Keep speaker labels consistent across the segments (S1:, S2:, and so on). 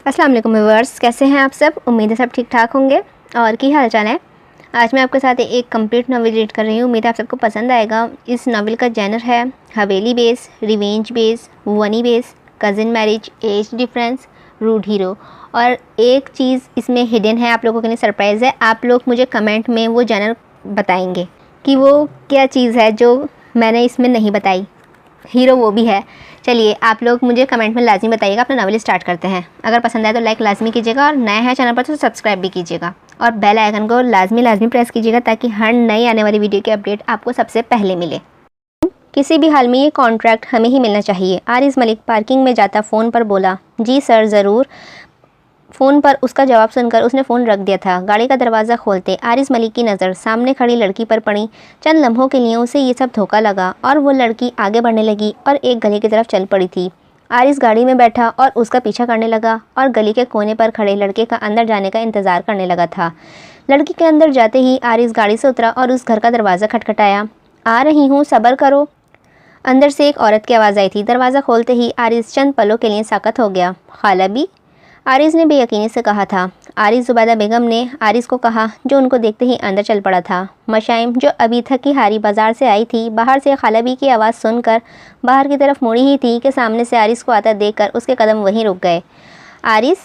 S1: अस्सलाम वालेकुम व्यूअर्स, कैसे हैं आप सब। उम्मीद है सब ठीक ठाक होंगे। और की हाल चाल है। आज मैं आपके साथ एक कंप्लीट नावल रीड कर रही हूँ। उम्मीद है आप सबको पसंद आएगा। इस नावल का जैनर है haveli base, revenge base, vani base, cousin marriage, age difference, rude hero. और एक चीज़ इसमें हिडन है, आप लोगों के लिए सरप्राइज़ है। आप लोग मुझे कमेंट में वो जैनर बताएंगे कि वो क्या चीज़ है जो मैंने इसमें नहीं बताई। हीरो वो भी है। चलिए आप लोग मुझे कमेंट में लाजमी बताइएगा। अपना नावल स्टार्ट करते हैं। अगर पसंद आए तो लाइक लाजमी कीजिएगा और नए हैं चैनल पर तो सब्सक्राइब भी कीजिएगा और बेल आइकन को लाजमी प्रेस कीजिएगा ताकि हर नई आने वाली वीडियो की अपडेट आपको सबसे पहले मिले। किसी भी हाल में ये कॉन्ट्रैक्ट हमें ही मिलना चाहिए। आरिज़ मलिक पार्किंग में जाता फ़ोन पर बोला, जी सर ज़रूर। फ़ोन पर उसका जवाब सुनकर उसने फ़ोन रख दिया था। गाड़ी का दरवाज़ा खोलते आरिज़ मलिक की नज़र सामने खड़ी लड़की पर पड़ी। चंद लम्हों के लिए उसे ये सब धोखा लगा और वो लड़की आगे बढ़ने लगी और एक गली की तरफ चल पड़ी थी। आरिज़ गाड़ी में बैठा और उसका पीछा करने लगा और गली के कोने पर खड़े लड़के का अंदर जाने का इंतज़ार करने लगा था। लड़की के अंदर जाते ही आरिज़ गाड़ी से उतरा और उस घर का दरवाज़ा खटखटाया। आ रही हूँ, सब्र करो। अंदर से एक औरत की आवाज़ आई थी। दरवाज़ा खोलते ही आरिज़ चंद पलों के लिए साकत हो गया। खाला भी? आरिज़ ने बेयकीनी से कहा था। आरिज़ ज़ुबैदा बेगम ने आरिज़ को कहा, जो उनको देखते ही अंदर चल पड़ा था। मशाइम जो अभी थकी हारी बाज़ार से आई थी, बाहर से खालाबी की आवाज़ सुनकर बाहर की तरफ मुड़ी ही थी कि सामने से आरिज़ को आता देखकर उसके कदम वहीं रुक गए। आरिज़?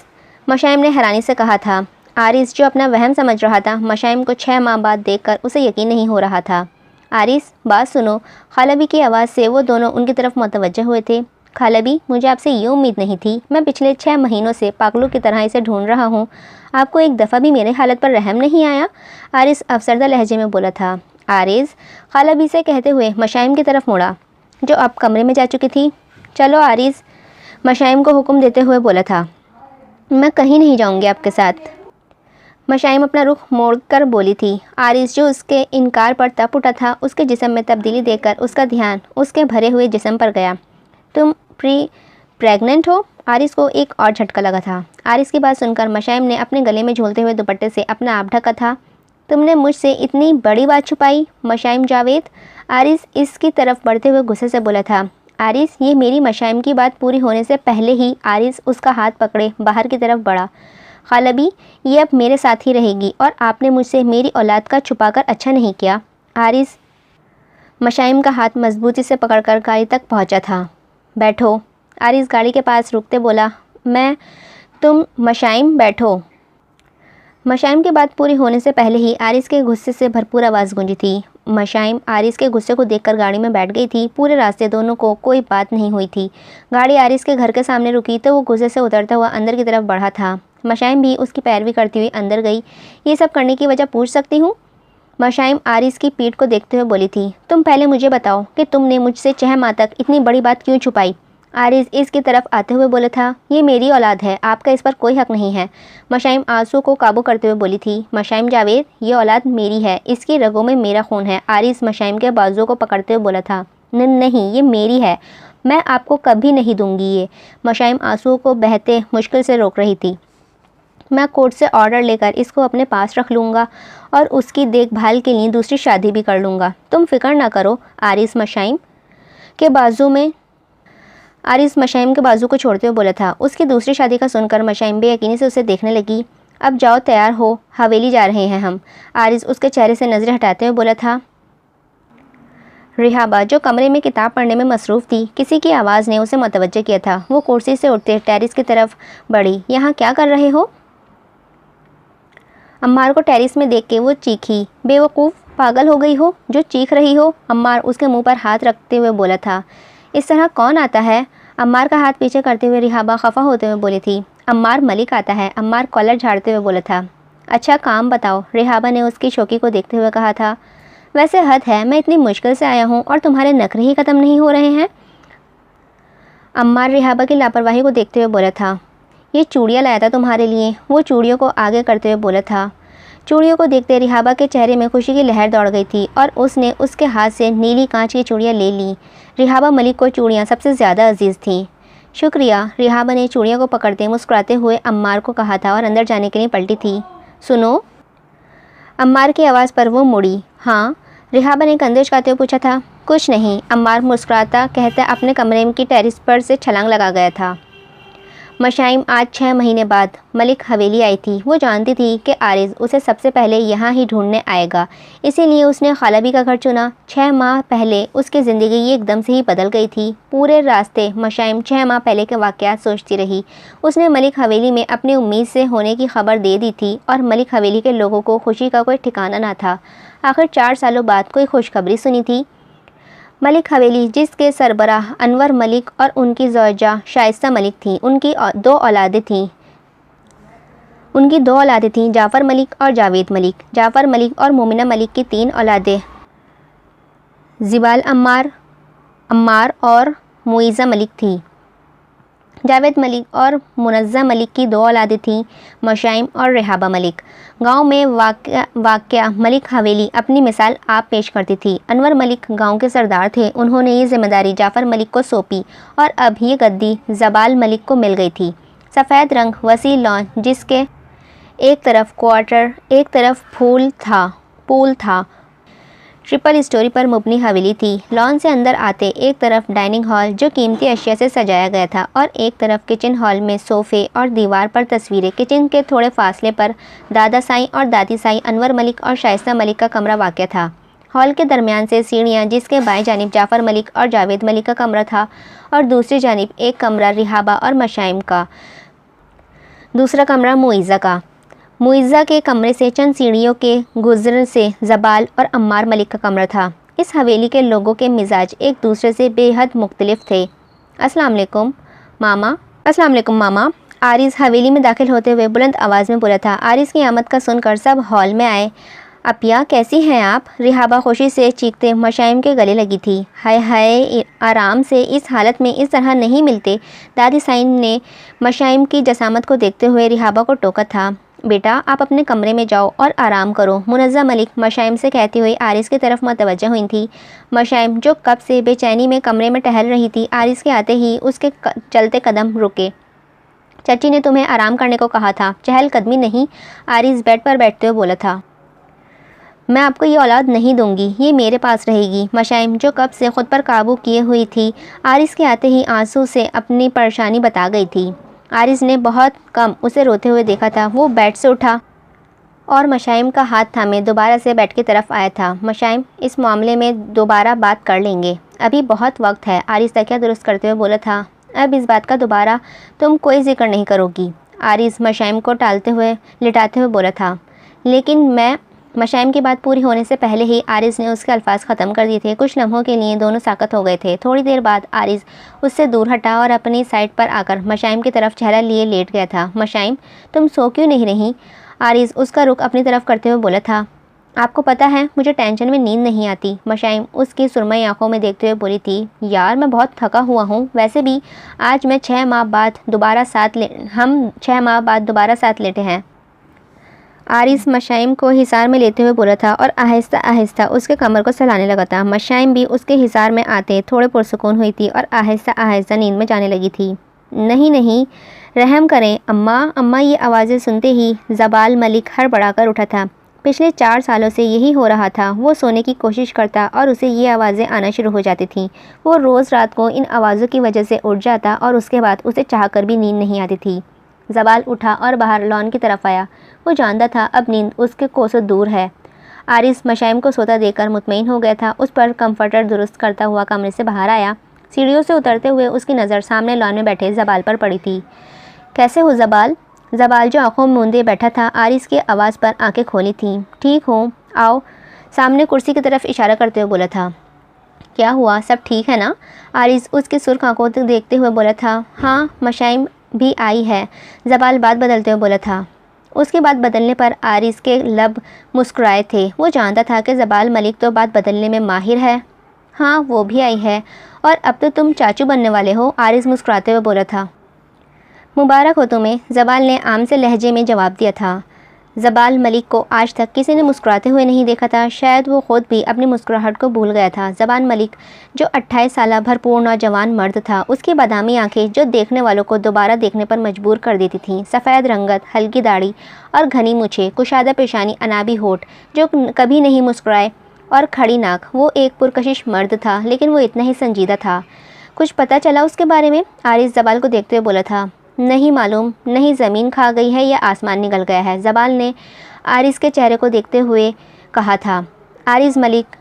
S1: मशाइम ने हैरानी से कहा था। आरिज़ जो अपना वहम समझ रहा था, मशाइम को 6 माह बाद देखकर उसे यकीन नहीं हो रहा था। आरिज़, बात सुनो। खालाबी की आवाज़ से वो दोनों उनकी तरफ मुतवज्जह हुए थे। खालाबी, मुझे आपसे ये उम्मीद नहीं थी। मैं पिछले 6 महीनों से पागलों की तरह इसे ढूंढ रहा हूँ। आपको एक दफ़ा भी मेरे हालत पर रहम नहीं आया? आरिज़ अफसरदा लहजे में बोला था। आरिज़, खालाबी से कहते हुए मशाइम की तरफ मुड़ा, जो अब कमरे में जा चुकी थी। चलो आरिज़, मशाइम को हुक्म देते हुए बोला था। मैं कहीं नहीं जाऊँगी आपके साथ। मशाइम अपना रुख मोड़कर बोली थी। आरिज़ जो उसके इनकार पर तप उठा था, उसके जिस्म में तब्दीली देखकर उसका ध्यान उसके भरे हुए जिस्म पर गया। तुम प्रेग्नेंट हो? आरिज़ को एक और झटका लगा था। आरिज़ की बात सुनकर मशाइम ने अपने गले में झूलते हुए दुपट्टे से अपना आप ढका था। तुमने मुझसे इतनी बड़ी बात छुपाई मशाइम जावेद? आरिज़ इसकी तरफ बढ़ते हुए गुस्से से बोला था। आरिज़, ये मेरी मशाइम की बात पूरी होने से पहले ही आरिज़ उसका हाथ पकड़े बाहर की तरफ बढ़ा। खालाबी, ये अब मेरे साथ ही रहेगी और आपने मुझसे मेरी औलाद का छुपाकर अच्छा नहीं किया। आरिज़ मशाइम का हाथ मजबूती से पकड़कर गाड़ी तक पहुंचा था। बैठो। आरिज़ गाड़ी के पास रुकते बोला। तुम मशाइम बैठो। मशाइम की बात पूरी होने से पहले ही आरिज़ के गुस्से से भरपूर आवाज़ गूंजी थी। मशाइम आरिज़ के गुस्से को देखकर गाड़ी में बैठ गई थी। पूरे रास्ते दोनों को कोई बात नहीं हुई थी। गाड़ी आरिज़ के घर के सामने रुकी तो वो गुस्से से उतरता हुआ अंदर की तरफ बढ़ा था। मशाइम भी उसकी पैरवी करती हुई अंदर गई। ये सब करने की वजह पूछ सकती हूँ? मशाइम आरिज़ की पीठ को देखते हुए बोली थी। तुम पहले मुझे बताओ कि तुमने मुझसे 6 माह तक इतनी बड़ी बात क्यों छुपाई? आरिज़ इसकी तरफ आते हुए बोला था। ये मेरी औलाद है, आपका इस पर कोई हक नहीं है। मशाइम आंसू को काबू करते हुए बोली थी। मशाइम जावेद, ये औलाद मेरी है, इसकी रगों में मेरा खून है। आरिज़ मशाइम के बाजुओं को पकड़ते हुए बोला था। नहीं, ये मेरी है, मैं आपको कभी नहीं दूंगी ये। मशाइम आंसुओं को बहते मुश्किल से रोक रही थी। मैं कोर्ट से ऑर्डर लेकर इसको अपने पास रख लूँगा और उसकी देखभाल के लिए दूसरी शादी भी कर लूँगा। तुम फिक्र ना करो। आरिज़ मशाइम के बाजू को छोड़ते हुए बोला था। उसकी दूसरी शादी का सुनकर मशाइम बेयकीनी से उसे देखने लगी। अब जाओ, तैयार हो, हवेली जा रहे हैं हम। आरिज़ उसके चेहरे से नज़रें हटाते हुए बोला था। रिहाबा जो कमरे में किताब पढ़ने में मसरूफ़ थी, किसी की आवाज़ ने उसे मुतवज्जह किया था। वो कुर्सी से उठते टेरिस की तरफ बढ़ी। यहाँ क्या कर रहे हो? अम्मार को टेरिस में देख के वो चीखी। बेवकूफ़, पागल हो गई हो जो चीख रही हो? अम्मार उसके मुंह पर हाथ रखते हुए बोला था। इस तरह कौन आता है? अम्मार का हाथ पीछे करते हुए रिहाबा खफा होते हुए बोली थी। अम्मार मलिक आता है। अम्मार कॉलर झाड़ते हुए बोला था। अच्छा काम बताओ, रिहाबा ने उसकी शौकी को देखते हुए कहा था। वैसे हद है, मैं इतनी मुश्किल से आया हूँ और तुम्हारे नखरे ही ख़त्म नहीं हो रहे हैं। अम्मार रिहाबा की लापरवाही को देखते हुए बोला था। ये चूड़ियाँ लाया था तुम्हारे लिए। वो चूड़ियों को आगे करते हुए बोला था। चूड़ियों को देखते रिहाबा के चेहरे में खुशी की लहर दौड़ गई थी और उसने उसके हाथ से नीली कांच की चूड़ियाँ ले लीं। रिहाबा मलिक को चूड़ियाँ सबसे ज़्यादा अजीज़ थीं। शुक्रिया। रिहाबा ने चूड़ियों को पकड़ते मुस्कुराते हुए अम्मार को कहा था और अंदर जाने के लिए पलटी थी। सुनो। अम्मार की आवाज़ पर वो मुड़ी। हाँ? रिहाबा ने कंधे उचकाते हुए पूछा था। कुछ नहीं, अम्मार मुस्कुराता कहते अपने कमरे की टेरिस पर से छलांग लगा गया था। मशाइम आज 6 महीने बाद मलिक हवेली आई थी। वो जानती थी कि आरिज़ उसे सबसे पहले यहाँ ही ढूंढने आएगा, इसीलिए उसने खालाबी का घर चुना। 6 माह पहले उसकी ज़िंदगी एकदम से ही बदल गई थी। पूरे रास्ते मशाइम 6 माह पहले के वाक़यात सोचती रही। उसने मलिक हवेली में अपनी उम्मीद से होने की खबर दे दी थी और मलिक हवेली के लोगों को खुशी का कोई ठिकाना ना था। आखिर 4 सालों बाद कोई खुशखबरी सुनी थी। मलिक हवेली, जिसके सरबराह अनवर मलिक और उनकी ज़ौजा शाइस्ता मलिक थी, उनकी दो औलादें थीं, जाफ़र मलिक और जावेद मलिक। जाफ़र मलिक और मोमिना मलिक की 3 औलादें ज़िबाल अम्मार और मुइज़ा मलिक थी। जावेद मलिक और मुनज़्ज़ा मलिक की 2 औलादें थीं, मशाइम और रेहाबा मलिक। गांव में वाक़या मलिक हवेली अपनी मिसाल आप पेश करती थी। अनवर मलिक गांव के सरदार थे। उन्होंने ये जिम्मेदारी जाफ़र मलिक को सौंपी और अब ये गद्दी ज़बाल मलिक को मिल गई थी। सफ़ेद रंग वसी लॉन, जिसके एक तरफ क्वार्टर एक तरफ पूल था, ट्रिपल स्टोरी पर मुबनी हवेली थी। लॉन से अंदर आते एक तरफ डाइनिंग हॉल जो कीमती अशिया से सजाया गया था और एक तरफ किचन हॉल में सोफ़े और दीवार पर तस्वीरें। किचन के थोड़े फासले पर दादा साईं और दादी साईं अनवर मलिक और शाइस्ता मलिक का कमरा वाक़ था। हॉल के दरमियान से सीढ़ियाँ, जिसके बाएं जानिब जाफ़र मलिक और जावेद मलिक का कमरा था और दूसरी जानिब एक कमरा रिहाबा और मशाइम का, दूसरा कमरा मुइज़ा का। मुइज़ा के कमरे से चंद सीढ़ियों के गुज़रने से ज़बाल और अम्मार मलिक का कमरा था। इस हवेली के लोगों के मिजाज एक दूसरे से बेहद मुख्तलिफ थे। अस्सलाम वालेकुम मामा। आरिज़ हवेली में दाखिल होते हुए बुलंद आवाज़ में बोला था। आरिज़ की आमद का सुनकर सब हॉल में आए। अपिया, कैसी हैं आप? रिहाबा खुशी से चीखते मशाइम के गले लगी थी। हाय हाय, आराम से, इस हालत में इस तरह नहीं मिलते। दादी साईं ने मशाइम की जसामत को देखते हुए रिहाबा को टोका था। बेटा, आप अपने कमरे में जाओ और आराम करो, मुनज़्ज़ा मलिक मशाइम से कहती हुई आरिज़ की तरफ मुतवज्जह हुई थी। मशाइम, जो कब से बेचैनी में कमरे में टहल रही थी, आरिज़ के आते ही उसके चलते कदम रुके। चाची ने तुम्हें आराम करने को कहा था, चहलकदमी नहीं। आरिज़ बेड पर बैठते हुए बोला था। मैं आपको ये औलाद नहीं दूंगी, ये मेरे पास रहेगी। मशाइम, जो कब से ख़ुद पर काबू किए हुई थी, आरिज़ के आते ही आंसू से अपनी परेशानी बता गई थी। आरिज़ ने बहुत कम उसे रोते हुए देखा था। वो बेड से उठा और मशाइम का हाथ थामे दोबारा से बेड की तरफ आया था। मशाइम, इस मामले में दोबारा बात कर लेंगे, अभी बहुत वक्त है। आरिज़ तकिया दुरुस्त करते हुए बोला था। अब इस बात का दोबारा तुम कोई जिक्र नहीं करोगी। आरिज़ मशाइम को लिटाते हुए बोला था। लेकिन मशाइम की बात पूरी होने से पहले ही आरिज़ ने उसके अल्फाज ख़त्म कर दिए थे। कुछ लम्हों के लिए दोनों साकत हो गए थे। थोड़ी देर बाद आरिज़ उससे दूर हटा और अपनी साइड पर आकर मशाइम की तरफ चेहरा लिए लेट गया था। मशाइम, तुम सो क्यों नहीं रही? आरिज़ उसका रुख अपनी तरफ करते हुए बोला था। आपको पता है, मुझे टेंशन में नींद नहीं आती। मशाइम उसकी सुरमई आंखों में देखते हुए बोली थी। यार, मैं बहुत थका हुआ हूँ। वैसे भी आज हम 6 माह बाद दोबारा साथ लेटे हैं। आरिज़ मशाइम को हिसार में लेते हुए बोला था और आहिस्ता आहिस्ता उसके कमर को सहलाने लगा था। मशाइम भी उसके हिसार में आते थोड़े पुरसुकून हुई थी और आहिस्ता आहिस्ता नींद में जाने लगी थी। नहीं, रहम करें अम्मा। ये आवाज़ें सुनते ही ज़बाल मलिक हड़बड़ाकर उठा था। पिछले 4 सालों से यही हो रहा था। वो सोने की कोशिश करता और उसे ये आवाज़ें आना शुरू हो जाती थीं। वो रोज़ रात को इन आवाज़ों की वजह से उठ जाता और उसके बाद उसे चाहकर भी नींद नहीं आती थी। ज़बाल उठा और बाहर लॉन की तरफ आया। वो जानता था अब नींद उसके कोसों दूर है। आरिज़ मशाइम को सोता देखकर मुतमईन हो गया था। उस पर कंफर्टर दुरुस्त करता हुआ कमरे से बाहर आया। सीढ़ियों से उतरते हुए उसकी नज़र सामने लॉन में बैठे ज़बाल पर पड़ी थी। कैसे हो ज़बाल? ज़बाल, जो आंखों में मूंदे बैठा था, आरिज़ की आवाज़ पर आंखें खोली थीं। ठीक हो, आओ। सामने कुर्सी की तरफ इशारा करते हुए बोला था। क्या हुआ, सब ठीक है ना? आरिज़ उसकी सुर्ख आंखों तक देखते हुए बोला था। हाँ, मशाइम भी आई है। ज़बाल बात बदलते हुए बोला था। उसकी बात बदलने पर आरिज़ के लब मुस्कुराए थे। वो जानता था कि ज़बाल मलिक तो बात बदलने में माहिर है। हाँ, वो भी आई है और अब तो तुम चाचू बनने वाले हो। आरिज़ मुस्कुराते हुए बोला था। मुबारक हो तुम्हें, ज़बाल ने आम से लहजे में जवाब दिया था। ज़बाल मलिक को आज तक किसी ने मुस्कुराते हुए नहीं देखा था। शायद वो ख़ुद भी अपनी मुस्कुराहट को भूल गया था। ज़बाल मलिक, जो 28 साल भरपूर नौजवान मर्द था, उसकी बादामी आंखें जो देखने वालों को दोबारा देखने पर मजबूर कर देती थीं। सफ़ेद रंगत, हल्की दाढ़ी और घनी मूछें, कुशादा पेशानी, अनाबी होठ जो कभी नहीं मुस्कुराए और खड़ी नाक। वो एक पुरकशिश मर्द था, लेकिन वो इतना ही संजीदा था। कुछ पता चला उसके बारे में? आरिज़ ज़बाल को देखते हुए बोला था। नहीं मालूम, नहीं ज़मीन खा गई है या आसमान निकल गया है, ज़बाल ने आरिस के चेहरे को देखते हुए कहा था। आरिस मलिक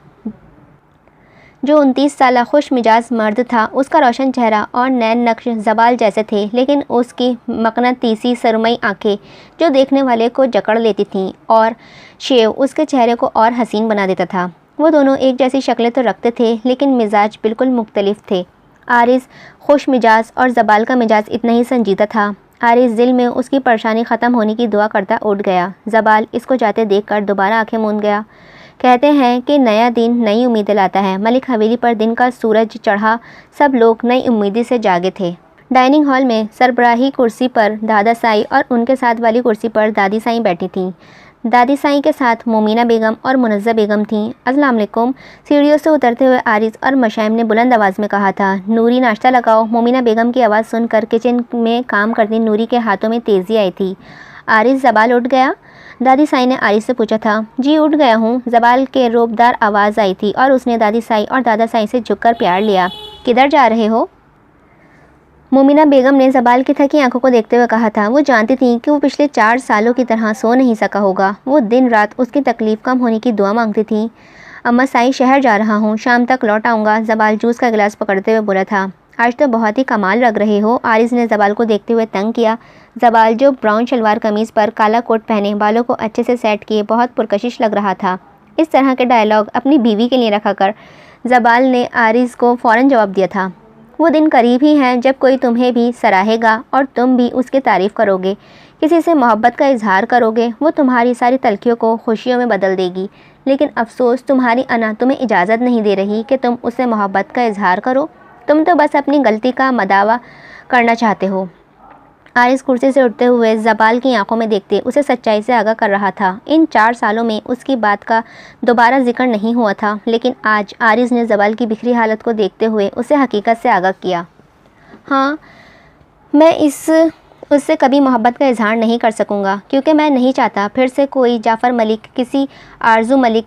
S1: जो 29 साल खुश मिजाज मर्द था, उसका रोशन चेहरा और नैन नक्श ज़बाल जैसे थे, लेकिन उसकी मकनातीसी सरमई आंखें जो देखने वाले को जकड़ लेती थीं और शेव उसके चेहरे को और हसीन बना देता था। वो दोनों एक जैसी शक्लें तो रखते थे, लेकिन मिजाज बिल्कुल मुख्तलिफ थे। आरिस खुश मिजाज और ज़बाल का मिजाज इतना ही संजीदा था। आरिस दिल में उसकी परेशानी ख़त्म होने की दुआ करता उठ गया। ज़बाल इसको जाते देखकर दोबारा आंखें मूंद गया। कहते हैं कि नया दिन नई उम्मीदें लाता है। मलिक हवेली पर दिन का सूरज चढ़ा, सब लोग नई उम्मीदी से जागे थे। डाइनिंग हॉल में सरबराही कुर्सी पर दादा साई और उनके साथ वाली कुर्सी पर दादी साई बैठी थीं। दादी साई के साथ मोमिना बेगम और मुनज़्ज़ा बेगम थीं। अस्सलाम वालेकुम। सीढ़ियों से उतरते हुए आरिस और मशाइम ने बुलंद आवाज़ में कहा था, नूरी नाश्ता लगाओ। मोमिना बेगम की आवाज़ सुनकर किचन में काम करती नूरी के हाथों में तेज़ी आई थी। आरिस, ज़बाल उठ गया? दादी साई ने आरिस से पूछा था। जी उठ गया हूँ, ज़बाल के रोबदार आवाज़ आई थी और उसने दादी साई और दादा साई से झुककर प्यार लिया। किधर जा रहे हो? मोमिना बेगम ने ज़बाल की थकी आंखों को देखते हुए कहा था। वो जानती थी कि वो पिछले 4 सालों की तरह सो नहीं सका होगा। वो दिन रात उसकी तकलीफ़ कम होने की दुआ मांगती थी। अम्मा साई, शहर जा रहा हूँ, शाम तक लौट आऊँगा, ज़बाल जूस का गिलास पकड़ते हुए बोला था। आज तो बहुत ही कमाल लग रहे हो, आरिस ने ज़बाल को देखते हुए तंग किया। ज़बाल जो ब्राउन शलवार कमीज़ पर काला कोट पहने, बालों को अच्छे से सेट किए बहुत पुरकशिश लग रहा था। इस तरह के डायलॉग अपनी बीवी के लिए रखा कर ज़बाल ने आरिस को फ़ौरन जवाब दिया था। वो दिन करीब ही हैं जब कोई तुम्हें भी सराहेगा और तुम भी उसकी तारीफ़ करोगे। किसी से मोहब्बत का इजहार करोगे, वो तुम्हारी सारी तलखियों को खुशियों में बदल देगी। लेकिन अफसोस, तुम्हारी अना तुम्हें इजाज़त नहीं दे रही कि तुम उससे मोहब्बत का इजहार करो। तुम तो बस अपनी गलती का मदावा करना चाहते हो। आरिस कुर्सी से उठते हुए ज़बाल की आंखों में देखते उसे सच्चाई से आगाह कर रहा था। इन 4 सालों में उसकी बात का दोबारा जिक्र नहीं हुआ था, लेकिन आज आरिस ने ज़बाल की बिखरी हालत को देखते हुए उसे हकीकत से आगाह किया। हाँ, मैं उससे कभी मोहब्बत का इजहार नहीं कर सकूँगा, क्योंकि मैं नहीं चाहता फिर से कोई जाफ़र मलिक किसी आरज़ू मलिक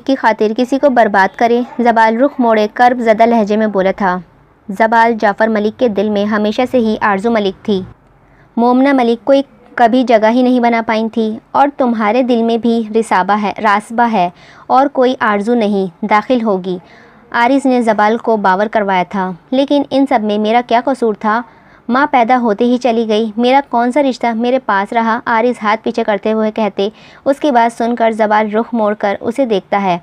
S1: की खातिर किसी को बर्बाद करे। ज़बाल रुख मोड़े कर्ब ज़दा लहजे में बोला था। ज़बाल जाफ़र मलिक के दिल में हमेशा से ही आरज़ू मलिक थी। मोमना मलिक कोई कभी जगह ही नहीं बना पाई थी, और तुम्हारे दिल में भी रासबा है और कोई आरज़ू नहीं दाखिल होगी। आरिस ने ज़बाल को बावर करवाया था। लेकिन इन सब में मेरा क्या कसूर था? माँ पैदा होते ही चली गई, मेरा कौन सा रिश्ता मेरे पास रहा? आरिस हाथ पीछे करते हुए कहते। उसकी बात सुनकर ज़बाल रुख मोड़कर उसे देखता है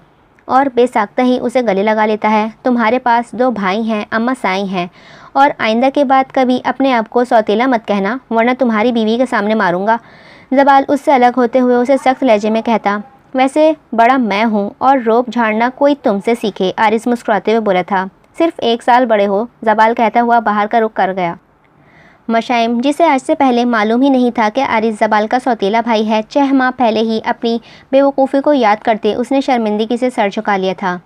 S1: और बेसाख्ता ही उसे गले लगा लेता है। तुम्हारे पास 2 भाई हैं, अम्मा साई हैं, और आइंदा के बाद कभी अपने आप को सौतेला मत कहना, वरना तुम्हारी बीवी के सामने मारूंगा। ज़बाल उससे अलग होते हुए उसे सख्त लहजे में कहता। वैसे बड़ा मैं हूँ और रोब झाड़ना कोई तुमसे सीखे, आरिस मुस्कुराते हुए बोला था। सिर्फ 1 साल बड़े हो, ज़बाल कहता हुआ बाहर का रुख कर गया। मशाइम, जिसे आज से पहले मालूम ही नहीं था कि आरिस ज़बाल का सौतेला भाई है, 6 माह पहले ही अपनी बेवकूफ़ी को याद करते उसने शर्मिंदगी से सर झुका लिया था।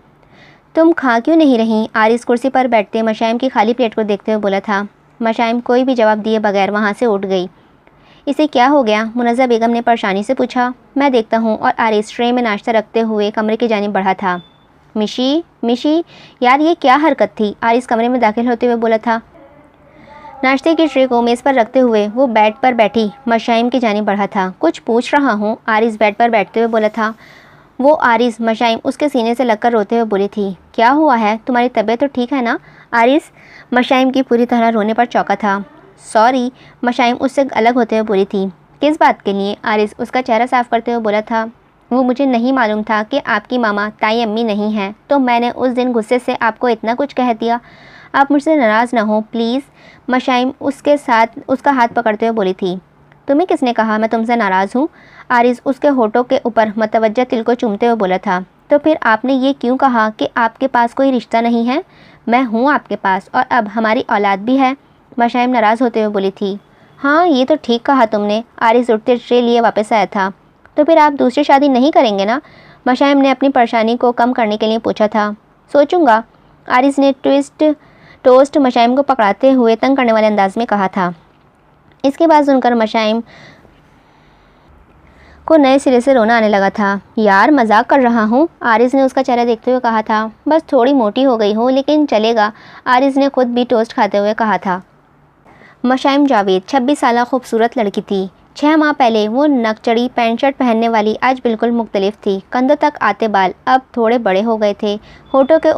S1: तुम खा क्यों नहीं रही? आरिस कुर्सी पर बैठते मशाइम की खाली प्लेट को देखते हुए बोला था। मशाइम कोई भी जवाब दिए बगैर वहाँ से उठ गई। इसे क्या हो गया? मुनज़्ज़ा बेगम ने परेशानी से पूछा। मैं देखता हूँ, और आरिस ट्रे में नाश्ता रखते हुए कमरे की जानिब बढ़ा था। मिशी, यार ये क्या हरकत थी? आरिस कमरे में दाखिल होते हुए बोला था। नाश्ते की ट्रे को मेज़ पर रखते हुए वो बेड पर बैठी मशाइम की जानिब बढ़ा था। कुछ पूछ रहा हूँ, आरिस बेड पर बैठते हुए बोला था। वो आरिस, मशाइम उसके सीने से लगकर रोते हुए बोली थी। क्या हुआ है? तुम्हारी तबीयत तो ठीक है ना? आरिस मशाइम की पूरी तरह रोने पर चौंका था। सॉरी, मशाइम उससे अलग होते हुए बोली थी। किस बात के लिए? आरिस उसका चेहरा साफ करते हुए बोला था। वो मुझे नहीं मालूम था कि आपकी मामा ताई अम्मी नहीं हैं, तो मैंने उस दिन गुस्से से आपको इतना कुछ कह दिया। आप मुझसे नाराज़ ना हो प्लीज़। मशाइम उसका हाथ पकड़ते हुए बोली थी। तुम्हें किसने कहा मैं तुमसे नाराज़ हूँ? आरिस उसके होठों के ऊपर मतवज्जा तिल को चूमते हुए बोला था। तो फिर आपने ये क्यों कहा कि आपके पास कोई रिश्ता नहीं है? मैं हूँ आपके पास, और अब हमारी औलाद भी है। मशाइम नाराज़ होते हुए बोली थी। हाँ, ये तो ठीक कहा तुमने। आरिस उठते ट्रे लिए वापस आया था। तो फिर आप दूसरी शादी नहीं करेंगे ना? मशाइम ने अपनी परेशानी को कम करने के लिए पूछा था। सोचूंगा, आरिस ने टोस्ट मशाइम को पकड़ाते हुए तंग करने वाले अंदाज में कहा था। इसके बाद सुनकर मशाइम को नए सिरे से रोना आने लगा था। यार मजाक कर रहा हूँ, आरिस ने उसका चेहरा देखते हुए कहा था। बस थोड़ी मोटी हो गई हो, लेकिन चलेगा, आरिस ने खुद भी टोस्ट खाते हुए कहा था। मशाइम जावेद 26 साल खूबसूरत लड़की थी। 6 माह पहले वो नकचड़ी पैंट शर्ट पहनने वाली आज बिल्कुल मुख्तलिफ थी। कंधों तक आते बाल अब थोड़े बड़े हो गए थे। होठों के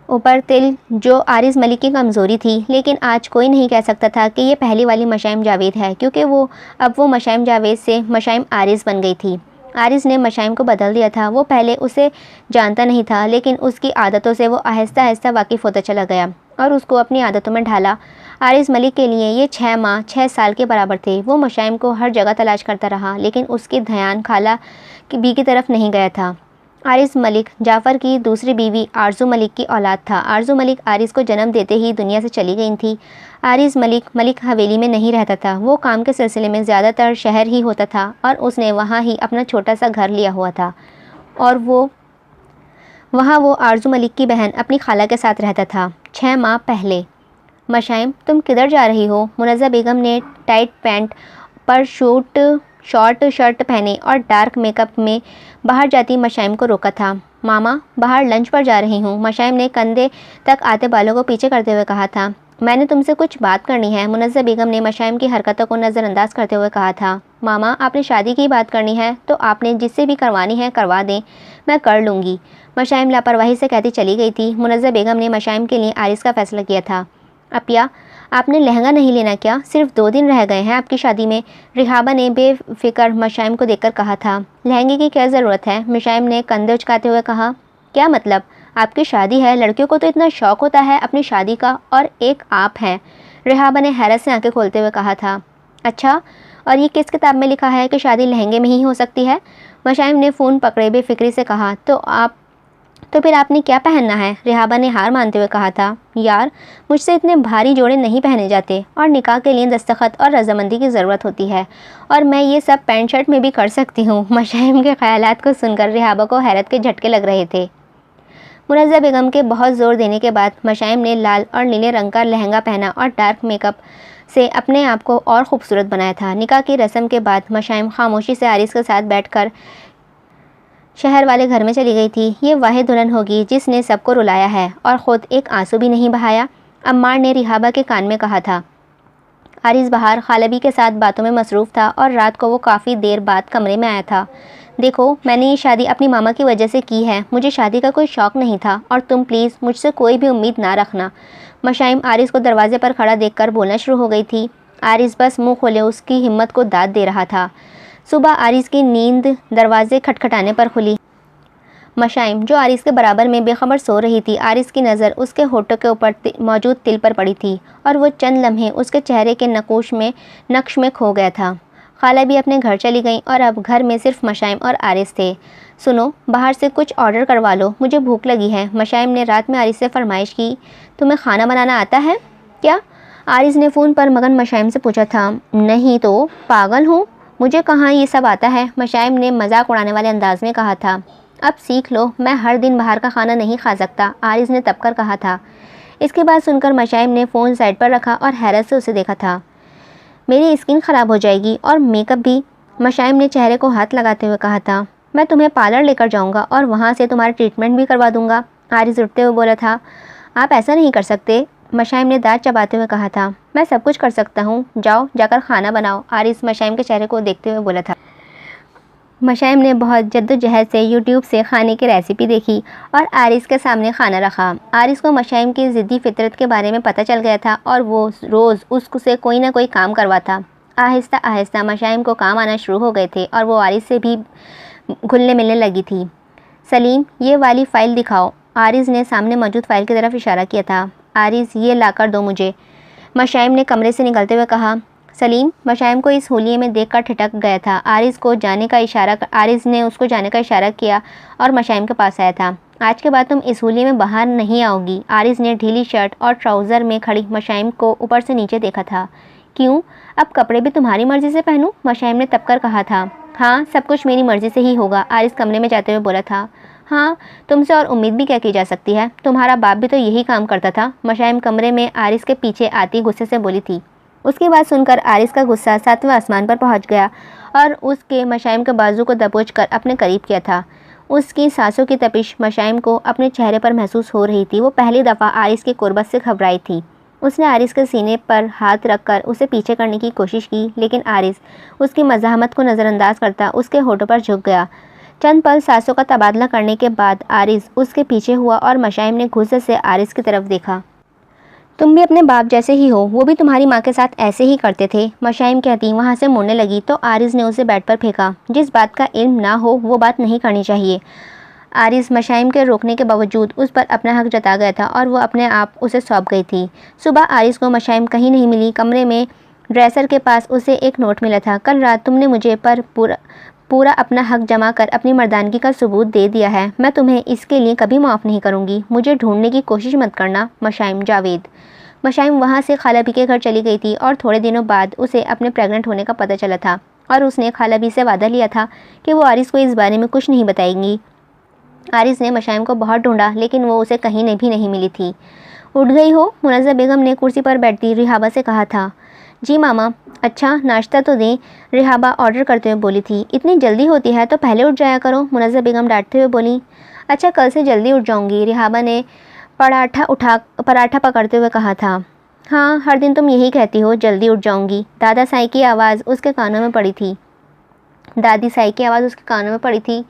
S1: ऊपर तिल जो आरिज़ मलिक की कमज़ोरी थी, लेकिन आज कोई नहीं कह सकता था कि ये पहली वाली मशाइम जावेद है, क्योंकि वो मशाइम जावेद से मशाइम आरिज़ बन गई थी। आरिज़ ने मशाइम को बदल दिया था। वो पहले उसे जानता नहीं था, लेकिन उसकी आदतों से वो आहिस्ता आहिस्ता वाकिफ़ होता चला गया और उसको अपनी आदतों में ढाला। आरिज़ मलिक के लिए ये 6 माह 6 साल के बराबर थे। वो मशाइम को हर जगह तलाश करता रहा, लेकिन उसकी ध्यान खाला की तरफ नहीं गया था। आरिज़ मलिक जाफ़र की दूसरी बीवी आरज़ू मलिक की औलाद था। आरज़ू मलिक आरिज़ को जन्म देते ही दुनिया से चली गई थी। आरिज़ मलिक हवेली में नहीं रहता था। वो काम के सिलसिले में ज़्यादातर शहर ही होता था और उसने वहाँ ही अपना छोटा सा घर लिया हुआ था और वहाँ वो आरज़ू मलिक की बहन अपनी खाला के साथ रहता था। 6 माह पहले। मशाइम, तुम किधर जा रही हो? मुनज़्ज़ा बेगम ने टाइट पैंट पर शॉर्ट शर्ट पहने और डार्क मेकअप में बाहर जाती मशाइम को रोका था। मामा, बाहर लंच पर जा रही हूँ, मशाइम ने कंधे तक आते बालों को पीछे करते हुए कहा था। मैंने तुमसे कुछ बात करनी है, मुनज़्ज़ा बेगम ने मशाइम की हरकतों को नज़रअंदाज करते हुए कहा था। मामा, आपने शादी की बात करनी है तो आपने जिससे भी करवानी है करवा दें, मैं कर लूँगी। मशाइम लापरवाही से कहती चली गई थी। मुनज़्ज़ा बेगम ने मशाइम के लिए आरिज़ का फ़ैसला किया था। अपिया, आपने लहंगा नहीं लेना क्या? सिर्फ 2 दिन रह गए हैं आपकी शादी में, रिहाबा ने बेफिक्र मशाइम को देखकर कहा था। लहंगे की क्या ज़रूरत है? मशाइम ने कंधे उचकाते हुए कहा। क्या मतलब? आपकी शादी है, लड़कियों को तो इतना शौक़ होता है अपनी शादी का, और एक आप हैं। रिहाबा ने हैरत से आंखें खोलते हुए कहा था। अच्छा, और ये किस किताब में लिखा है कि शादी लहंगे में ही हो सकती है? मशाइम ने फ़ोन पकड़े बेफिक्री से कहा। तो फिर आपने क्या पहनना है? रिहाबा ने हार मानते हुए कहा था। यार, मुझसे इतने भारी जोड़े नहीं पहने जाते और निकाह के लिए दस्तखत और रजामंदी की ज़रूरत होती है, और मैं ये सब पैंट शर्ट में भी कर सकती हूँ। मशाइम के ख्यालात को सुनकर रिहाबा को हैरत के झटके लग रहे थे। मुनज़्ज़ा बेगम के बहुत ज़ोर देने के बाद मशाइम ने लाल और नीले रंग का लहंगा पहना और डार्क मेकअप से अपने आप को और ख़ूबसूरत बनाया था। निकाह की रस्म के बाद मशाइम खामोशी से आरिज़ के साथ बैठकर शहर वाले घर में चली गई थी। ये वाहिद दुल्हन होगी जिसने सबको रुलाया है और ख़ुद एक आंसू भी नहीं बहाया, अम्मार ने रिहाबा के कान में कहा था। आरिज़ बाहर खालबी के साथ बातों में मसरूफ़ था और रात को वो काफ़ी देर बाद कमरे में आया था। देखो, मैंने ये शादी अपनी मामा की वजह से की है, मुझे शादी का कोई शौक़ नहीं था, और तुम प्लीज़ मुझसे कोई भी उम्मीद ना रखना। मशाइम आरिज़ को दरवाज़े पर खड़ा देखकर बोलना शुरू हो गई थी। आरिज़ बस मुँह खोले उसकी हिम्मत को दाद दे रहा था। सुबह आरिज़ की नींद दरवाजे खटखटाने पर खुली। मशाइम, जो आरिज़ के बराबर में बेखबर सो रही थी, आरिज़ की नज़र उसके होठों के ऊपर मौजूद तिल पर पड़ी थी और वो चंद लम्हे उसके चेहरे के नक्श में खो गया था। खाला भी अपने घर चली गई और अब घर में सिर्फ मशाइम और आरिज़ थे। सुनो, बाहर से कुछ ऑर्डर करवा लो, मुझे भूख लगी है। मशाइम ने रात में आरिज़ से फरमाइश की। तुम्हें खाना बनाना आता है क्या? आरिज़ ने फ़ोन पर मगन मशाइम से पूछा था। नहीं तो पागल हूँ, मुझे कहाँ ये सब आता है, मशाइम ने मजाक उड़ाने वाले अंदाज में कहा था। अब सीख लो, मैं हर दिन बाहर का खाना नहीं खा सकता, आरिज़ ने तबकर कहा था। इसकी बात सुनकर मशाइम ने फ़ोन साइड पर रखा और हैरत से उसे देखा था। मेरी स्किन ख़राब हो जाएगी और मेकअप भी, मशाइम ने चेहरे को हाथ लगाते हुए कहा था। मैं तुम्हें पार्लर लेकर जाऊँगा और वहाँ से तुम्हारा ट्रीटमेंट भी करवा दूँगा, आरिज़ उठते हुए बोला था। आप ऐसा नहीं कर सकते, मशाइम ने दांत चबाते हुए कहा था। मैं सब कुछ कर सकता हूँ, जाओ जाकर खाना बनाओ, आरिज़ मशाइम के चेहरे को देखते हुए बोला था। मशाइम ने बहुत जद्दोजहद से यूट्यूब से खाने की रेसिपी देखी और आरिज़ के सामने खाना रखा। आरिज़ को मशाइम की ज़िद्दी फितरत के बारे में पता चल गया था और वो रोज़ उससे कोई ना कोई काम करवाता। आहिस्ता आहिस्ता मशाइम को काम आना शुरू हो गए थे और वो आरिज़ से भी घुलने मिलने लगी थी। सलीम, ये वाली फ़ाइल दिखाओ, आरिज़ ने सामने मौजूद फ़ाइल की तरफ इशारा किया था। आरिज़, ये लाकर दो मुझे, मशाइम ने कमरे से निकलते हुए कहा। सलीम मशाइम को इस होलिये में देखकर ठिठक गया था। आरिज़ ने उसको जाने का इशारा किया और मशाइम के पास आया था। आज के बाद तुम इस होलिये में बाहर नहीं आओगी, आरिज़ ने ढीली शर्ट और ट्राउज़र में खड़ी मशाइम को ऊपर से नीचे देखा था। क्यों, अब कपड़े भी तुम्हारी मर्ज़ी से पहनूं, मशाइम ने तबकर कहा था। हाँ, सब कुछ मेरी मर्ज़ी से ही होगा, आरिज़ कमरे में जाते हुए बोला था। हाँ, तुमसे और उम्मीद भी क्या की जा सकती है, तुम्हारा बाप भी तो यही काम करता था, मशाइम कमरे में आरिज़ के पीछे आती गुस्से से बोली थी। उसकी बात सुनकर आरिज़ का गुस्सा 7वें आसमान पर पहुंच गया और उसके मशाइम के बाजू को दबोचकर अपने करीब किया था। उसकी सांसों की तपिश मशाइम को अपने चेहरे पर महसूस हो रही थी। वो पहली दफ़ा आरिज़ की कुर्बत से घबराई थी। उसने आरिस के सीने पर हाथ रखकर उसे पीछे करने की कोशिश की, लेकिन आरिस उसकी मज़ाहमत को नज़रअंदाज करता उसके होठों पर झुक गया। चंद पल सांसों का तबादला करने के बाद आरिस उसके पीछे हुआ और मशाइम ने गुस्से से आरिस की तरफ देखा। तुम भी अपने बाप जैसे ही हो, वो भी तुम्हारी माँ के साथ ऐसे ही करते थे, मशाइम कहती वहाँ से मुड़ने लगी तो आरिस ने उसे बेड पर फेंका। जिस बात का इल्म ना हो वो बात नहीं करनी चाहिए। आरिस मशाइम के रोकने के बावजूद उस पर अपना हक जता गया था और वो अपने आप उसे सौंप गई थी। सुबह आरिस को मशाइम कहीं नहीं मिली। कमरे में ड्रेसर के पास उसे एक नोट मिला था। कल रात तुमने मुझे पर पूरा अपना हक जमा कर अपनी मर्दानगी का सबूत दे दिया है। मैं तुम्हें इसके लिए कभी माफ़ नहीं करूँगी। मुझे ढूंढने की कोशिश मत करना। मशाइम जावेद। मशाइम वहाँ से खाला भी के घर चली गई थी और थोड़े दिनों बाद उसे अपने प्रेग्नेंट होने का पता चला था और उसने खाला भी से वादा लिया था कि वो आरिस को इस बारे में कुछ नहीं बताएंगी। आरिस ने मशाइम को बहुत ढूंढा लेकिन वो उसे कहीं भी नहीं मिली थी। उठ गई हो? मुनज़्ज़ा बेगम ने कुर्सी पर बैठती रिहाबा से कहा था। जी मामा। अच्छा नाश्ता तो दें, रिहाबा ऑर्डर करते हुए बोली थी। इतनी जल्दी होती है तो पहले उठ जाया करो, मुनज़्ज़ा बेगम डांटते हुए बोली। अच्छा कल से जल्दी उठ जाऊंगी, रिहाबा ने पराठा पकड़ते हुए कहा था। हाँ हर दिन तुम यही कहती हो, जल्दी उठ जाऊंगी। दादा साई की आवाज़ उसके कानों में पड़ी थी। दादी साई की आवाज़ उसके कानों में पड़ी थी।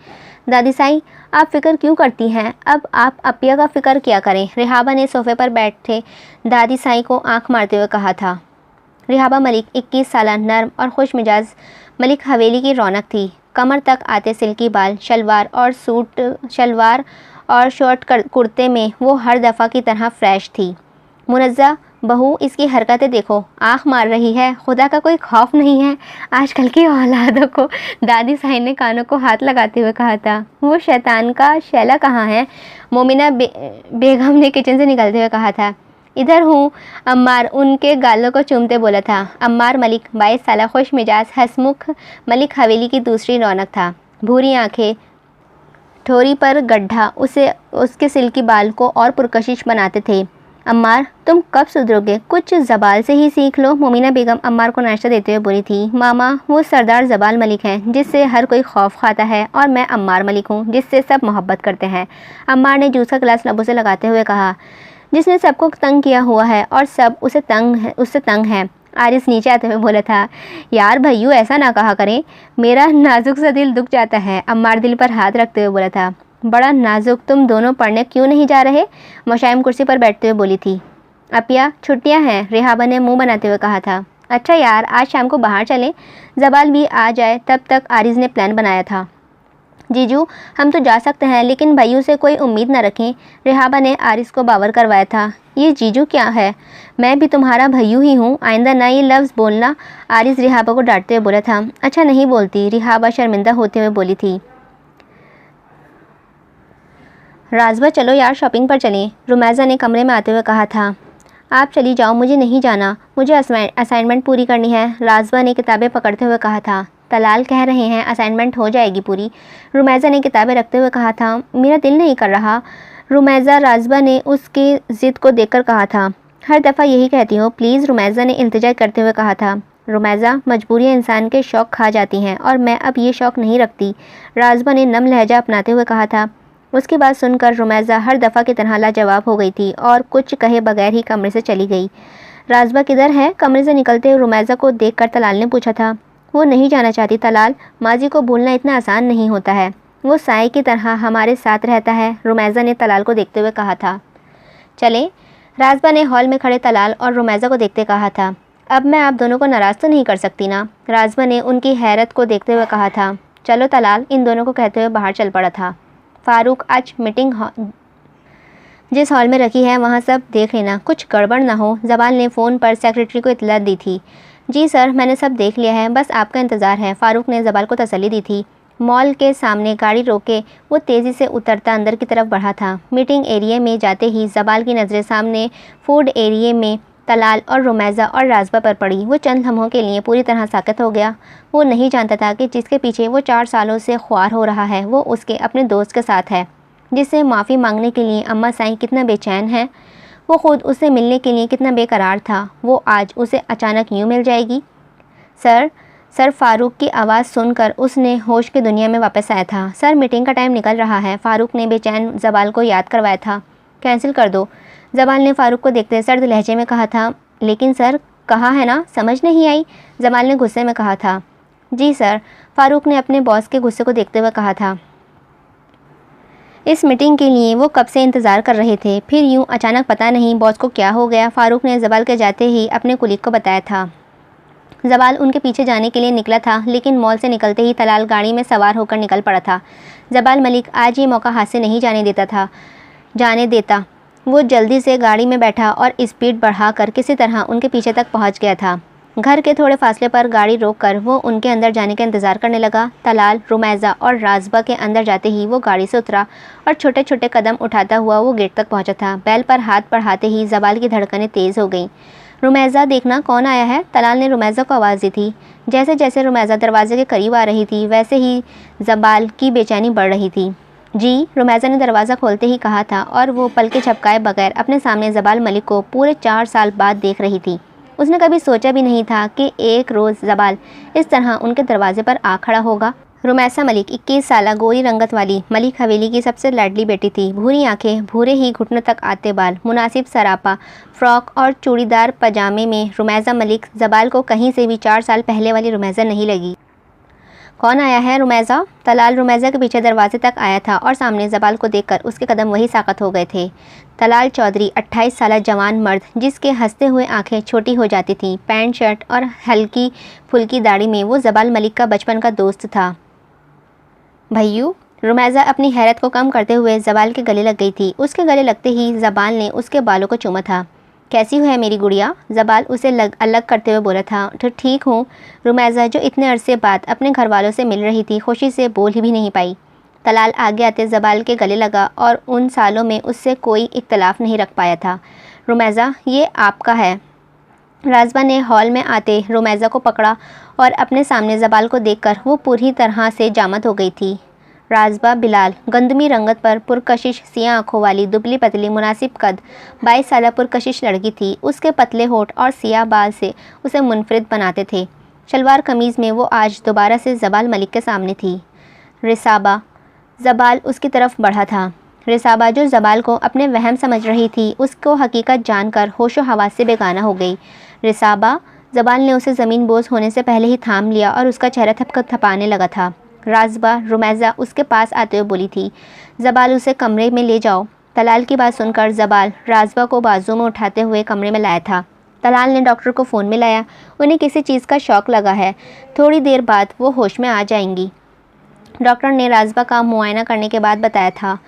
S1: दादी साई आप फ़िक्र क्यों करती हैं? अब आप अपिया का फ़िक्र किया करें, रिहाबा ने सोफ़े पर बैठे दादी साई को आंख मारते हुए कहा था। रिहाबा मलिक 21 साल नर्म और खुश मिजाज मलिक हवेली की रौनक थी। कमर तक आते सिल्की बाल, शलवार और शॉर्ट कुर्ते में वो हर दफ़ा की तरह फ्रेश थी। मुनज़्ज़ा बहू इसकी हरकतें देखो, आँख मार रही है, खुदा का कोई खौफ नहीं है आजकल की औलादों को, दादी साहिन ने कानों को हाथ लगाते हुए कहा था। वो शैतान का शैला कहाँ है? मोमिना बेगम ने किचन से निकलते हुए कहा था। इधर हूँ, अम्मार उनके गालों को चूमते बोला था। अम्मार मलिक 22 साल खुश मिजाज हंसमुख मलिक हवेली की दूसरी रौनक था। भूरी आंखें, ठोरी पर गड्ढा उसके सिल्की बाल को और पुरकशिश बनाते थे। अम्मार तुम कब सुधरोगे? कुछ जबाल से ही सीख लो, मोमिना बेगम अम्मार को नाश्ता देते हुए बोली थी। मामा वो सरदार जबाल मलिक हैं जिससे हर कोई खौफ खाता है और मैं अम्मार मलिक हूँ जिससे सब मोहब्बत करते हैं। अम्मार ने जूस का गिलास लबों से लगाते हुए कहा। जिसने सबको तंग किया हुआ है और सब उससे तंग है। आरिस नीचे आते हुए बोला था। यार भैयू ऐसा ना कहा करें, मेरा नाजुक सा दिल दुख जाता है। अम्मार दिल पर हाथ रखते हुए बोला था। बड़ा नाजुक, तुम दोनों पढ़ने क्यों नहीं जा रहे? मशाइम कुर्सी पर बैठते हुए बोली थी। अपिया छुट्टियां हैं, रिहाबा ने मुंह बनाते हुए कहा था। अच्छा यार आज शाम को बाहर चलें, जबाल भी आ जाए। तब तक आरिस ने प्लान बनाया था। जीजू हम तो जा सकते हैं लेकिन भैयू से कोई उम्मीद न रखें, रिहाबा ने आरिस को बावर करवाया था। ये जीजू क्या है? मैं भी तुम्हारा भैयू ही हूँ, आइंदा ना ये लफ्ज़ बोलना, आरिस रिहाबा को डांटते हुए बोला था। अच्छा नहीं बोलती, रिहाबा शर्मिंदा होते हुए बोली थी। राजबा चलो यार शॉपिंग पर चलें, रुमैज़ा ने कमरे में आते हुए कहा था। आप चली जाओ, मुझे नहीं जाना, मुझे असाइनमेंट पूरी करनी है, राजबा ने किताबें पकड़ते हुए कहा था। तलाल कह रहे हैं असाइनमेंट हो जाएगी पूरी, रुमैज़ा ने किताबें रखते हुए कहा था। मेरा दिल नहीं कर रहा, रुमैज़ा राजबा ने उसकी ज़िद को देखकर कहा था। हर दफ़ा यही कहती हो प्लीज़, रुमैज़ा ने इल्तिजा करते हुए कहा था। रुमैज़ा मजबूरियाँ इंसान के शौक़ खा जाती हैं और मैं अब ये शौक़ नहीं रखती, राजबा ने नम लहजा अपनाते हुए कहा था। उसकी बात सुनकर रुमैज़ा हर दफ़ा की तरह लाजवाब हो गई थी और कुछ कहे बगैर ही कमरे से चली गई। राजबा किधर है? कमरे से निकलते हुए रुमैज़ा को देखकर तलाल ने पूछा था। वो नहीं जाना चाहती तलाल, माजी को भूलना इतना आसान नहीं होता है, वो साए की तरह हमारे साथ रहता है, रुमैज़ा ने तलाल को देखते हुए कहा था। चलें, राजबा ने हॉल में खड़े तलाल और रुमैज़ा को देखते कहा था। अब मैं आप दोनों को नाराज़ तो नहीं कर सकती ना, राजबा ने उनकी हैरत को देखते हुए कहा था। चलो तलाल इन दोनों को कहते हुए बाहर चल पड़ा था। फ़ारूक आज मीटिंग जिस हॉल में रखी है वहाँ सब देख लेना, कुछ गड़बड़ ना हो, जबाल ने फ़ोन पर सेक्रेटरी को इत्तला दी थी। जी सर मैंने सब देख लिया है, बस आपका इंतज़ार है, फ़ारूक ने जबाल को तसल्ली दी थी। मॉल के सामने गाड़ी रोके वो तेज़ी से उतरता अंदर की तरफ बढ़ा था। मीटिंग एरिया में जाते ही जबाल की नज़रें सामने फूड एरिया में तलाल और रुमैज़ा और राजबा पर पड़ी। वो चंद लम्हों के लिए पूरी तरह साकित हो गया। वो नहीं जानता था कि जिसके पीछे वो 4 सालों से ख्वार हो रहा है वो उसके अपने दोस्त के साथ है, जिससे माफ़ी मांगने के लिए अम्मा साईं कितना बेचैन है, वो ख़ुद उससे मिलने के लिए कितना बेकरार था, वो आज उसे अचानक यूँ मिल जाएगी। सर फ़ारूक की आवाज़ सुनकर उसने होश की दुनिया में वापस आया था। सर मीटिंग का टाइम निकल रहा है, फ़ारूक ने बेचैन जबाल को याद करवाया था। कैंसिल कर दो, जबाल ने फ़ारूक को देखते सर्द लहजे में कहा था। लेकिन सर, कहा है ना, समझ नहीं आई, जबाल ने गुस्से में कहा था। जी सर, फ़ारूक ने अपने बॉस के गुस्से को देखते हुए कहा था। इस मीटिंग के लिए वो कब से इंतज़ार कर रहे थे, फिर यूं अचानक पता नहीं बॉस को क्या हो गया। फ़ारूक ने जबाल के जाते ही अपने कुलीग को बताया था। जबाल उनके पीछे जाने के लिए निकला था, लेकिन मॉल से निकलते ही तलाल गाड़ी में सवार होकर निकल पड़ा था। जबाल मलिक आज ये मौका हाथ से नहीं जाने देता। वो जल्दी से गाड़ी में बैठा और स्पीड बढ़ाकर किसी तरह उनके पीछे तक पहुंच गया था। घर के थोड़े फासले पर गाड़ी रोककर वो उनके अंदर जाने का इंतज़ार करने लगा। तलाल, रुमैज़ा और राज़बा के अंदर जाते ही वो गाड़ी से उतरा और छोटे छोटे कदम उठाता हुआ वो गेट तक पहुंचा था। बैल पर हाथ बढ़ाते ही जबाल की धड़कनें तेज़ हो गईं। रुमैज़ा, देखना कौन आया है, तलाल ने रुमैज़ा को आवाज़ दी थी। जैसे जैसे रुमैज़ा दरवाजे के करीब आ रही थी, वैसे ही जबाल की बेचैनी बढ़ रही थी। जी, रुमैज़ा ने दरवाज़ा खोलते ही कहा था, और वो पलके झपकाए बगैर अपने सामने जबाल मलिक को पूरे 4 साल बाद देख रही थी। उसने कभी सोचा भी नहीं था कि एक रोज़ जबाल इस तरह उनके दरवाजे पर आ खड़ा होगा। रुमैसा मलिक 21 साल गोरी रंगत वाली मलिक हवेली की सबसे लाडली बेटी थी। भूरी आंखें, भूरे ही घुटनों तक आते बाल, मुनासिब सरापा फ्रॉक और चूड़ीदार पजामे में रुमैसा मलिक जबाल को कहीं से भी 4 साल पहले वाली रुमैसा नहीं लगी। कौन आया है रुमैज़ा? तलाल रुमैज़ा के पीछे दरवाजे तक आया था और सामने जबाल को देखकर उसके कदम वही साकत हो गए थे। तलाल चौधरी 28 साल जवान मर्द, जिसके हंसते हुए आंखें छोटी हो जाती थीं, पैंट शर्ट और हल्की फुल्की दाढ़ी में वो जबाल मलिक का बचपन का दोस्त था। भैयू, रुमैज़ा अपनी हैरत को कम करते हुए जबाल के गले लग गई थी। उसके गले लगते ही जबाल ने उसके बालों को चूमा था। कैसी है मेरी गुड़िया? जबाल उसे अलग करते हुए बोला था। तो ठीक हूँ। रुमैज़ा, जो इतने अरसे बाद अपने घर वालों से मिल रही थी, खुशी से बोल ही भी नहीं पाई। तलाल आगे आते जबाल के गले लगा और उन सालों में उससे कोई इख्तलाफ नहीं रख पाया था। रुमैज़ा, ये आपका है। राज़बा ने हॉल में आते रुमैज़ा को पकड़ा और अपने सामने जबाल को देखकर वो पूरी तरह से जामद हो गई थी। राज़बा बिलाल गंदमी रंगत पर पुरकशिश, सियाह आँखों वाली, दुबली पतली, मुनासिब कद, 22 साल पुरकशिश लड़की थी। उसके पतले होठ और सियाह बाल से उसे मुनफरिद बनाते थे। शलवार कमीज़ में वो आज दोबारा से जबाल मलिक के सामने थी। रिसाबा, जबाल उसकी तरफ बढ़ा था। रिसाबा, जो जबाल को अपने वहम समझ रही थी, उसको हकीकत जानकर होशो हवास से बेगाना हो गई। रिसाबा, जबाल ने उसे ज़मीन बोझ होने से पहले ही थाम लिया और उसका चेहरा थपथपाने लगा था। राज़बा, रुमैज़ा उसके पास आते हुए बोली थी। जबाल, उसे कमरे में ले जाओ। तलाल की बात सुनकर जबाल राज़बा को बाजू में उठाते हुए कमरे में लाया था। तलाल ने डॉक्टर को फ़ोन में लाया। उन्हें किसी चीज़ का शौक लगा है, थोड़ी देर बाद वो होश में आ जाएंगी। डॉक्टर ने राज़बा का मुआयना करने के बाद बताया था।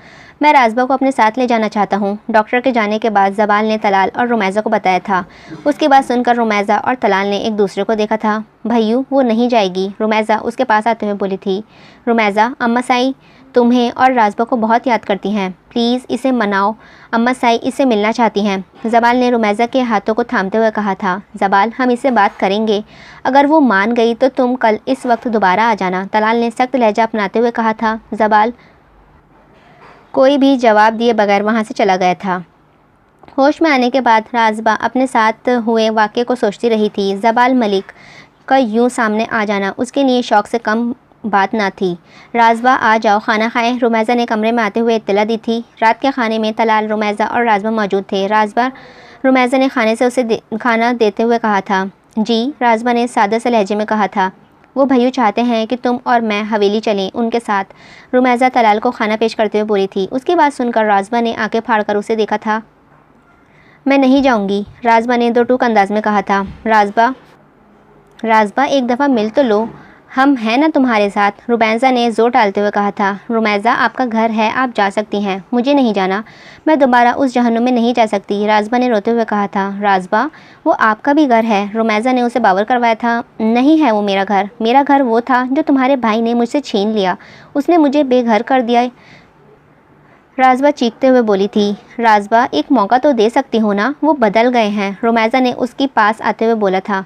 S1: मैं राज़बा को अपने साथ ले जाना चाहता हूँ। डॉक्टर के जाने के बाद जबाल ने तलाल और रुमैज़ा को बताया था। उसकी बात सुनकर रुमैज़ा और तलाल ने एक दूसरे को देखा था। भैयू, वो नहीं जाएगी, रुमैज़ा उसके पास आते हुए बोली थी। रुमैज़ा, अम्मा साई तुम्हें और राज़बा को बहुत याद करती हैं, प्लीज़ इसे मनाओ, अम्मा साई इससे मिलना चाहती हैं। जबाल ने रुमैज़ा के हाथों को थामते हुए कहा था। जबाल, हम इससे बात करेंगे, अगर वो मान गई तो तुम कल इस वक्त दोबारा आ जाना, तलाल ने सख्त लहजा अपनाते हुए कहा था। जबाल कोई भी जवाब दिए बगैर वहाँ से चला गया था। होश में आने के बाद राज़बा अपने साथ हुए वाक़े को सोचती रही थी। जबाल मलिक का यूं सामने आ जाना उसके लिए शौक़ से कम बात ना थी। राज़बा, आ जाओ, खाना खाएं, रुमैज़ा ने कमरे में आते हुए इत्तला दी थी। रात के खाने में तलाल, रुमैज़ा और राज़बा मौजूद थे। राज़बा, रुमैज़ा ने खाने से उसे खाना देते हुए कहा था। जी, राज़बा ने सादे से लहजे में कहा था। वो भैयू चाहते हैं कि तुम और मैं हवेली चलें उनके साथ, रुमैज़ा तलाल को खाना पेश करते हुए बोली थी। उसकी बात सुनकर राज़बा ने आंखें फाड़कर उसे देखा था। मैं नहीं जाऊंगी, राज़बा ने दो टूक अंदाज में कहा था। राज़बा एक दफ़ा मिल तो लो, हम हैं ना तुम्हारे साथ, रुमैज़ा ने ज़ोर डालते हुए कहा था। रुमैज़ा, आपका घर है, आप जा सकती हैं, मुझे नहीं जाना, मैं दोबारा उस जहन्नुम में नहीं जा सकती, राज़बा ने रोते हुए कहा था। राज़बा, वो आपका भी घर है, रुमैज़ा ने उसे बावर करवाया था। नहीं है वो मेरा घर वो था जो तुम्हारे भाई ने मुझसे छीन लिया, उसने मुझे बेघर कर दिया, राज़बा चीखते हुए बोली थी। राज़बा, एक मौका तो दे सकती हो ना, वो बदल गए हैं, रुमैज़ा ने उसके पास आते हुए बोला था।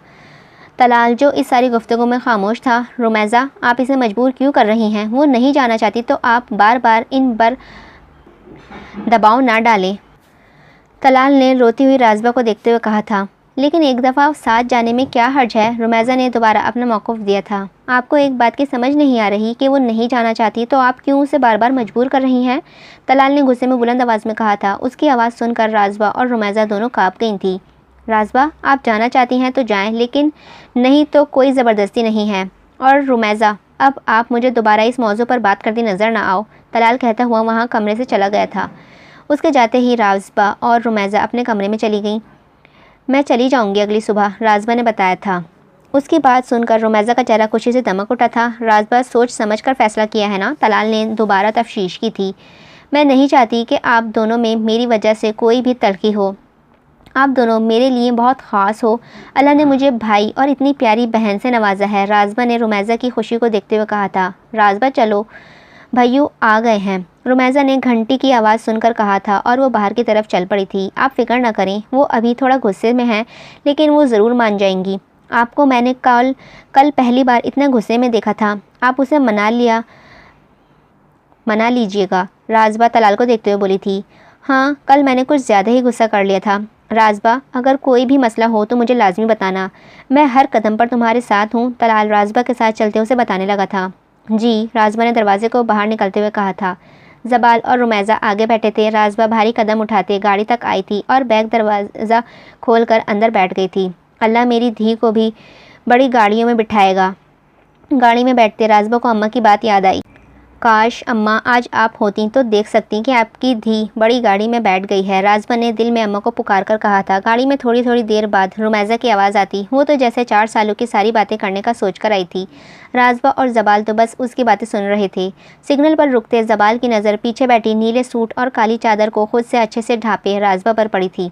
S1: तलाल, जो इस सारी गुफ्तगू में खामोश था। रुमैज़ा, आप इसे मजबूर क्यों कर रही हैं? वो नहीं जाना चाहती तो आप बार बार इन पर दबाव ना डालें, तलाल ने रोती हुई राज़बा को देखते हुए कहा था। लेकिन एक दफ़ा साथ जाने में क्या हर्ज है। रुमैज़ा ने दोबारा अपना मौक़िफ़ दिया था। आपको एक बात की समझ नहीं आ रही कि वो नहीं जाना चाहती तो आप क्यों उसे बार बार मजबूर कर रही हैं? तलाल ने गुस्से में बुलंद आवाज़ में कहा था। उसकी आवाज़ सुनकर राज़बा और रुमैज़ा दोनों काँप गई थी। राज़बा, आप जाना चाहती हैं तो जाएं, लेकिन नहीं तो कोई ज़बरदस्ती नहीं है। और रुमैज़ा, अब आप मुझे दोबारा इस मौजू पर बात करती नज़र ना आओ। तलाल कहता हुआ वहाँ कमरे से चला गया था। उसके जाते ही राज़बा और रुमैज़ा अपने कमरे में चली गईं। मैं चली जाऊंगी अगली सुबह, राज़बा ने बताया था। उसकी बात सुनकर रुमैज़ा का चेहरा खुशी से दमक उठा था। राज़बा, सोच समझ कर फ़ैसला किया है ना? तलाल ने दोबारा तफ्शीश की थी। मैं नहीं चाहती कि आप दोनों में मेरी वजह से कोई भी तलख़ी हो। आप दोनों मेरे लिए बहुत ख़ास हो। अल्लाह ने मुझे भाई और इतनी प्यारी बहन से नवाजा है। राज़बा ने रुमैज़ा की खुशी को देखते हुए कहा था। राज़बा, चलो भैयू आ गए हैं, रुमैज़ा ने घंटी की आवाज़ सुनकर कहा था और वो बाहर की तरफ चल पड़ी थी। आप फिक्र न करें, वो अभी थोड़ा गुस्से में हैं, लेकिन वो ज़रूर मान जाएंगी। आपको मैंने कल पहली बार इतना गुस्से में देखा था। आप उसे मना लीजिएगा, राज़बा तलाल को देखते हुए बोली थी। हाँ, कल मैंने कुछ ज़्यादा ही गुस्सा कर लिया था। राज़बा, अगर कोई भी मसला हो तो मुझे लाजमी बताना, मैं हर कदम पर तुम्हारे साथ हूँ, तलाल राज़बा के साथ चलते उसे बताने लगा था। जी, राज़बा ने दरवाजे को बाहर निकलते हुए कहा था। ज़बाल और रुमैज़ा आगे बैठे थे। राज़बा भारी कदम उठाते गाड़ी तक आई थी और बैग दरवाज़ा खोलकर अंदर बैठ गई थी। अल्लाह मेरी धी को भी बड़ी गाड़ियों में बिठाएगा। गाड़ी में बैठते राज़बा को अम्मा की बात याद आई। काश अम्मा आज आप होती तो देख सकती कि आपकी धी बड़ी गाड़ी में बैठ गई है। राज़बा ने दिल में अम्मा को पुकार कर कहा था। गाड़ी में थोड़ी थोड़ी देर बाद रुमैज़ा की आवाज़ आती। वो तो जैसे 4 सालों की सारी बातें करने का सोच कर आई थी। राज़बा और ज़बाल तो बस उसकी बातें सुन रहे थे। सिग्नल पर रुकते ज़बाल की नज़र पीछे बैठी नीले सूट और काली चादर को खुद से अच्छे से ढांपे राज़बा पर पड़ी थी।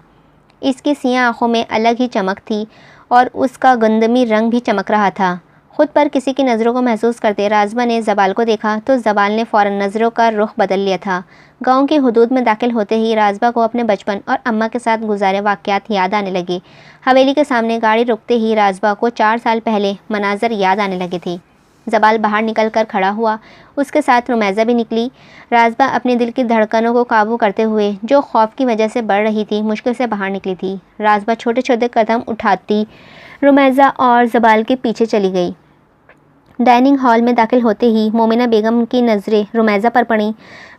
S1: इसकी सियाह आँखों में अलग ही चमक थी और उसका गंदमी रंग भी चमक रहा था। खुद पर किसी की नज़रों को महसूस करते राज़बा ने ज़बाल को देखा तो ज़बाल ने फ़ौरन नज़रों का रुख बदल लिया था। गांव के हुदूद में दाखिल होते ही राज़बा को अपने बचपन और अम्मा के साथ गुजारे वाक़यात याद आने लगे। हवेली के सामने गाड़ी रुकते ही राज़बा को 4 साल पहले मनाज़र याद आने लगे थे। ज़बाल बाहर निकल कर खड़ा हुआ, उसके साथ रुमैज़ा भी निकली। राज़बा अपने दिल की धड़कनों को काबू करते हुए, जो खौफ की वजह से बढ़ रही थी, मुश्किल से बाहर निकली थी। राज़बा छोटे छोटे कदम उठाती रुमैज़ा और ज़बाल के पीछे चली गई। डाइनिंग हॉल में दाखिल होते ही मोमिना बेगम की नज़रें रुमैज़ा पर पड़ीं।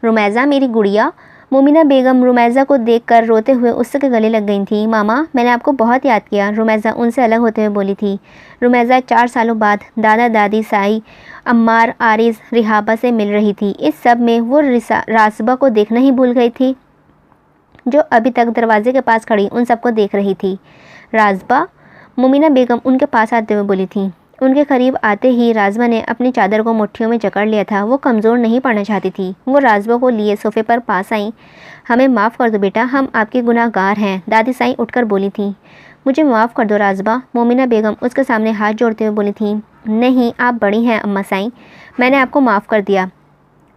S1: रुमैज़ा, मेरी गुड़िया। मोमिना बेगम रुमैज़ा को देखकर रोते हुए उसके गले लग गई थी। मामा, मैंने आपको बहुत याद किया, रुमैज़ा उनसे अलग होते हुए बोली थी। रुमैज़ा 4 सालों बाद दादा दादी साई अम्मार आरिज़ रिहाबा से मिल रही थी। इस सब में वो राज़बा को देखना ही भूल गई थी, जो अभी तक दरवाजे के पास खड़ी उन सबको देख रही थी। राज़बा, मोमिना बेगम उनके पास आते हुए बोली थी। उनके करीब आते ही राज़बा ने अपनी चादर को मुट्ठियों में जकड़ लिया था। वो कमज़ोर नहीं पड़ना चाहती थी। वो राज़बा को लिए सोफ़े पर पास आई। हमें माफ़ कर दो बेटा, हम आपके गुनाहगार हैं, दादी साई उठकर बोली थी। मुझे माफ़ कर दो राज़बा, मोमिना बेगम उसके सामने हाथ जोड़ते हुए बोली थी। नहीं, आप बड़ी हैं अम्मा साई, मैंने आपको माफ़ कर दिया।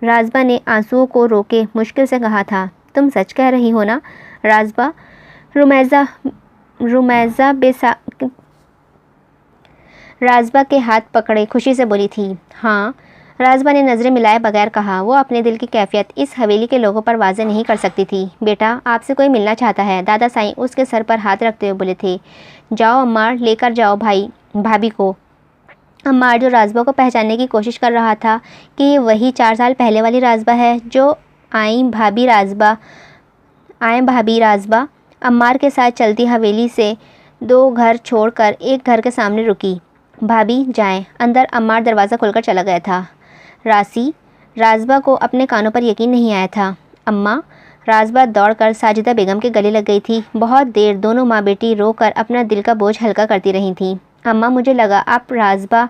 S1: राज़बा ने आंसुओं को रोके मुश्किल से कहा था। तुम सच कह रही हो ना राज़बा? राज़बा के हाथ पकड़े खुशी से बोली थी। हाँ, राज़बा ने नज़रें मिलाए बगैर कहा। वो अपने दिल की कैफियत इस हवेली के लोगों पर वाज़े नहीं कर सकती थी। बेटा, आपसे कोई मिलना चाहता है, दादा साईं उसके सर पर हाथ रखते हुए बोले थे। जाओ अम्मार, लेकर जाओ भाभी को। अम्मार, जो राज़बा को पहचानने की कोशिश कर रहा था कि ये वही 4 साल पहले वाली राज़बा है जो आई भाभी राज़बा अम्मार के साथ चलती हवेली से 2 घर छोड़कर एक घर के सामने रुकी। भाभी जाएं अंदर, अम्मार दरवाज़ा खोलकर चला गया था। राज़बा को अपने कानों पर यकीन नहीं आया था। अम्मा, राज़बा दौड़कर साजिदा बेगम के गले लग गई थी। बहुत देर दोनों माँ बेटी रोकर अपना दिल का बोझ हल्का करती रही थीं। अम्मा, मुझे लगा आप। राज़बा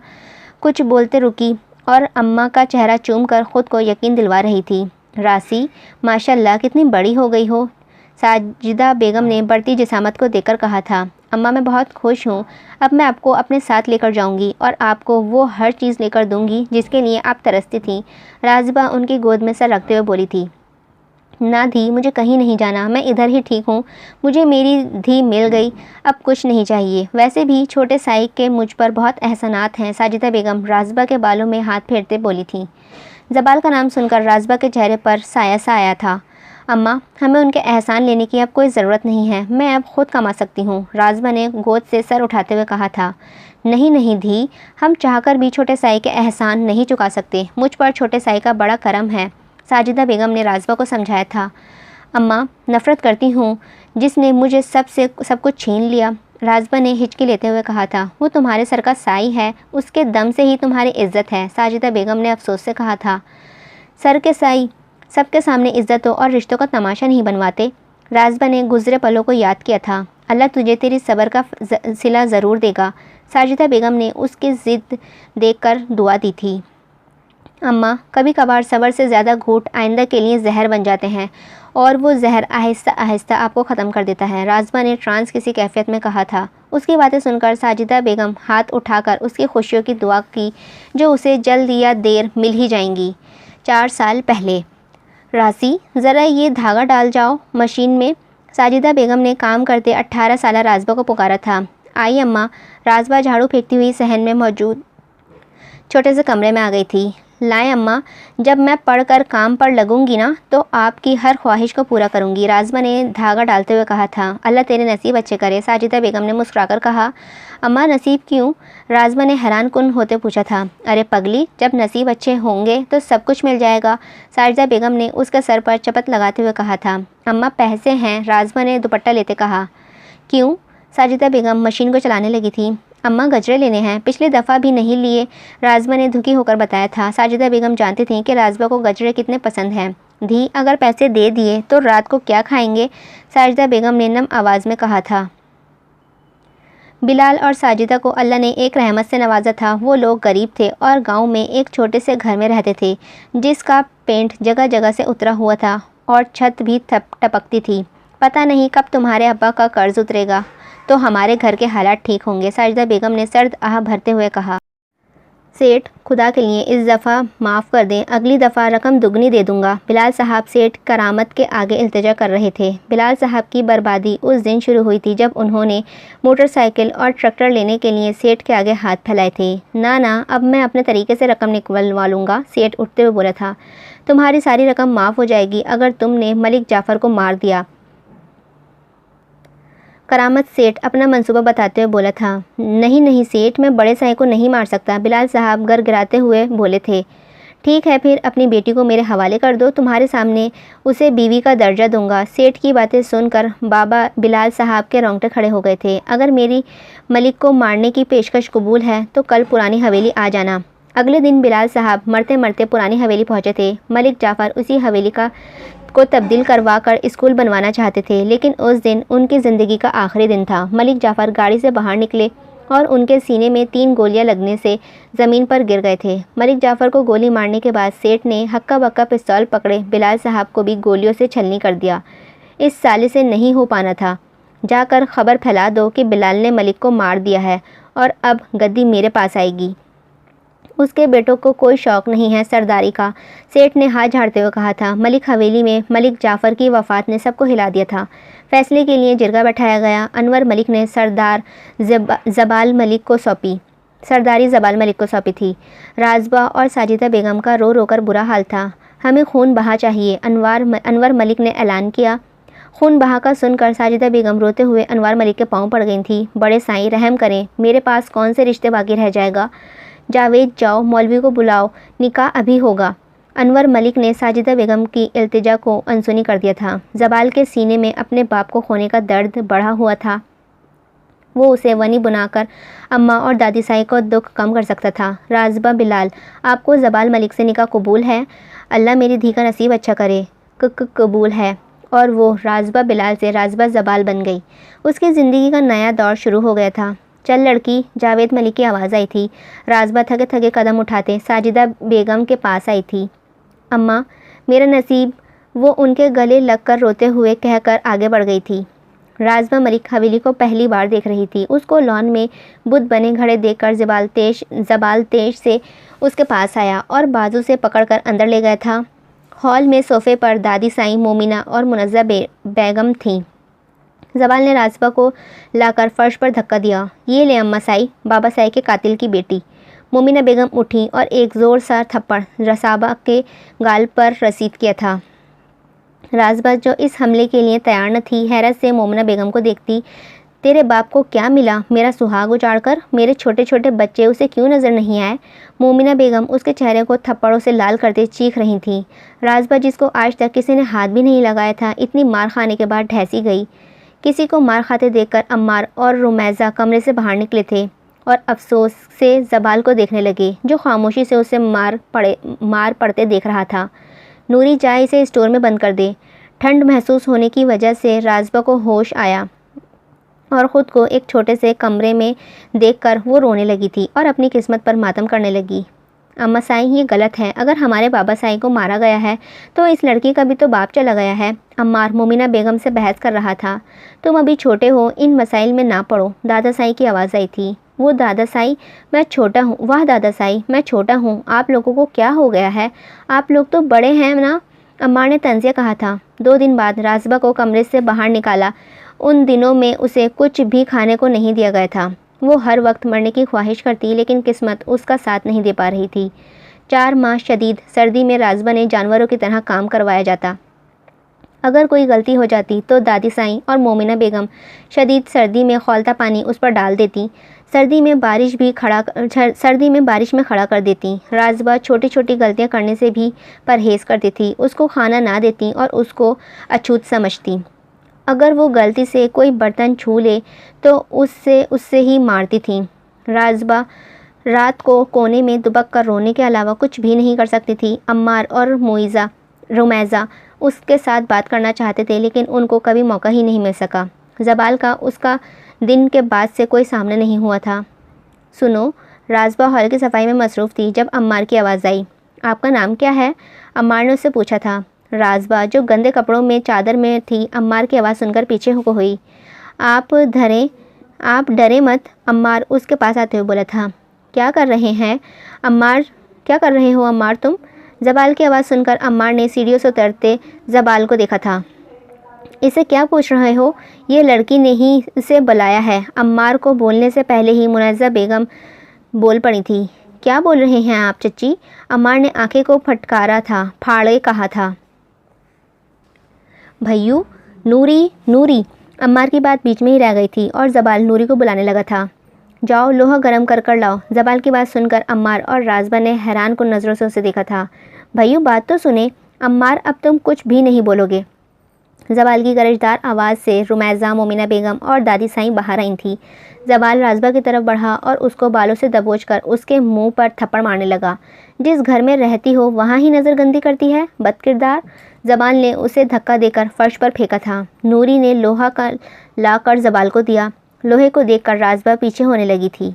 S1: कुछ बोलते रुकी और अम्मा का चेहरा चूमकर ख़ुद को यकीन दिलवा रही थी। रासी, माशाल्लाह कितनी बड़ी हो गई हो, साजिदा बेगम ने बढ़ती जिसामत को देखकर कहा था। अम्मा, मैं बहुत खुश हूँ। अब मैं आपको अपने साथ लेकर जाऊँगी और आपको वो हर चीज़ लेकर दूँगी जिसके लिए आप तरसती थीं। राज़बा उनकी गोद में सर रखते हुए बोली थी। ना धी, मुझे कहीं नहीं जाना, मैं इधर ही ठीक हूँ। मुझे मेरी धी मिल गई, अब कुछ नहीं चाहिए। वैसे भी छोटे साई के मुझ पर बहुत एहसानात हैं, साजिदा बेगम राज़बा के बालों में हाथ फेरते बोली थी। ज़बाल का नाम सुनकर राज़बा के चेहरे पर साया सा आया था। अम्मा, हमें उनके एहसान लेने की अब कोई ज़रूरत नहीं है, मैं अब खुद कमा सकती हूँ, राजबा ने गोद से सर उठाते हुए कहा था। नहीं नहीं धी, हम चाहकर भी छोटे साई के एहसान नहीं चुका सकते, मुझ पर छोटे साई का बड़ा करम है, साजिदा बेगम ने राजबा को समझाया था। अम्मा, नफ़रत करती हूँ जिसने मुझे सब कुछ छीन लिया, राजबा ने हिचकी लेते हुए कहा था। वो तुम्हारे सर का साई है, उसके दम से ही तुम्हारी इज्जत है, साजिदा बेगम ने अफसोस से कहा था। सर के साई सबके सामने इज्जतों और रिश्तों का तमाशा नहीं बनवाते, राजबा ने गुजरे पलों को याद किया था। अल्लाह तुझे तेरी सब्र का सिला ज़रूर देगा, साजिदा बेगम ने उसकी ज़िद देखकर दुआ दी थी। अम्मा, कभी कभार सब्र से ज़्यादा घूंट आइंदा के लिए जहर बन जाते हैं और वो जहर आहिस्ता आहिस्ता आपको ख़त्म कर देता है, राजबा ने ट्रांस किसी कैफियत में कहा था। उसकी बातें सुनकर साजिदा बेगम हाथ उठाकर उसकी खुशियों की दुआ की जो उसे जल्द या देर मिल ही जाएंगी। 4 साल पहले। रासी, ज़रा ये धागा डाल जाओ मशीन में, साजिदा बेगम ने काम करते 18 साला राजबा को पुकारा था। आई अम्मा, राजबा झाड़ू फेंकती हुई सहन में मौजूद छोटे से कमरे में आ गई थी। लाएं अम्मा, जब मैं पढ़कर काम पर लगूंगी ना तो आपकी हर ख्वाहिश को पूरा करूंगी, राजबा ने धागा डालते हुए कहा था। अल्लाह तेरे नसीब अच्छे करे, साजिदा बेगम ने मुस्कुराकर कहा। अम्मा, नसीब क्यों? राजबा ने हैरान कुन होते पूछा था। अरे पगली, जब नसीब अच्छे होंगे तो सब कुछ मिल जाएगा, साजिदा बेगम ने उसके सर पर चपत लगाते हुए कहा था। अम्मा, पैसे हैं, राजबा ने दुपट्टा लेते कहा। क्यों? साजिदा बेगम मशीन को चलाने लगी थी। अम्मा, गजरे लेने हैं, पिछली दफ़ा भी नहीं लिए, राजबा ने दुखी होकर बताया था। साजिदा बेगम जानती थी कि राजबा को गजरे कितने पसंद हैं। धी, अगर पैसे दे दिए तो रात को क्या खाएंगे, साजिदा बेगम ने नम आवाज़ में कहा था। बिलाल और साजिदा को अल्लाह ने एक रहमत से नवाजा था। वो लोग गरीब थे और गांव में एक छोटे से घर में रहते थे जिसका पेंट जगह जगह से उतरा हुआ था और छत भी टपकती थी। पता नहीं कब तुम्हारे अब्बा का कर्ज उतरेगा तो हमारे घर के हालात ठीक होंगे, साजिदा बेगम ने सर्द आह भरते हुए कहा। सेठ, खुदा के लिए इस दफ़ा माफ़ कर दें, अगली दफ़ा रकम दुगनी दे दूंगा, बिलाल साहब सेठ करामत के आगे इल्तिजा कर रहे थे। बिलाल साहब की बर्बादी उस दिन शुरू हुई थी जब उन्होंने मोटरसाइकिल और ट्रैक्टर लेने के लिए सेठ के आगे हाथ फैलाए थे। ना ना, अब मैं अपने तरीके से रकम निकलवा लूँगा, सेठ उठते हुए बोला था। तुम्हारी सारी रकम माफ़ हो जाएगी अगर तुमने मलिक जाफ़र को मार दिया, करामत सेठ अपना मंसूबा बताते हुए बोला था। नहीं नहीं सेठ, मैं बड़े साई को नहीं मार सकता, बिलाल साहब गिड़गिड़ाते हुए बोले थे। ठीक है, फिर अपनी बेटी को मेरे हवाले कर दो, तुम्हारे सामने उसे बीवी का दर्जा दूंगा। सेठ की बातें सुनकर बाबा बिलाल साहब के रोंगटे खड़े हो गए थे। अगर मेरी मलिक को मारने की पेशकश कबूल है तो कल पुरानी हवेली आ जाना। अगले दिन बिलाल साहब मरते मरते पुरानी हवेली पहुँचे थे। मलिक जाफ़र उसी हवेली को तब्दील करवा कर स्कूल बनवाना चाहते थे, लेकिन उस दिन उनकी ज़िंदगी का आखिरी दिन था। मलिक जाफ़र गाड़ी से बाहर निकले और उनके सीने में 3 गोलियां लगने से ज़मीन पर गिर गए थे। मलिक जाफ़र को गोली मारने के बाद सेठ ने हक्का बक्का पिस्तौल पकड़े बिलाल साहब को भी गोलियों से छलनी कर दिया। इस साले से नहीं हो पाना था, जाकर खबर फैला दो कि बिलाल ने मलिक को मार दिया है और अब गद्दी मेरे पास आएगी। उसके बेटों को कोई शौक़ नहीं है सरदारी का, सेठ ने हाथ झाड़ते हुए कहा था। मलिक हवेली में मलिक जाफ़र की वफ़ात ने सबको हिला दिया था। फैसले के लिए जिरगा बैठाया गया। अनवर मलिक ने सरदारी ज़बाल मलिक को सौंपी थी। राजबा और साजिदा बेगम का रो रो कर बुरा हाल था। हमें खून बहा चाहिए, अनवर मलिक ने ऐलान किया। खून बहा का सुनकर साजिदा बेगम रोते हुए अनवर मलिक के पाँव पड़ गई थी। बड़े साईं, रहम करें, मेरे पास कौन से रिश्ते बाकी रह जाएगा। जावेद, जाओ मौलवी को बुलाओ, निकाह अभी होगा। अनवर मलिक ने साजिदा बेगम की इल्तिजा को अनसुनी कर दिया था। ज़बाल के सीने में अपने बाप को खोने का दर्द बढ़ा हुआ था। वो उसे वनी बुनाकर अम्मा और दादी साई को दुख कम कर सकता था। राजबा, बिलाल, आपको ज़बाल मलिक से निकाह कबूल है? अल्लाह मेरी धी का नसीब अच्छा करे। कबूल है। और वो राजबा बिलाल से राजबा ज़बाल बन गई। उसकी ज़िंदगी का नया दौर शुरू हो गया था। चल लड़की, जावेद मलिक की आवाज़ आई थी। राजबा थके थके कदम उठाते साजिदा बेगम के पास आई थी। अम्मा, मेरा नसीब, वो उनके गले लगकर रोते हुए कहकर आगे बढ़ गई थी। राजबा मलिक हवेली को पहली बार देख रही थी। उसको लॉन में बुत बने खड़े देखकर ज़बाल तेज से उसके पास आया और बाजू से पकड़कर अंदर ले गया था। हॉल में सोफ़े पर दादी साई, मोमिना और मुनज़्ज़ा बेगम थीं। ज़बाल ने राजबा को लाकर फर्श पर धक्का दिया। ये ले अम्मा साई, बाबा साई के कातिल की बेटी। मोमिना बेगम उठी और एक ज़ोर सा थप्पड़ रसाबा के गाल पर रसीद किया था। राजबा जो इस हमले के लिए तैयार न थी, हैरत से मोमिना बेगम को देखती। तेरे बाप को क्या मिला मेरा सुहाग उजाड़कर? मेरे छोटे छोटे बच्चे उसे क्यों नज़र नहीं आए? मोमिना बेगम उसके चेहरे को थप्पड़ों से लाल करते चीख रही थी। राजबा जिसको आज तक किसी ने हाथ भी नहीं लगाया था, इतनी मार खाने के बाद ढहसी गई। किसी को मार खाते देखकर अम्मार और रुमैज़ा कमरे से बाहर निकले थे और अफसोस से जबाल को देखने लगे, जो खामोशी से उसे मार पड़ते देख रहा था। नूरी, जाए इसे स्टोर में बंद कर दे। ठंड महसूस होने की वजह से राजबा को होश आया और ख़ुद को एक छोटे से कमरे में देखकर वो रोने लगी थी और अपनी किस्मत पर मातम करने लगी। अम्मा साईं, ये गलत है। अगर हमारे बाबा साईं को मारा गया है तो इस लड़की का भी तो बाप चला गया है। अम्मार मोमिना बेगम से बहस कर रहा था। तुम अभी छोटे हो, इन मसाइल में ना पड़ो। दादा साईं की आवाज़ आई थी। वो दादा साईं, मैं छोटा हूँ। वाह दादा साईं, मैं छोटा हूँ। आप लोगों को क्या हो गया है? आप लोग तो बड़े हैं ना, अम्मार ने तंजिया कहा था। 2 दिन बाद राजबा को कमरे से बाहर निकाला। उन दिनों में उसे कुछ भी खाने को नहीं दिया गया था। वो हर वक्त मरने की ख्वाहिश करती, लेकिन किस्मत उसका साथ नहीं दे पा रही थी। 4 माह शदीद सर्दी में राजबा ने जानवरों की तरह काम करवाया जाता। अगर कोई गलती हो जाती तो दादी साईं और मोमिना बेगम शदीद सर्दी में खौलता पानी उस पर डाल देती। सर्दी में बारिश में खड़ा कर देती। राजबा छोटी छोटी गलतियां करने से भी परहेज़ करती थी। उसको खाना ना देती और उसको अछूत समझती। अगर वो गलती से कोई बर्तन छू ले तो उससे ही मारती थी। राजबा रात को कोने में दुबक कर रोने के अलावा कुछ भी नहीं कर सकती थी। अम्मार और रुमैज़ा उसके साथ बात करना चाहते थे, लेकिन उनको कभी मौका ही नहीं मिल सका। जबाल का उसका दिन के बाद से कोई सामने नहीं हुआ था। सुनो, राजबा हॉल की सफाई में मसरूफ़ थी जब अम्मार की आवाज़ आई। आपका नाम क्या है? अम्मार ने उससे पूछा था। राजबा, जो गंदे कपड़ों में चादर में थी, अम्मार की आवाज़ सुनकर पीछे को हुई। आप डरे मत, अम्मार उसके पास आते हुए बोला था। क्या कर रहे हो अम्मार तुम? जबाल की आवाज़ सुनकर अम्मार ने सीढ़ियों से उतरते जबाल को देखा था। इसे क्या पूछ रहे हो? ये लड़की ने ही इसे बुलाया है। अम्मार को बोलने से पहले ही मुनज़्ज़ा बेगम बोल पड़ी थी। क्या बोल रहे हैं आप चच्ची? अम्मार ने आंखें को फाड़े कहा था। भैयू, नूरी। अम्मार की बात बीच में ही रह गई थी और जबाल नूरी को बुलाने लगा था। जाओ लोहा गर्म कर लाओ। जबाल की बात सुनकर अम्मार और राजबा ने हैरान कुन नज़रों से उसे देखा था। भैयू, बात तो सुने। अम्मार, अब तुम कुछ भी नहीं बोलोगे। जबाल की गरजदार आवाज़ से रुमैज़ा, मोमिना बेगम और दादी साईं बाहर आई थी। जबाल राजबा की तरफ बढ़ा और उसको बालों से दबोचकर उसके मुंह पर थप्पड़ मारने लगा। जिस घर में रहती हो वहाँ ही नज़र गंदी करती है, बदकिरदार। जबाल ने उसे धक्का देकर फर्श पर फेंका था। नूरी ने लोहा का लाकर जबाल को दिया। लोहे को देखकर राजबा पीछे होने लगी थी।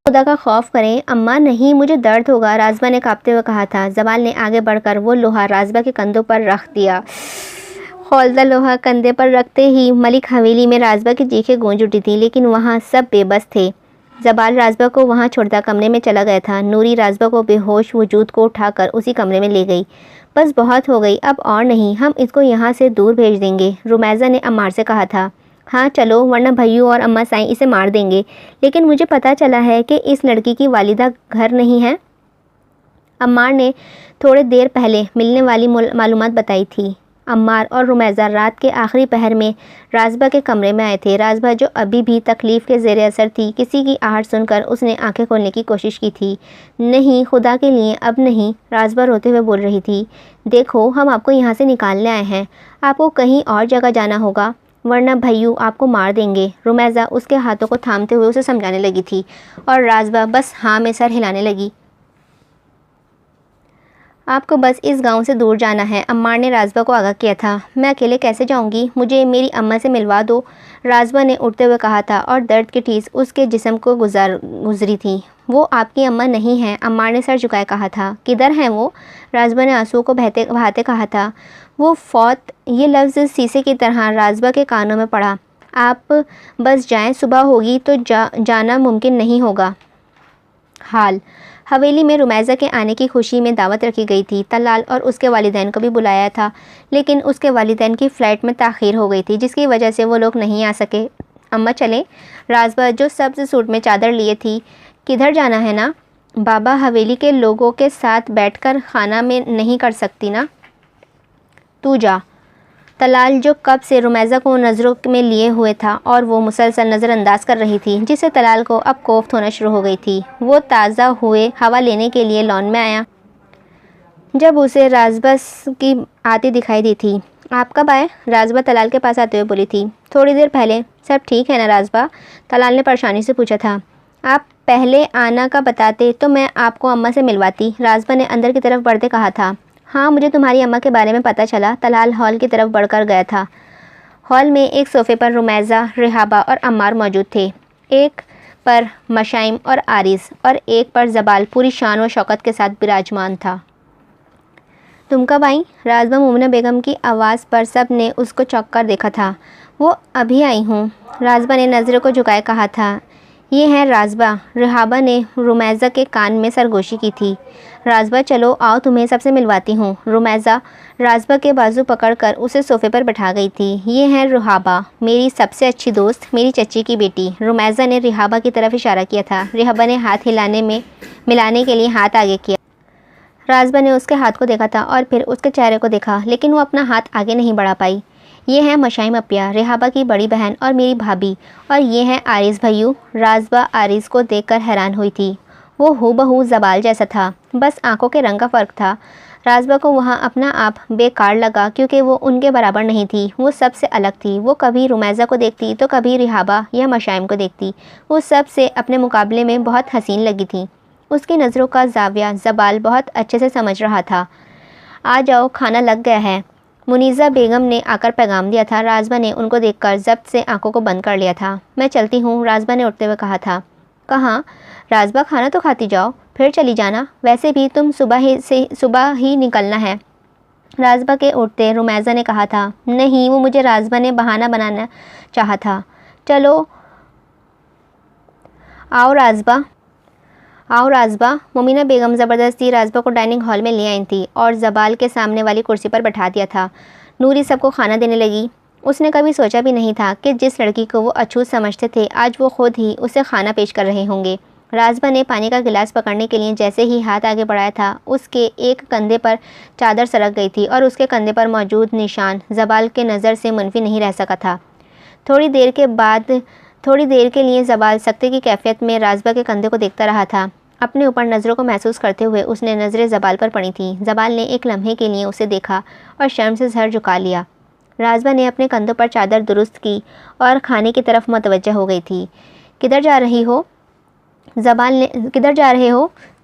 S1: खुदा का खौफ करें अम्मा, नहीं, मुझे दर्द होगा, राजबा ने कांपते हुए कहा था। जबाल ने आगे बढ़कर वो लोहा राजबा के कंधों पर रख दिया। खौलता लोहा कंधे पर रखते ही मलिक हवेली में राजबा की चीखें गूंज उठी थी, लेकिन वहाँ सब बेबस थे। जबाल राजबा को वहाँ छोड़ता कमरे में चला गया था। नूरी राजबा को बेहोश वजूद को उठाकर उसी कमरे में ले गई। बस बहुत हो गई, अब और नहीं, हम इसको यहाँ से दूर भेज देंगे, रुमैज़ा ने अम्मार से कहा था। हाँ चलो, वरना भैयू और अम्मा साईं इसे मार देंगे। लेकिन मुझे पता चला है कि इस लड़की की वालिदा घर नहीं है। अम्मार ने थोड़े देर पहले मिलने वाली मालूमात बताई थी। अम्मार और रुमैज़ा रात के आखिरी पहर में राजबा के कमरे में आए थे। राजबा, जो अभी भी तकलीफ़ के ज़ेर असर थी, किसी की आहट सुनकर उसने आंखें खोलने की कोशिश की थी। नहीं, खुदा के लिए अब नहीं, राजबा रोते हुए बोल रही थी। देखो, हम आपको यहाँ से निकालने आए हैं। आपको कहीं और जगह जाना होगा, वरना भैयू आपको मार देंगे। रुमैज़ा उसके हाथों को थामते हुए उसे समझाने लगी थी और राजबा बस हाँ में सर हिलाने लगी। आपको बस इस गांव से दूर जाना है, अम्मार ने राजबा को आगाह किया था। मैं अकेले कैसे जाऊंगी? मुझे मेरी अम्मा से मिलवा दो, राजबा ने उठते हुए कहा था और दर्द की ठेस उसके जिस्म को गुजरी थी। वो आपकी अम्मा नहीं है, अम्मार ने सर झुकाए कहा था। किधर हैं वो? राजबा ने आंसुओं को बहाते कहा था। वो फौत, ये लफ्ज़ शीशे की तरह राजबा के कानों में पड़ा। आप बस जाएं, सुबह होगी तो जाना मुमकिन नहीं होगा। हाल हवेली में रुमैज़ा के आने की खुशी में दावत रखी गई थी। तलाल और उसके वालिदैन को भी बुलाया था, लेकिन उसके वालिदैन की फ़्लाइट में ताख़ीर हो गई थी, जिसकी वजह से वो लोग नहीं आ सके। अम्मा चलें? राजबा, जो सब्ज़ सूट में चादर लिए थी, किधर जाना है ना? बाबा, हवेली के लोगों के साथ बैठकर खाना में नहीं कर सकती ना? तू जा। तलाल जो कब से रुमैज़ा को नज़रों में लिए हुए था और वो मुसलसल नज़रअंदाज कर रही थी, जिससे तलाल को अब कोफ्त होना शुरू हो गई थी। वो ताज़ा हुए हवा लेने के लिए लॉन में आया जब उसे राजबा की आती दिखाई दी थी। आप कब आए? राजबा तलाल के पास आते हुए बोली थी। थोड़ी देर पहले। सब ठीक है ना राजबा? तलाल ने परेशानी से पूछा था। आप पहले आना का बताते तो मैं आपको अम्मा से मिलवाती, राजबा ने अंदर की तरफ बढ़ते कहा था। हाँ, मुझे तुम्हारी अम्मा के बारे में पता चला। तलाल हॉल की तरफ बढ़कर गया था। हॉल में एक सोफ़े पर रुमैज़ा, रिहाबा और अम्मार मौजूद थे। एक पर मशाइम और आरिस और एक पर ज़बाल पूरी शान व शौकत के साथ विराजमान था। तुम कब आई? राजबा मोमिना बेगम की आवाज़ पर सब ने उसको चौंक कर देखा था। वो अभी आई हूँ, राजबा ने नज़रों को झुकाए कहा था। ये है राजबा, रिहाबा ने रुमैज़ा के कान में सरगोशी की थी। राजबा चलो आओ तुम्हें सबसे मिलवाती हूँ। रुमैज़ा राजबा के बाजू पकड़कर उसे सोफ़े पर बैठा गई थी। ये है रिहाबा, मेरी सबसे अच्छी दोस्त, मेरी चच्ची की बेटी। रुमैज़ा ने रिहाबा की तरफ इशारा किया था। रिहाबा ने हाथ मिलाने के लिए हाथ आगे किया। राजबा ने उसके हाथ को देखा था और फिर उसके चेहरे को देखा, लेकिन वो अपना हाथ आगे नहीं बढ़ा पाई। ये है मशाइम अपिया, रिहाबा की बड़ी बहन और मेरी भाभी, और ये है आरिस भैयू। राजबा आरिस को देखकर हैरान हुई थी। वो हूबहू ज़बाल जैसा था, बस आंखों के रंग का फ़र्क था। राजबा को वहाँ अपना आप बेकार लगा क्योंकि वो उनके बराबर नहीं थी। वो सबसे अलग थी। वो कभी रुमैज़ा को देखती तो कभी रिहाबा या मशाइम को देखती। वो सब से अपने मुकाबले में बहुत हसीन लगी थी। उसकी नज़रों का जाविया ज़बाल बहुत अच्छे से समझ रहा था। आ जाओ, खाना लग गया है, मुनीज़ा बेगम ने आकर पैगाम दिया था। राजबा ने उनको देखकर ज़ब्त से आंखों को बंद कर लिया था। मैं चलती हूँ, राजबा ने उठते हुए कहा था। कहाँ? राजबा, खाना तो खाती जाओ, फिर चली जाना। वैसे भी तुम सुबह ही निकलना है। राजबा के उठते रुमैज़ा ने कहा था। नहीं, वो मुझे राजबा ने बहाना बनाना चाहा था। चलो आओ राजबा। मोमिना बेगम ज़बरदस्ती राजबा को डाइनिंग हॉल में ले आई थी और ज़बाल के सामने वाली कुर्सी पर बैठा दिया था। नूरी सबको खाना देने लगी। उसने कभी सोचा भी नहीं था कि जिस लड़की को वो अछूत समझते थे, आज वो खुद ही उसे खाना पेश कर रहे होंगे। राजबा ने पानी का गिलास पकड़ने के लिए जैसे ही हाथ आगे बढ़ाया था, उसके एक कंधे पर चादर सरक गई थी और उसके कंधे पर मौजूद निशान ज़बाल के नज़र से मुनफी नहीं रह सका था। थोड़ी देर के लिए ज़बाल सख्ते की कैफियत में राजबा के कंधे को देखता रहा था। अपने ऊपर नज़रों को महसूस करते हुए उसने नज़रें ज़बाल पर पड़ी थीं। ज़बाल ने एक लम्हे के लिए उसे देखा और शर्म से सर झुका लिया। राजबा ने अपने कंधों पर चादर दुरुस्त की और खाने की तरफ मुतवज्जह हो गई थी। किधर जा रहे हो?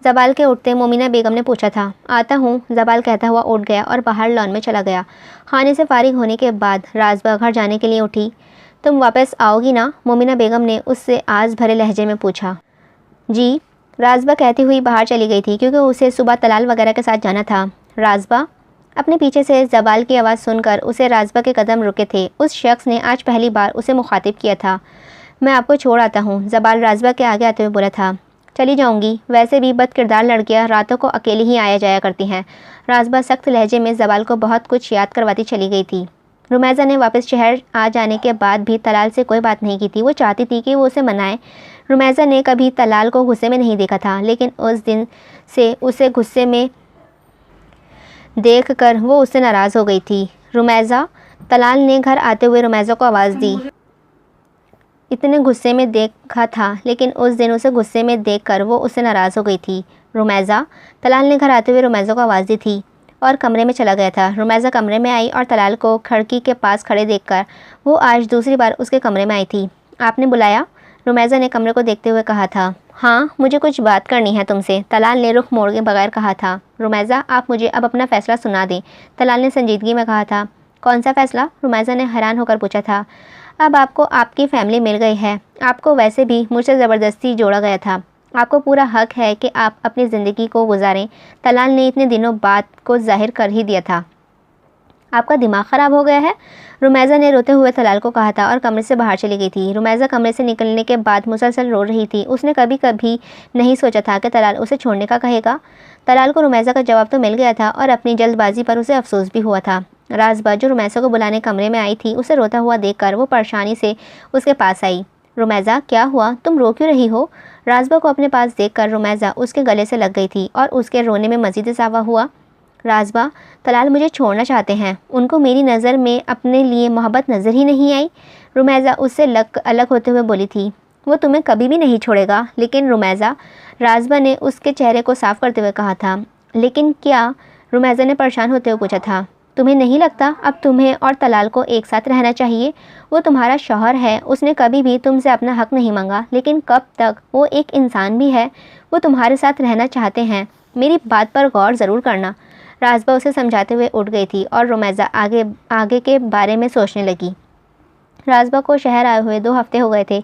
S1: ज़बाल के उठते मोमिना बेगम ने पूछा था। आता हूँ, ज़बाल कहता हुआ उठ गया और बाहर लॉन में चला गया। खाने से फारिग होने के बाद राजबा घर जाने के लिए उठी। तुम वापस आओगी ना? मोमिना बेगम ने उससे आस भरे लहजे में पूछा। जी, राजबा कहती हुई बाहर चली गई थी क्योंकि उसे सुबह तलाल वगैरह के साथ जाना था। राजबा? अपने पीछे से ज़बाल की आवाज़ सुनकर उसे राजबा के कदम रुके थे। उस शख्स ने आज पहली बार उसे मुखातिब किया था। मैं आपको छोड़ आता हूँ, ज़बाल राजबा के आगे आते हुए बोला था। चली जाऊँगी, वैसे भी बदकिरदार लड़कियाँ रातों को अकेली ही आया जाया करती हैं। राजबा सख्त लहजे में ज़बाल को बहुत कुछ याद करवाती चली गई थी। रुमैज़ा ने वापस शहर आ जाने के बाद भी तलाल से कोई बात नहीं की थी। वो चाहती थी कि वो उसे मनाए। रुमैज़ा ने कभी तलाल को गुस्से में नहीं देखा था, लेकिन उस दिन से उसे गुस्से में देखकर वो उससे नाराज़ हो गई थी। रुमैज़ा, तलाल ने घर आते हुए रुमैज़ा को आवाज़ दी। इतने गुस्से में देखा था, लेकिन उस दिन उसे गुस्से में देखकर वो उससे नाराज़ हो गई थी। रुमैज़ा, तलाल ने घर आते हुए रुमैज़ा को आवाज़ दी थी और कमरे में चला गया था। रुमैज़ा कमरे में आई और तलाल को खिड़की के पास खड़े देखकर वो आज दूसरी बार उसके कमरे में आई थी। आपने बुलाया? रुमैज़ा ने कमरे को देखते हुए कहा था। हाँ, मुझे कुछ बात करनी है तुमसे, तलाल ने रुख मोड़ के बगैर कहा था। रुमैज़ा, आप मुझे अब अपना फ़ैसला सुना दें, तलाल ने संजीदगी में कहा था। कौन सा फ़ैसला? रुमैज़ा ने हैरान होकर पूछा था। अब आपको आपकी फ़ैमिली मिल गई है। आपको वैसे भी मुझसे ज़बरदस्ती जोड़ा गया था। आपको पूरा हक है कि आप अपनी ज़िंदगी को गुजारें। तलाल ने इतने दिनों बात को जाहिर कर ही दिया था। आपका दिमाग ख़राब हो गया है? रुमैज़ा ने रोते हुए तलाल को कहा था और कमरे से बाहर चली गई थी। रुमैज़ा कमरे से निकलने के बाद मुसलसल रो रही थी। उसने कभी कभी नहीं सोचा था कि तलाल उसे छोड़ने का कहेगा। तलाल को रुमैज़ा का जवाब तो मिल गया था और अपनी जल्दबाजी पर उसे अफसोस भी हुआ था। राजबा, जो रुमैज़ा को बुलाने कमरे में आई थी, उसे रोता हुआ देखकर वो परेशानी से उसके पास आई। रुमैज़ा, क्या हुआ? तुम रो क्यों रही हो? राजबा को अपने पास देखकर रुमैज़ा उसके गले से लग गई थी और उसके रोने में मज़ीद इजाफा हुआ। राजबा, तलाल मुझे छोड़ना चाहते हैं, उनको मेरी नज़र में अपने लिए मोहब्बत नज़र ही नहीं आई। रुमैज़ा उससे अलग होते हुए बोली थी, वो तुम्हें कभी भी नहीं छोड़ेगा। लेकिन रुमैज़ा, राजबा ने उसके चेहरे को साफ करते हुए कहा था। लेकिन क्या? रुमैज़ा ने परेशान होते हुए पूछा था। तुम्हें नहीं लगता अब तुम्हें और तलाल को एक साथ रहना चाहिए? वो तुम्हारा शौहर है, उसने कभी भी तुमसे अपना हक नहीं मांगा, लेकिन कब तक? वो एक इंसान भी है, वो तुम्हारे साथ रहना चाहते हैं, मेरी बात पर गौर ज़रूर करना। राजबा उसे समझाते हुए उठ गई थी और रुमैज़ा आगे के बारे में सोचने लगी। राजबा को शहर आए हुए 2 हफ्ते हो गए थे,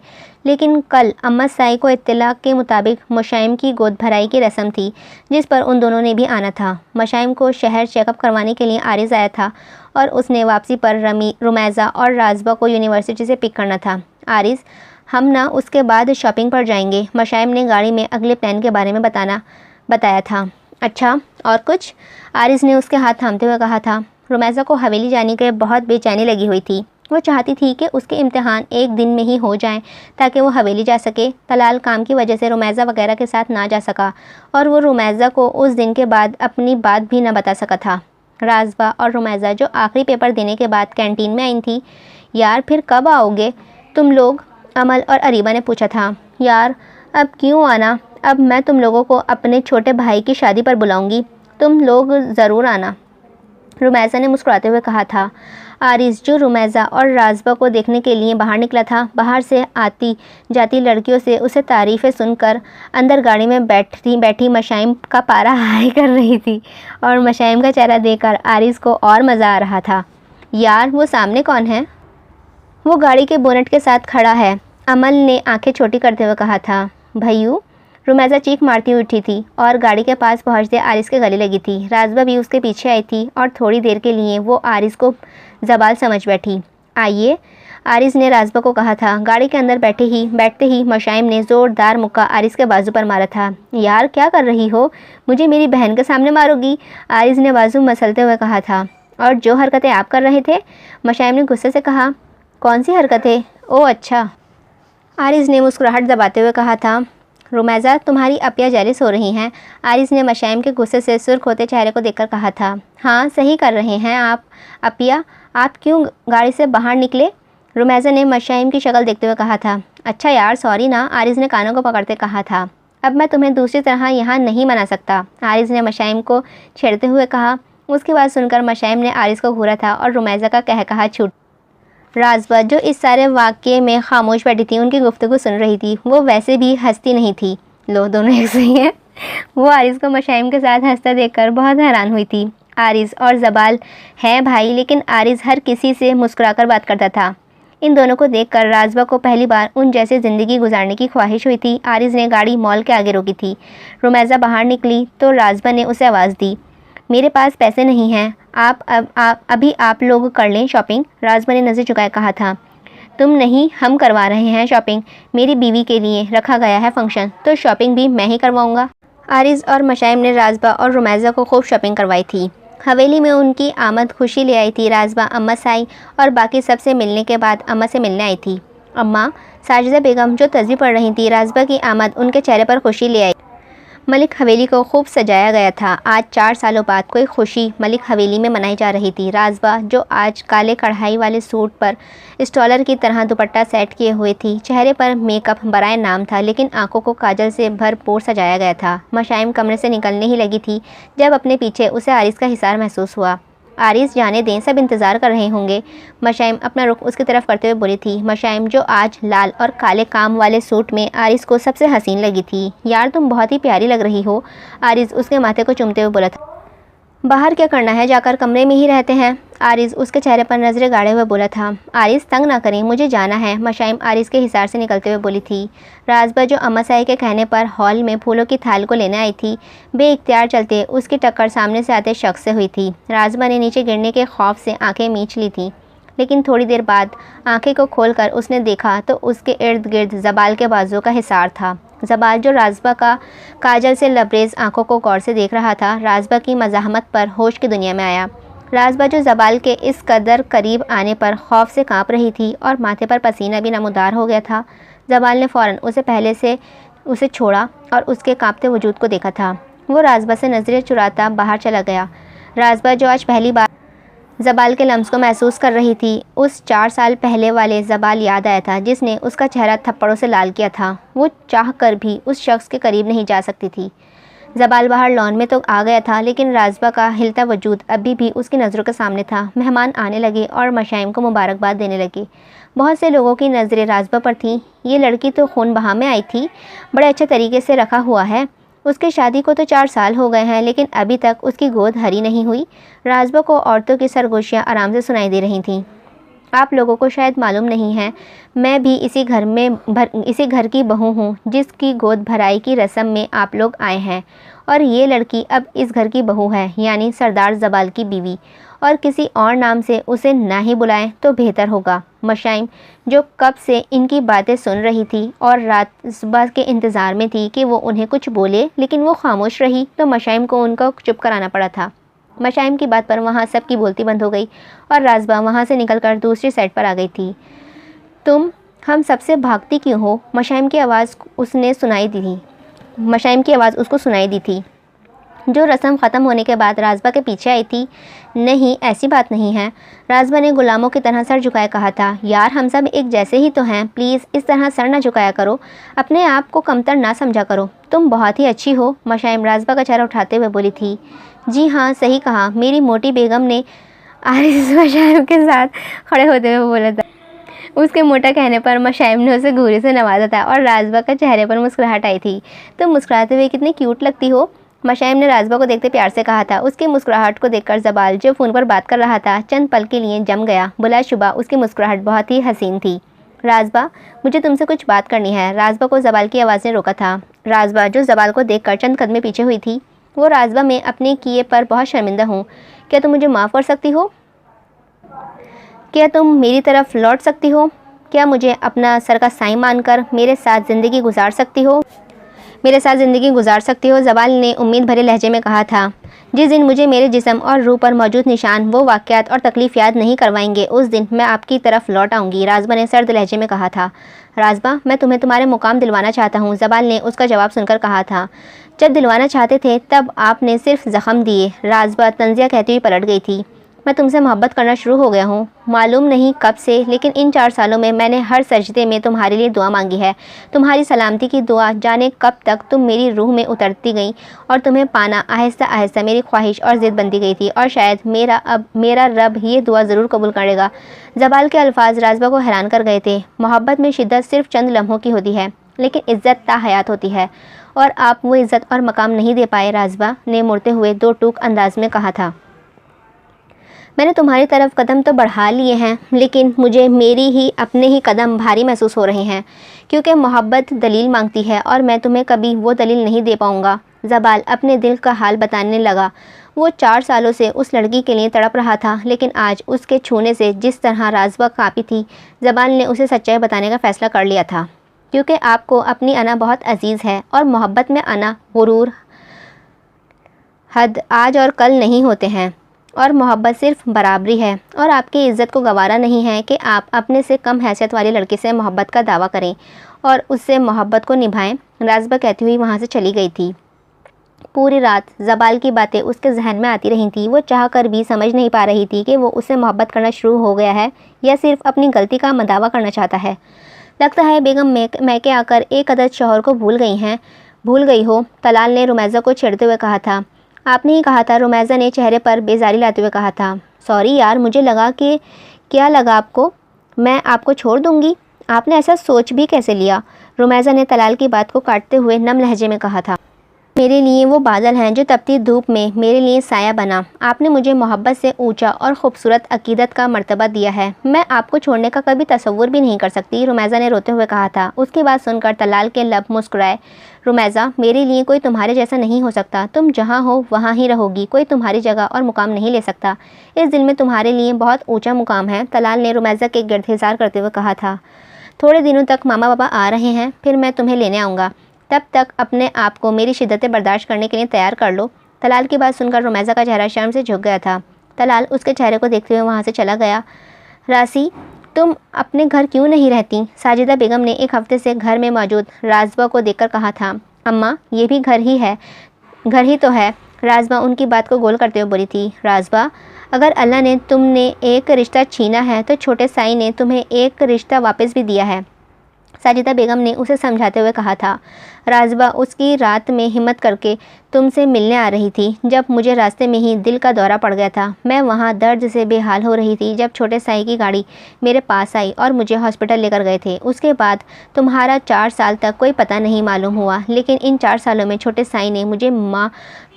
S1: लेकिन कल अम्मा साई को इत्तला के मुताबिक मशाइम की गोद भराई की रस्म थी, जिस पर उन दोनों ने भी आना था। मशाइम को शहर चेकअप करवाने के लिए आरिज़ आया था और उसने वापसी पर रुमैज़ा और राजबा को यूनिवर्सिटी से पिक करना था। आरिज़, हम ना उसके बाद शॉपिंग पर जाएंगे, मशाइम ने गाड़ी में अगले प्लान के बारे में बताया था। अच्छा, और कुछ? आरिज़ ने उसके हाथ थामते हुए कहा था। रुमैज़ा को हवेली जाने के बहुत बेचैनी लगी हुई थी। वो चाहती थी कि उसके इम्तिहान एक दिन में ही हो जाएं ताकि वो हवेली जा सके। तलाल काम की वजह से रुमैज़ा वगैरह के साथ ना जा सका और वो रुमैज़ा को उस दिन के बाद अपनी बात भी न बता सका था। राजबा और रुमैज़ा जो आखिरी पेपर देने के बाद कैंटीन में आई थी। यार, फिर कब आओगे तुम लोग? अमल और अरीबा ने पूछा था। यार, अब क्यों आना, अब मैं तुम लोगों को अपने छोटे भाई की शादी पर बुलाऊंगी, तुम लोग ज़रूर आना, रुमैज़ा ने मुस्कुराते हुए कहा था। आरिज़, जो रुमैज़ा और राजबा को देखने के लिए बाहर निकला था, बाहर से आती जाती लड़कियों से उसे तारीफ़ें सुनकर अंदर गाड़ी में बैठी मशाइम का पारा हाई कर रही थी और मशाइम का चेहरा देखकर आरिज़ को और मज़ा आ रहा था। यार, वो सामने कौन है? वो गाड़ी के बोनट के साथ खड़ा है, अमल ने आंखें छोटी करते हुए कहा था। भैयू, रुमैज़ा चीख मारती उठी थी और गाड़ी के पास पहुंचते आरिज़ के गले लगी थी। राजबा भी उसके पीछे आई थी और थोड़ी देर के लिए वो आरिज़ को ज़बाल समझ बैठी। आइए, आरिज़ ने राजबा को कहा था। गाड़ी के अंदर बैठते ही मशाइम ने ज़ोरदार मुक्का आरिज़ के बाजू पर मारा था। यार, क्या कर रही हो, मुझे मेरी बहन के सामने मारोगी? आरिज़ ने बाजू मसलते हुए कहा था। और जो हरकतें आप कर रहे थे? मशाइम ने गुस्से से कहा। कौन सी हरकतें? ओह अच्छा, आरिज़ ने मुस्कुराहट दबाते हुए कहा था। रुमैज़ा, तुम्हारी अपिया जेलिस हो रही हैं, आरिज़ ने मशाइम के गुस्से से सुर्ख होते चेहरे को देखकर कहा था। हाँ, सही कर रहे हैं आप अपिया, आप क्यों गाड़ी से बाहर निकले? रुमैज़ा ने मशाइम की शक्ल देखते हुए कहा था। अच्छा यार, सॉरी ना, आरिज़ ने कानों को पकड़ते कहा था। अब मैं तुम्हें दूसरी तरह यहाँ नहीं मना सकता, आरिज़ ने मशाइम को छेड़ते हुए कहा। उसकी बात सुनकर मशाइम ने आरिज़ को घूरा था और रुमैज़ा का कहकहा छूट। राजबा, जो इस सारे वाक़ये में खामोश बैठी थी, उनकी गुफ्तगू सुन रही थी। वो वैसे भी हंसती नहीं थी। लो, दोनों एक सही हैं। वो आरिज़ को मशाइम के साथ हंसता देखकर बहुत हैरान हुई थी। आरिज़ और ज़बाल हैं भाई, लेकिन आरिज़ हर किसी से मुस्कुराकर बात करता था। इन दोनों को देखकर राजबा को पहली बार उन जैसे ज़िंदगी गुजारने की ख्वाहिश हुई थी। आरिज़ ने गाड़ी मॉल के आगे रोकी थी। रुमैज़ा बाहर निकली तो राजबा ने उसे आवाज़ दी। मेरे पास पैसे नहीं हैं, अभी आप लोग कर लें शॉपिंग, राजबा ने नज़र झुकाए कहा था। तुम नहीं, हम करवा रहे हैं शॉपिंग, मेरी बीवी के लिए रखा गया है फंक्शन, तो शॉपिंग भी मैं ही करवाऊँगा। आरिज़ और मशाइम ने राजबा और रुमैज़ा को खूब शॉपिंग करवाई थी। हवेली में उनकी आमद खुशी ले आई थी। राजबा अम्मा साई और बाकी सबसे मिलने के बाद अम्मा से मिलने आई थी। अम्मा, साजिदा बेगम जो तस्वीर पढ़ रही थी, राजबा की आमद उनके चेहरे पर खुशी ले आई। मलिक हवेली को खूब सजाया गया था। आज 4 सालों बाद कोई खुशी मलिक हवेली में मनाई जा रही थी। राजबा, जो आज काले कढ़ाई वाले सूट पर स्टॉलर की तरह दुपट्टा सेट किए हुए थी, चेहरे पर मेकअप बराए नाम था, लेकिन आंखों को काजल से भरपूर सजाया गया था। मशाइम कमरे से निकलने ही लगी थी जब अपने पीछे उसे आरिज़ का हिसार महसूस हुआ। आरिज़, जाने दें, सब इंतज़ार कर रहे होंगे, मशाइम अपना रुख उसकी तरफ करते हुए बोली थी। मशाइम, जो आज लाल और काले काम वाले सूट में आरिज़ को सबसे हसीन लगी थी। यार, तुम बहुत ही प्यारी लग रही हो, आरिज़ उसके माथे को चूमते हुए बोला था। बाहर क्या करना है, जाकर कमरे में ही रहते हैं, आरिज़ उसके चेहरे पर नज़रें गाड़े हुए बोला था। आरिज़, तंग ना करें, मुझे जाना है, मशाइम आरिज़ के हिसार से निकलते हुए बोली थी। राजबा, जो अम्मा साई के कहने पर हॉल में फूलों की थाल को लेने आई थी, बेइख्तियार चलते उसकी टक्कर सामने से आते शख्स से हुई थी। राजबा ने नीचे गिरने के खौफ से आंखें मींच ली थीं, लेकिन थोड़ी देर बाद आंखें को खोलकर उसने देखा तो उसके इर्द गिर्द ज़बाल के बाजुओं का हिसार था। ज़बाल, जो राजबा का काजल से लबरेज आंखों को गौर से देख रहा था, राजबा की मज़ाहमत पर होश की दुनिया में आया। राजबा, जो ज़बाल के इस कदर करीब आने पर खौफ से काँप रही थी और माथे पर पसीना भी नमूदार हो गया था, ज़बाल ने फ़ौरन उसे छोड़ा और उसके कांपते वजूद को देखा था। वो राजबा से नज़रें चुराता बाहर चला गया। राजबा जो आज पहली बार ज़बाल के लम्स को महसूस कर रही थी, उस 4 साल पहले वाले ज़बाल याद आया था जिसने उसका चेहरा थप्पड़ों से लाल किया था। वो चाह कर भी उस शख्स के करीब नहीं जा सकती थी। ज़बाल बाहर लॉन में तो आ गया था, लेकिन राजबा का हिलता वजूद अभी भी उसकी नज़रों के सामने था। मेहमान आने लगे और मशाइम को मुबारकबाद देने लगे। बहुत से लोगों की नज़रें राजबा पर थीं। ये लड़की तो खून बहा में आई थी, बड़े अच्छे तरीके से रखा हुआ है। उसकी शादी को तो 4 साल हो गए हैं, लेकिन अभी तक उसकी गोद हरी नहीं हुई। राजबा को औरतों की सरगोशियाँ आराम से सुनाई दे रही थीं। आप लोगों को शायद मालूम नहीं है, मैं भी इसी घर की बहू हूँ जिसकी गोद भराई की रस्म में आप लोग आए हैं, और ये लड़की अब इस घर की बहू है, यानी सरदार ज़बाल की बीवी। और किसी और नाम से उसे ना ही बुलाएं तो बेहतर होगा। मशाइम, जो कब से इनकी बातें सुन रही थी और रात सुबह के इंतज़ार में थी कि वो उन्हें कुछ बोले, लेकिन वो खामोश रही, तो मशाइम को उनको चुप कराना पड़ा था। मशाइम की बात पर वहाँ सबकी बोलती बंद हो गई और राजबा वहाँ से निकलकर दूसरी साइड पर आ गई थी। तुम हम सबसे भागती क्यों हो? मशाइम की आवाज़ उसको सुनाई दी थी, जो रस्म ख़त्म होने के बाद राजबा के पीछे आई थी। नहीं, ऐसी बात नहीं है, राजबा ने गुलामों की तरह सर झुकाए कहा था। यार, हम सब एक जैसे ही तो हैं, प्लीज़ इस तरह सर ना झुकाया करो, अपने आप को कमतर ना समझा करो। तुम बहुत ही अच्छी हो, मशाइम राजबा का चेहरा उठाते हुए बोली थी। जी हाँ, सही कहा, मेरी मोटी बेगम ने आरिस मशाइम के साथ खड़े होते हुए बोला था। उसके मोटा कहने पर मशाइम ने उसे घूरे से नवाजा था और राजबा का चेहरे पर मुस्कुराहट आई थी। तुम मुस्कुराते हुए कितनी क्यूट लगती हो, मशाइम ने राजबा को देखते प्यार से कहा था। उसकी मुस्कुराहट को देखकर ज़बाल, जो फ़ोन पर बात कर रहा था, चंद पल के लिए जम गया। बिलाशुबा उसकी मुस्कुराहट बहुत ही हसीन थी। राजबा, मुझे तुमसे कुछ बात करनी है, राजबा को ज़बाल की आवाज़ ने रोका था। राजबा, जो ज़बाल को देखकर चंद कदमें पीछे हुई थी, वो राजबा, मैं अपने किए पर बहुत शर्मिंदा हूँ। क्या तुम मुझे माफ़ कर सकती हो? क्या तुम मेरी तरफ लौट सकती हो? क्या मुझे अपना सर का साईं मानकर मेरे साथ ज़िंदगी गुजार सकती हो? ज़बाल ने उम्मीद भरे लहजे में कहा था। जिस दिन मुझे मेरे जिस्म और रूह पर मौजूद निशान, वो वाक़यात और तकलीफ़ याद नहीं करवाएंगे, उस दिन मैं आपकी तरफ लौट आऊँगी, राजबा ने सर्द लहजे में कहा था। राजबा, मैं तुम्हें तुम्हारे मुकाम दिलवाना चाहता हूँ, ज़बाल ने उसका जवाब सुनकर कहा था। जब दिलवाना चाहते थे तब आपने सिर्फ ज़ख्म दिए, राजबा तंज़िया कहती हुई पलट गई थी। मैं तुमसे मोहब्बत करना शुरू हो गया हूँ, मालूम नहीं कब से, लेकिन इन 4 सालों में मैंने हर सजदे में तुम्हारे लिए दुआ मांगी है। तुम्हारी सलामती की दुआ, जाने कब तक तुम मेरी रूह में उतरती गई, और तुम्हें पाना आहिस्ता आहिस्ता मेरी ख्वाहिश और ज़िद बनती गई थी, और शायद मेरा रब ये दुआ ज़रूर कबूल करेगा। ज़बाल के अल्फाज राजबा को हैरान कर गए थे। मोहब्बत में शिद्दत सिर्फ चंद लम्हों की होती है, लेकिन इज़्ज़त ताहयात होती है, और आप वो इज़्ज़त और मकाम नहीं दे पाए, राजबा ने मुड़ते हुए 2 टूक अंदाज में कहा था। मैंने तुम्हारी तरफ कदम तो बढ़ा लिए हैं, लेकिन मुझे मेरी ही अपने ही कदम भारी महसूस हो रहे हैं, क्योंकि मोहब्बत दलील मांगती है और मैं तुम्हें कभी वो दलील नहीं दे पाऊँगा। ज़बाल अपने दिल का हाल बताने लगा। वो 4 सालों से उस लड़की के लिए तड़प रहा था, लेकिन आज उसके छूने से जिस तरह राजबा काँपी थी, ज़बाल ने उसे सच्चाई बताने का फ़ैसला कर लिया था। क्योंकि आपको अपनी अना बहुत अजीज़ है, और मोहब्बत में अना, गुरूर, हद आज और कल नहीं होते हैं, और मोहब्बत सिर्फ बराबरी है, और आपकी इज़्ज़त को गवारा नहीं है कि आप अपने से कम हैसियत वाली लड़की से मोहब्बत का दावा करें और उससे मोहब्बत को निभाएं, राजबा कहती हुई वहाँ से चली गई थी। पूरी रात ज़बाल की बातें उसके जहन में आती रही थी। वो चाह कर भी समझ नहीं पा रही थी कि वो उससे मोहब्बत करना शुरू हो गया है या सिर्फ अपनी गलती का दावा करना चाहता है। लगता है बेगम मैके आकर एक अदद शौहर को भूल गई हो, तलाल ने रुमैज़ा को छेड़ते हुए कहा था। आपने ही कहा था, रुमैज़ा ने चेहरे पर बेजारी लाते हुए कहा था। सॉरी यार, मुझे लगा कि क्या लगा आपको, मैं आपको छोड़ दूंगी? आपने ऐसा सोच भी कैसे लिया? रुमैज़ा ने तलाल की बात को काटते हुए नम लहजे में कहा था। मेरे लिए वो बादल हैं जो तपती धूप में मेरे लिए साया बना। आपने मुझे मोहब्बत से ऊंचा और ख़ूबसूरत अकीदत का मर्तबा दिया है। मैं आपको छोड़ने का कभी तसव्वुर भी नहीं कर सकती, रुमैज़ा ने रोते हुए कहा था। उसकी बात सुनकर तलाल के लब मुस्कुराए। रुमैज़ा, मेरे लिए कोई तुम्हारे जैसा नहीं हो सकता। तुम जहाँ हो वहाँ ही रहोगी, कोई तुम्हारी जगह और मुकाम नहीं ले सकता। इस दिल में तुम्हारे लिए बहुत ऊँचा मुकाम है, तलाल ने रुमैज़ा के गिर्द हिसार करते हुए कहा था। थोड़े दिनों तक मामा पापा आ रहे हैं, फिर मैं तुम्हें लेने आऊँगा। तब तक अपने आप को मेरी शिद्दतें बर्दाश्त करने के लिए तैयार कर लो। तलाल की बात सुनकर रुमैज़ा का चेहरा शर्म से झुक गया था। तलाल उसके चेहरे को देखते हुए वहाँ से चला गया। रासी, तुम अपने घर क्यों नहीं रहती? साजिदा बेगम ने एक हफ्ते से घर में मौजूद राजबा को देखकर कहा था। अम्मा, ये भी घर ही तो है। राजबा उनकी बात को गोल करते हुए बोली थी। राजबा, अगर अल्लाह ने तुमने एक रिश्ता छीना है तो छोटे साई ने तुम्हें एक रिश्ता वापस भी दिया है, साजिदा बेगम ने उसे समझाते हुए कहा था। राजबा, उसकी रात में हिम्मत करके तुमसे मिलने आ रही थी जब मुझे रास्ते में ही दिल का दौरा पड़ गया था। मैं वहाँ दर्द से बेहाल हो रही थी जब छोटे साई की गाड़ी मेरे पास आई और मुझे हॉस्पिटल लेकर गए थे। उसके बाद तुम्हारा 4 साल तक कोई पता नहीं मालूम हुआ, लेकिन इन 4 सालों में छोटे साई ने मुझे माँ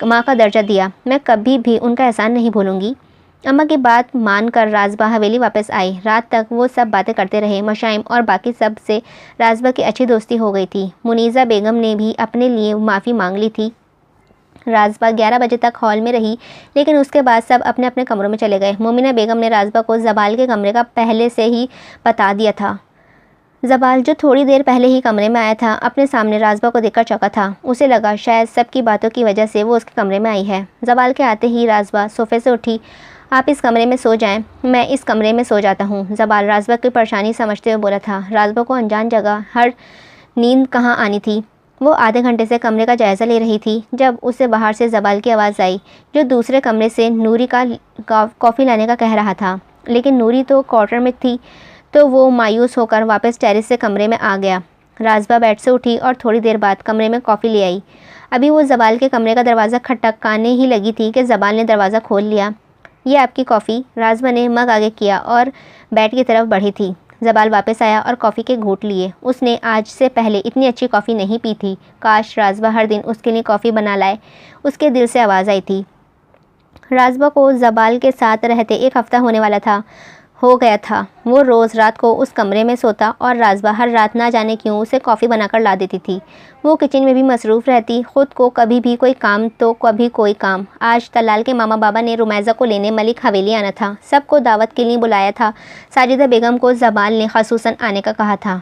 S1: का दर्जा दिया। मैं कभी भी उनका एहसान नहीं भूलूंगी। अम्मा की बात मानकर राजबा हवेली वापस आई। रात तक वो सब बातें करते रहे। मशाइम और बाकी सब से राजबा की अच्छी दोस्ती हो गई थी। मुनीज़ा बेगम ने भी अपने लिए माफ़ी मांग ली थी। राजबा 11 बजे तक हॉल में रही, लेकिन उसके बाद सब अपने अपने कमरों में चले गए। मोमिना बेगम ने राजबा को जबाल के कमरे का पहले से ही बता दिया था। जबाल, जो थोड़ी देर पहले ही कमरे में आया था, अपने सामने राजबा को देखकर चौंका था। उसे लगा शायद सबकी बातों की वजह से वो उसके कमरे में आई है। जबाल के आते ही राजबा सोफे से उठी। आप इस कमरे में सो जाएं, मैं इस कमरे में सो जाता हूँ। जबाल राजबा की परेशानी समझते हुए बोला था। राजबा को अनजान जगह हर नींद कहाँ आनी थी। वो आधे घंटे से कमरे का जायज़ा ले रही थी जब उसे बाहर से जबाल की आवाज़ आई, जो दूसरे कमरे से नूरी का कॉफ़ी लाने का कह रहा था। लेकिन नूरी तो क्वार्टर में थी, तो वो मायूस होकर वापस टेरेस से कमरे में आ गया। राजबा बेड से उठी और थोड़ी देर बाद कमरे में कॉफ़ी ले आई। अभी वो जबाल के कमरे का दरवाज़ा खटखटाने ही लगी थी कि जबाल ने दरवाज़ा खोल लिया। ये आपकी कॉफ़ी। राजबा ने मग आगे किया और बेड की तरफ बढ़ी थी। जबाल वापस आया और कॉफ़ी के घूंट लिए। उसने आज से पहले इतनी अच्छी कॉफ़ी नहीं पी थी। काश राजबा हर दिन उसके लिए कॉफ़ी बना लाए। उसके दिल से आवाज़ आई थी। राजबा को जबाल के साथ रहते 1 हफ़्ता होने वाला हो गया था। वो रोज़ रात को उस कमरे में सोता और राजबा हर रात ना जाने क्यों उसे कॉफ़ी बनाकर ला देती थी। वो किचन में भी मसरूफ़ रहती, ख़ुद को कभी भी कोई काम तो कभी कोई काम। आज तलाल के मामा बाबा ने रुमैज़ा को लेने मलिक हवेली आना था। सबको दावत के लिए बुलाया था। साजिदा बेगम को जबाल ने ख़ुसूसन आने का कहा था।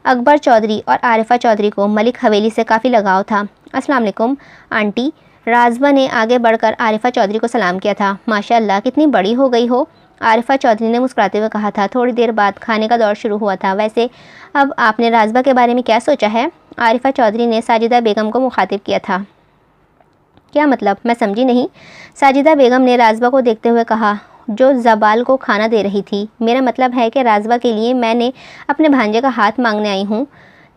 S1: अकबर चौधरी और आरिफा चौधरी को मलिक हवेली से काफ़ी लगाव था। अस्सलाम वालेकुम आंटी। राजबा ने आगे बढ़कर आरिफा चौधरी को सलाम किया था। माशाअल्लाह, कितनी बड़ी हो गई हो, आरिफा चौधरी ने मुस्कुराते हुए कहा था। थोड़ी देर बाद खाने का दौर शुरू हुआ था। वैसे अब आपने राजबा के बारे में क्या सोचा है? आरिफा चौधरी ने साजिदा बेगम को मुखातिब किया था। क्या मतलब? मैं समझी नहीं। साजिदा बेगम ने राजबा को देखते हुए कहा, जो जबाल को खाना दे रही थी। मेरा मतलब है कि राजबा के लिए मैंने अपने भांजे का हाथ मांगने आई हूँ।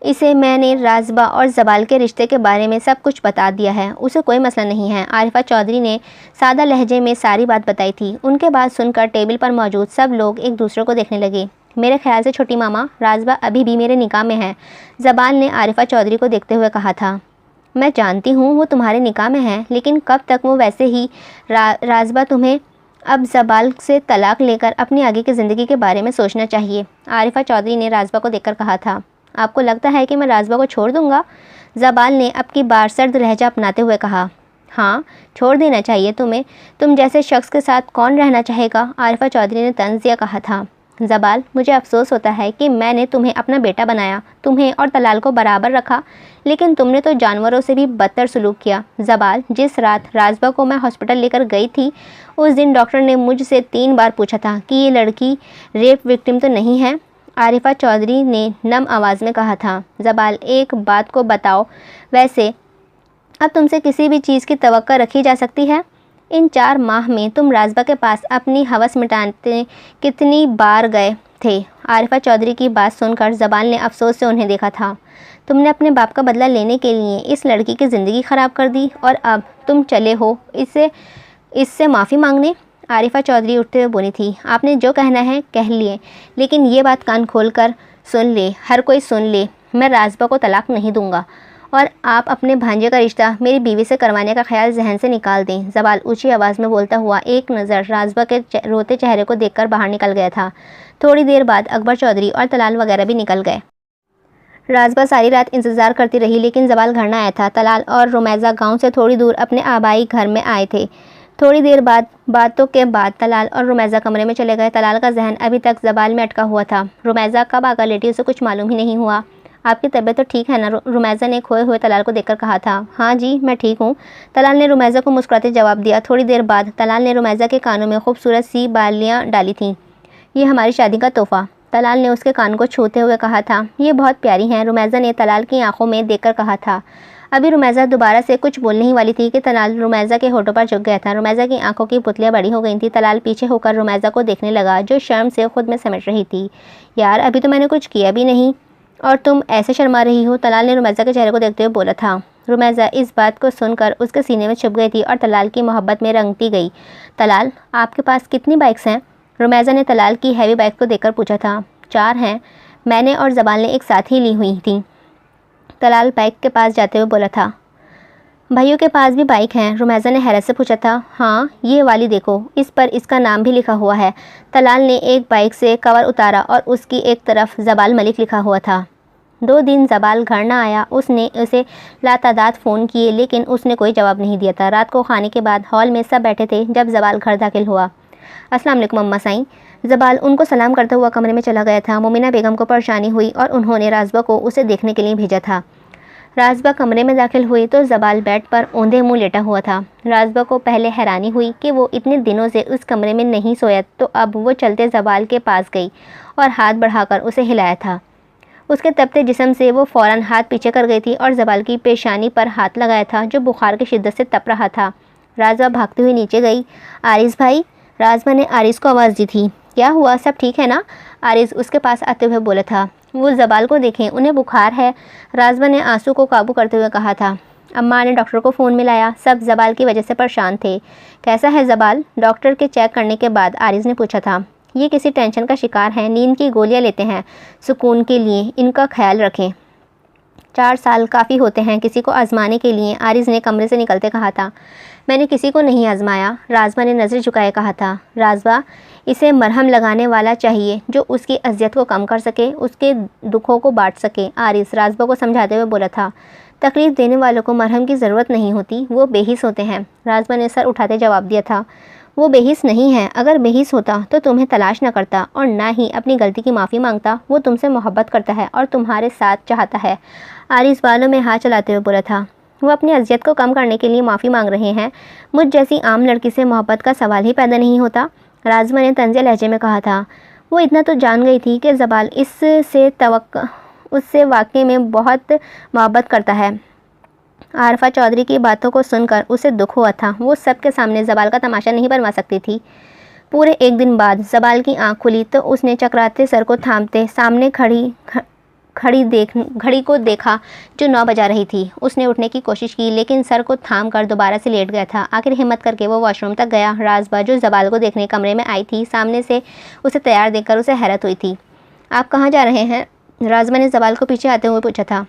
S1: इसे मैंने राजबा और जबाल के रिश्ते के बारे में सब कुछ बता दिया है। उसे कोई मसला नहीं है। आरिफा चौधरी ने सादा लहजे में सारी बात बताई थी। उनके बात सुनकर टेबल पर मौजूद सब लोग एक दूसरे को देखने लगे। मेरे ख्याल से छोटी मामा, राजबा अभी भी मेरे निकाह में है, जबाल ने आरिफा चौधरी को देखते हुए कहा था। मैं जानती हूँ वो तुम्हारे निकाह में है, लेकिन कब तक वो वैसे ही राजबा तुम्हें अब जबाल से तलाक लेकर अपनी आगे की ज़िंदगी के बारे में सोचना चाहिए। आरिफा चौधरी ने राजबा को देखकर कहा था। आपको लगता है कि मैं राजबा को छोड़ दूंगा? जबाल ने अब की बार सर्द लहजा अपनाते हुए कहा। हाँ, छोड़ देना चाहिए तुम्हें। तुम जैसे शख्स के साथ कौन रहना चाहेगा? आरिफा चौधरी ने तंज़ दिया कहा था। जबाल, मुझे अफसोस होता है कि मैंने तुम्हें अपना बेटा बनाया, तुम्हें और तलाल को बराबर रखा, लेकिन तुमने तो जानवरों से भी बदतर सलूक किया। जबाल, जिस रात राजबा को मैं हॉस्पिटल लेकर गई थी, उस दिन डॉक्टर ने मुझसे 3 बार पूछा था कि ये लड़की रेप विक्टिम तो नहीं है। आरिफा चौधरी ने नम आवाज़ में कहा था। जबाल, एक बात को बताओ, वैसे अब तुमसे किसी भी चीज़ की तवक्को रखी जा सकती है? इन 4 माह में तुम राजबा के पास अपनी हवस मिटाने कितनी बार गए थे? आरिफा चौधरी की बात सुनकर जबाल ने अफसोस से उन्हें देखा था। तुमने अपने बाप का बदला लेने के लिए इस लड़की की ज़िंदगी ख़राब कर दी और अब तुम चले हो इससे माफ़ी मांगने? आरिफा चौधरी उठते हुए बोली थी। आपने जो कहना है कह लिए, लेकिन ये बात कान खोल कर सुन ले, हर कोई सुन ले। मैं राजबा को तलाक नहीं दूंगा और आप अपने भांजे का रिश्ता मेरी बीवी से करवाने का ख्याल जहन से निकाल दें। जबाल ऊंची आवाज़ में बोलता हुआ एक नज़र राजबा के रोते चेहरे को देखकर बाहर निकल गया था। थोड़ी देर बाद अकबर चौधरी और तलाल वगैरह भी निकल गए। राजबा सारी रात इंतज़ार करती रही, लेकिन जबाल घर न आया था। तलाल और रुमैज़ा गाँव से थोड़ी दूर अपने आबाई घर में आए थे। थोड़ी देर बाद बातों के बाद तलाल और रुमैज़ा कमरे में चले गए। तलाल का जहन अभी तक जबाल में अटका हुआ था। रुमैज़ा कब आकर लेटी उसे कुछ मालूम ही नहीं हुआ। आपकी तबीयत तो ठीक है ना? रुमैज़ा ने खोए हुए तलाल को देखकर कहा था। हाँ जी, मैं ठीक हूँ, तलाल ने रुमैज़ा को मुस्कुराते जवाब दिया। थोड़ी देर बाद तलाल ने रुमैज़ा के कानों में खूबसूरत सी बालियाँ डाली थीं। ये हमारी शादी का तोहफ़ा, तलाल ने उसके कान को छूते हुए कहा था। ये बहुत प्यारी हैं, रुमैज़ा ने तलाल की आंखों में देखकर कहा था। अभी रुमैज़ा दोबारा से कुछ बोलने ही वाली थी कि तलाल रुमैज़ा के होठों पर झुक गया था। रुमैज़ा की आंखों की पुतलियाँ बड़ी हो गई थी। तलाल पीछे होकर रुमैज़ा को देखने लगा, जो शर्म से खुद में समझ रही थी। यार, अभी तो मैंने कुछ किया भी नहीं और तुम ऐसे शर्मा रही हो, तलाल ने रुमैज़ा के चेहरे को देखते हुए बोला था। रुमैज़ा इस बात को सुनकर उसके सीने में छुप गई थी और तलाल की मोहब्बत में रंगती गई। तलाल, आपके पास कितनी बाइक्स हैं? रुमैज़ा ने तलाल की हैवी बाइक को देखकर पूछा था। 4 हैं, मैंने और जबाल ने एक साथ ही ली हुई थी। तलाल बाइक के पास जाते हुए बोला था। भाइयों के पास भी बाइक हैं? रुमैज़ा ने हैरत से पूछा था। हाँ, ये वाली देखो, इस पर इसका नाम भी लिखा हुआ है। तलाल ने एक बाइक से कवर उतारा और उसकी एक तरफ जबाल मलिक लिखा हुआ था। 2 दिन जबाल घर ना आया। उसने उसे लातादाद फ़ोन किए लेकिन उसने कोई जवाब नहीं दिया था। रात को खाने के बाद हॉल में सब बैठे थे जब जबाल घर दाखिल हुआ। अस्सलाम वालेकुम अम्मा साईं। जबाल उनको सलाम करता हुआ कमरे में चला गया था। मोमिना बेगम को परेशानी हुई और उन्होंने राजबा को उसे देखने के लिए भेजा था। राजबा कमरे में दाखिल हुई तो जबाल बेड पर औंधे मुंह लेटा हुआ था। राजबा को पहले हैरानी हुई कि वो इतने दिनों से उस कमरे में नहीं सोया, तो अब वो चलते जबाल के पास गई और हाथ बढ़ाकर उसे हिलाया था। उसके तपते जिस्म से वो फ़ौरन हाथ पीछे कर गई थी और जबाल की पेशानी पर हाथ लगाया था, जो बुखार की शिद्दत से तप रहा था। राजबा भागती हुई नीचे गई। आरिस भाई, राजबा ने आरिस को आवाज़ दी थी। क्या हुआ, सब ठीक है ना? आरिस उसके पास आते हुए बोला था। वो जबाल को देखें, उन्हें बुखार है। राजबा ने आंसू को काबू करते हुए कहा था। अम्मा ने डॉक्टर को फ़ोन मिलाया, सब जबाल की वजह से परेशान थे। कैसा है जबाल? डॉक्टर के चेक करने के बाद आरिस ने पूछा था। ये किसी टेंशन का शिकार है, नींद की गोलियां लेते हैं सुकून के लिए, इनका ख्याल रखें। 4 साल काफ़ी होते हैं किसी को आजमाने के लिए, आरिस ने कमरे से निकलते कहा था। मैंने किसी को नहीं आजमाया, राजबा ने नज़र झुकाए कहा था। राजबा, इसे मरहम लगाने वाला चाहिए जो उसकी अजियत को कम कर सके, उसके दुखों को बांट सके, आरिस राजबा को समझाते हुए बोला था। तकलीफ़ देने वालों को मरहम की ज़रूरत नहीं होती, वो बेहिस होते हैं। राजबा ने सर उठाते जवाब दिया था। वो बेहिस नहीं है, अगर बेहिस होता तो तुम्हें तलाश न करता और ना ही अपनी गलती की माफ़ी मांगता। वो तुमसे मोहब्बत करता है और तुम्हारे साथ चाहता है। आरिस बालों में हाथ चलाते हुए बोला था। वो अपनी अजियत को कम करने के लिए माफ़ी मांग रहे हैं, मुझ जैसी आम लड़की से मोहब्बत का सवाल ही पैदा नहीं होता, राजबा ने तंज़े लहजे में कहा था। वो इतना तो जान गई थी कि जबाल उससे वाकई में बहुत मोहब्बत करता है। आरफा चौधरी की बातों को सुनकर उसे दुख हुआ था। वो सबके सामने जबाल का तमाशा नहीं बनवा सकती थी। पूरे 1 दिन बाद जबाल की आंख खुली तो उसने चकराते सर को थामते सामने घड़ी को देखा जो 9 बजा रही थी। उसने उठने की कोशिश की लेकिन सर को थाम कर दोबारा से लेट गया था। आखिर हिम्मत करके वो वॉशरूम तक गया। राजबा जो जबाल को देखने कमरे में आई थी, सामने से उसे तैयार देखकर उसे हैरत हुई थी। आप कहाँ जा रहे हैं? राजबा ने जबाल को पीछे आते हुए पूछा था।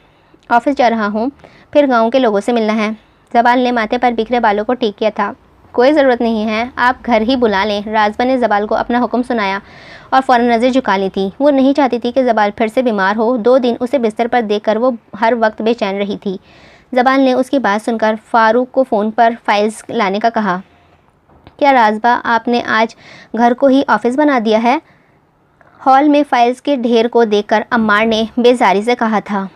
S1: ऑफिस जा रहा हूँ, फिर गांव के लोगों से मिलना है। जबाल ने माथे पर बिखरे बालों को ठीक किया था। कोई ज़रूरत नहीं है, आप घर ही बुला लें। राजबा ने जबाल को अपना हुक्म सुनाया और फ़ौरन नज़र झुका ली थी। वो नहीं चाहती थी कि जबाल फिर से बीमार हो। 2 दिन उसे बिस्तर पर देखकर वो हर वक्त बेचैन रही थी। जबाल ने उसकी बात सुनकर फ़ारूक को फ़ोन पर फाइल्स लाने का कहा। क्या राजबा, आपने आज घर को ही ऑफिस बना दिया है? हॉल में फाइल्स के ढेर को देखकर अम्मार ने बेजारी से कहा था।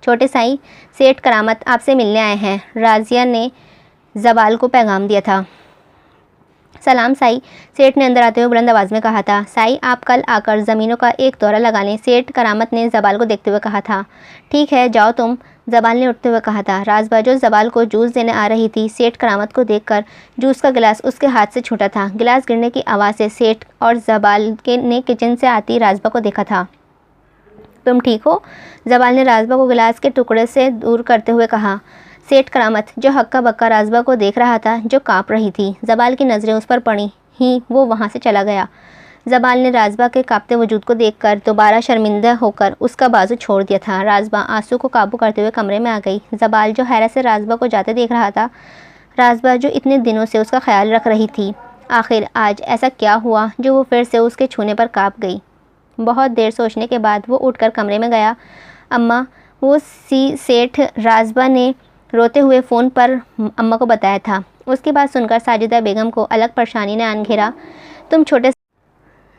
S1: छोटे साईं, सेठ करामत आपसे मिलने आए हैं, राजिया ने जबाल को पैगाम दिया था। सलाम साई, सेठ ने अंदर आते हुए बुलंद आवाज़ में कहा था। साई, आप कल आकर ज़मीनों का एक दौरा लगा लें, सेठ करामत ने जबाल को देखते हुए कहा था। ठीक है, जाओ तुम, जबाल ने उठते हुए कहा था। राजबा जो जबाल को जूस देने आ रही थी, सेठ करामत को देखकर जूस का गिलास उसके हाथ से छूटा था। गिलास गिरने की आवाज़ से सेठ और जबाल ने किचन से आती राजबा को देखा था। तुम ठीक हो? जबाल ने राजबा को गिलास के टुकड़े से दूर करते हुए कहा। सेठ करामत जो हक्का बक्का राजबा को देख रहा था, जो काँप रही थी। जबाल की नज़रें उस पर पड़ी ही वो वहाँ से चला गया। जबाल ने राजबा के कांपते वजूद को देखकर दोबारा शर्मिंदा होकर उसका बाजू छोड़ दिया था। राजबा आंसू को काबू करते हुए कमरे में आ गई। जबाल जो हैरत से राजबा को जाते देख रहा था, राजबा जो इतने दिनों से उसका ख्याल रख रही थी, आखिर आज ऐसा क्या हुआ जो वो फिर से उसके छूने पर काँप गई। बहुत देर सोचने के बाद वो उठकर कमरे में गया। अम्मा, वो सेठ राजबा ने रोते हुए फ़ोन पर अम्मा को बताया था। उसकी बात सुनकर साजिदा बेगम को अलग परेशानी ने आन घेरा। तुम छोटे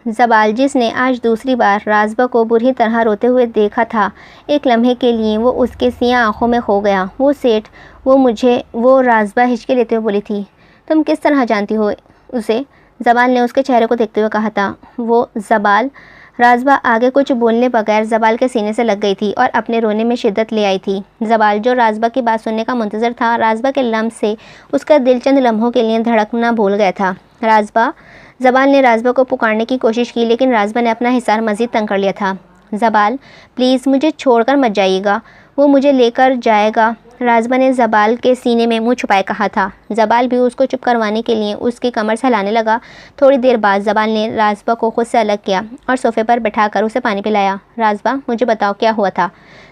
S1: जबाल, जिसने आज दूसरी बार राजबा को बुरी तरह रोते हुए देखा था, एक लम्हे के लिए वो उसके सिया आंखों में खो गया। वो सेठ, वो राजबा हिचके लेते हुए बोली थी। तुम किस तरह जानती हो उसे? जबाल ने उसके चेहरे को देखते हुए कहा था। वो जबाल, राजबा आगे कुछ बोलने बगैर जबाल के सीने से लग गई थी और अपने रोने में शिद्दत ले आई थी। जबाल, जो राजबा की बात सुनने का मुंतज़र था, राजबा के लम्स से उसका दिल चंद लम्हों के लिए धड़कना भूल गया था। राजबा, जबाल ने राजबा को पुकारने की कोशिश की, लेकिन राजबा ने अपना हिसार मज़ीद तंग कर लिया था। जबाल, प्लीज़ मुझे छोड़कर मत जाइएगा, वो मुझे लेकर जाएगा, राजबा ने जबाल के सीने में मुंह छुपाए कहा था। जबाल भी उसको चुप करवाने के लिए उसकी कमर से हिलाने लगा। थोड़ी देर बाद जबाल ने राजबा को खुद से अलग किया और सोफ़े पर बैठाकर उसे पानी पिलाया। राजबा, मुझे बताओ क्या हुआ था?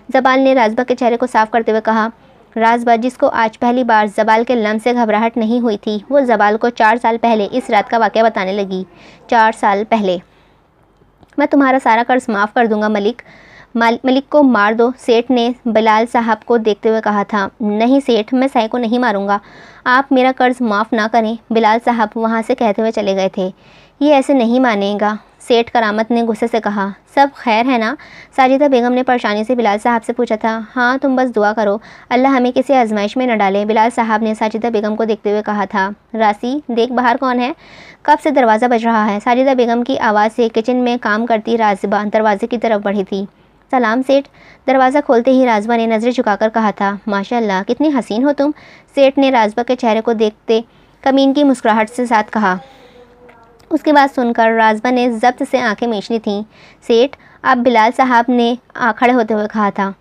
S1: जबाल ने राजबा के चेहरे को साफ करते हुए कहा। राजबा, जिसको आज पहली बार जबाल के लम्स से घबराहट नहीं हुई थी, वो जबाल को 4 साल पहले इस रात का वाक़या बताने लगी। 4 साल पहले। मैं तुम्हारा सारा कर्ज माफ़ कर दूंगा मलिक। मलिक को मार दो, सेठ ने बिलाल साहब को देखते हुए कहा था। नहीं सेठ, मैं साई को नहीं मारूंगा, आप मेरा कर्ज माफ़ ना करें, बिलाल साहब वहाँ से कहते हुए चले गए थे। ये ऐसे नहीं मानेगा, सेठ करामत ने गुस्से से कहा। सब खैर है ना? साजिदा बेगम ने परेशानी से बिलाल साहब से पूछा था। हाँ, तुम बस दुआ करो, अल्लाह हमें किसी आजमाइश में न डाले, बिलाल साहब ने साजिदा बेगम को देखते हुए कहा था। रासी, देख बाहर कौन है? कब से दरवाज़ा बज रहा है? साजिदा बेगम की आवाज़ से किचन में काम करती राजबा दरवाजे की तरफ बढ़ी थी। सलाम सेठ, दरवाज़ा खोलते ही राजबा ने नज़रें झुकाकर कहा था। माशाअल्लाह, कितनी हसीन हो तुम, सेठ ने राजबा के चेहरे को देखते कमीन की मुस्कुराहट से साथ कहा। उसकी बात सुनकर राजबा ने ज़ब्त से आंखें मींचनी थीं। सेठ, अब बिलाल साहब ने खड़े होते हुए कहा था।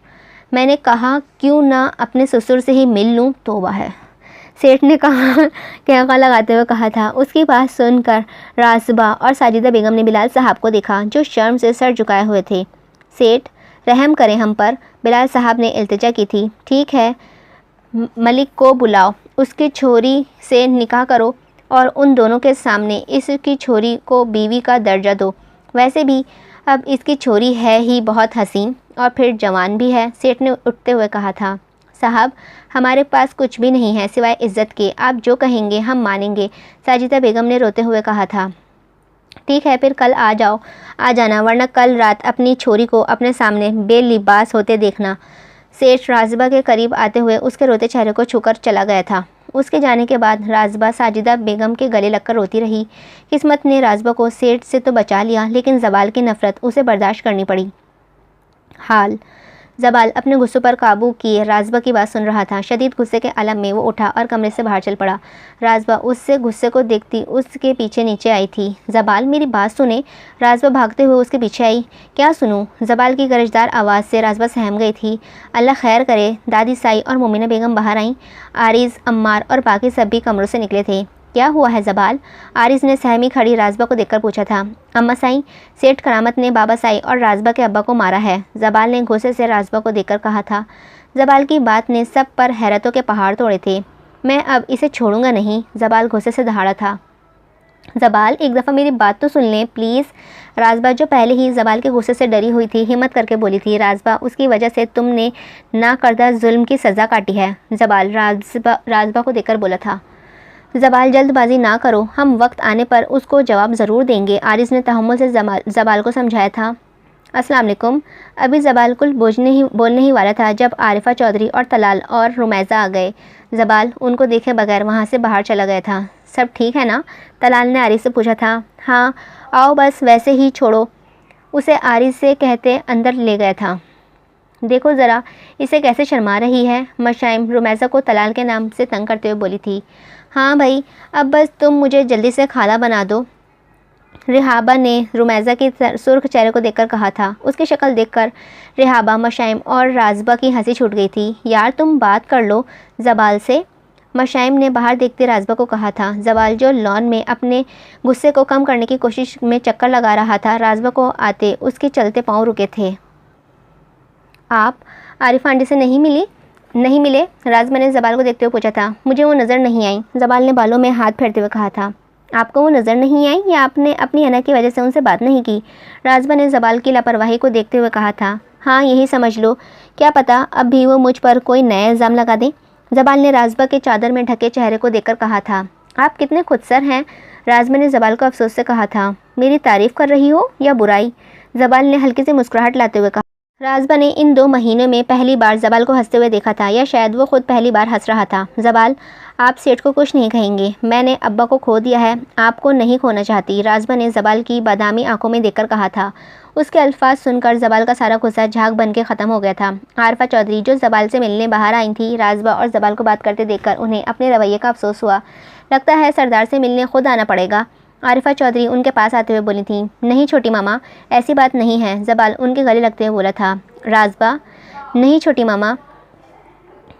S1: मैंने कहा क्यों ना अपने ससुर से ही मिल लूँ, तौबा है, सेठ ने कहा कहका लगाते हुए कहा था। उसकी बात सुनकर राजबा और साजिदा बेगम ने बिलाल साहब को देखा, जो शर्म से सर झुकाए हुए थे। सेठ, रहम करें हम पर, बिलाल साहब ने इल्तिजा की थी। ठीक है, मलिक को बुलाओ, उसकी छोरी से निकाह करो और उन दोनों के सामने इसकी छोरी को बीवी का दर्जा दो। वैसे भी अब इसकी छोरी है ही बहुत हसीन और फिर जवान भी है, सेठ ने उठते हुए कहा था। साहब, हमारे पास कुछ भी नहीं है सिवाय इज्जत के, आप जो कहेंगे हम मानेंगे, साजिदा बेगम ने रोते हुए कहा था। ठीक है, फिर कल आ जाना, वरना कल रात अपनी छोरी को अपने सामने बेलिबास होते देखना। सेठ राजबा के करीब आते हुए उसके रोते चेहरे को छूकर चला गया था। उसके जाने के बाद राजबा साजिदा बेगम के गले लगकर रोती रही। किस्मत ने राजबा को सेठ से तो बचा लिया, लेकिन जबाल की नफ़रत उसे बर्दाश्त करनी पड़ी। हाल जबाल अपने गुस्से पर काबू किए राजबा की बात सुन रहा था। शदीद गुस्से के आलम में वो उठा और कमरे से बाहर चल पड़ा। राजबा उससे गुस्से को देखती उसके पीछे नीचे आई थी। जबाल, मेरी बात सुने। राजबा भागते हुए उसके पीछे आई। क्या सुनूं? जबाल की गरजदार आवाज़ से राजबा सहम गई थी। अल्लाह खैर करे। दादी साई और मोमिना बेगम बाहर आईं। आरिज़, अम्मार और बाकी सब भी कमरों से निकले थे। क्या हुआ है जबाल? आरिज़ ने सहमी खड़ी राजबा को देखकर पूछा था। अम्मा साई, सेठ करामत ने बाबा साई और राजबा के अब्बा को मारा है, जबाल ने गुस्से से राजबा को देखकर कहा था। जबाल की बात ने सब पर हैरतों के पहाड़ तोड़े थे। मैं अब इसे छोड़ूंगा नहीं, जबाल गुस्से से दहाड़ा था। जबाल, एक दफ़ा मेरी बात तो सुन लें प्लीज़। राजबा, जो पहले ही जबाल के गुस्से से डरी हुई थी, हिम्मत करके बोली थी। राजबा, उसकी वजह से तुमने ना करदा जुल्म की सज़ा काटी है, जबाल राजबा को देखकर बोला था। जबाल, जल्दबाजी ना करो, हम वक्त आने पर उसको जवाब ज़रूर देंगे, आरिज़ ने तहम्मुल से जबाल को समझाया था। अस्सलाम वालेकुम। अभी जबाल कुल बोलने ही वाला था जब आरिफा चौधरी और तलाल और रुमैज़ा आ गए। जबाल उनको देखे बगैर वहाँ से बाहर चला गया था। सब ठीक है ना? तलाल ने आरिज़ से पूछा था। हाँ, आओ बस वैसे ही छोड़ो, उसे आरिज़ से कहते अंदर ले गया था। देखो ज़रा इसे कैसे शर्मा रही है, मशाइम रुमैज़ा को तलाल के नाम से तंग करते हुए बोली थी। हाँ भाई, अब बस तुम मुझे जल्दी से खाला बना दो, रिहाबा ने रुमैज़ा के सुर्ख चेहरे को देखकर कहा था। उसकी शक्ल देखकर रिहाबा, मशाइम और राजबा की हंसी छूट गई थी। यार तुम बात कर लो जबाल से, मशाइम ने बाहर देखते राजबा को कहा था। जबाल, जो लॉन में अपने गुस्से को कम करने की कोशिश में चक्कर लगा रहा था, राजबा को आते उसके चलते पाँव रुके थे। आप आरिफ आंटी से नहीं मिले? राजबा ने जबाल को देखते हुए पूछा था। मुझे वो नज़र नहीं आई, जबाल ने बालों में हाथ फेरते हुए कहा था। आपको वो नज़र नहीं आई या आपने अपनी अना की वजह से उनसे बात नहीं की? राजबा ने जबाल की लापरवाही को देखते हुए कहा था। हाँ, यही समझ लो, क्या पता अब भी वो मुझ पर कोई नया इल्ज़ाम लगा दें। जबाल ने राजबा के चादर में ढके चेहरे को देखकर कहा था। आप कितने खुदसर हैं, राजबा ने जबाल को अफसोस से कहा था। मेरी तारीफ़ कर रही हो या बुराई? जबाल ने हल्की सी मुस्कुराहट लाते हुए कहा। राजबा ने इन 2 महीनों में पहली बार जबाल को हंसते हुए देखा था, या शायद वो खुद पहली बार हंस रहा था। जबाल, आप सेठ को कुछ नहीं कहेंगे, मैंने अब्बा को खो दिया है, आपको नहीं खोना चाहती, राजबा ने जबाल की बादामी आंखों में देखकर कहा था। उसके अल्फाज सुनकर जबाल का सारा गुस्सा झाग बन के ख़त्म हो गया था। आरफा चौधरी जो जबाल से मिलने बाहर आई थी, राजबा और जबाल को बात करते देखकर उन्हें अपने रवैये का अफसोस हुआ। लगता है सरदार से मिलने खुद आना पड़ेगा। आरिफा चौधरी उनके पास आते हुए बोली थी। नहीं छोटी मामा, ऐसी बात नहीं है, जबाल उनके गले लगते हुए बोला था। राजबा, नहीं छोटी मामा,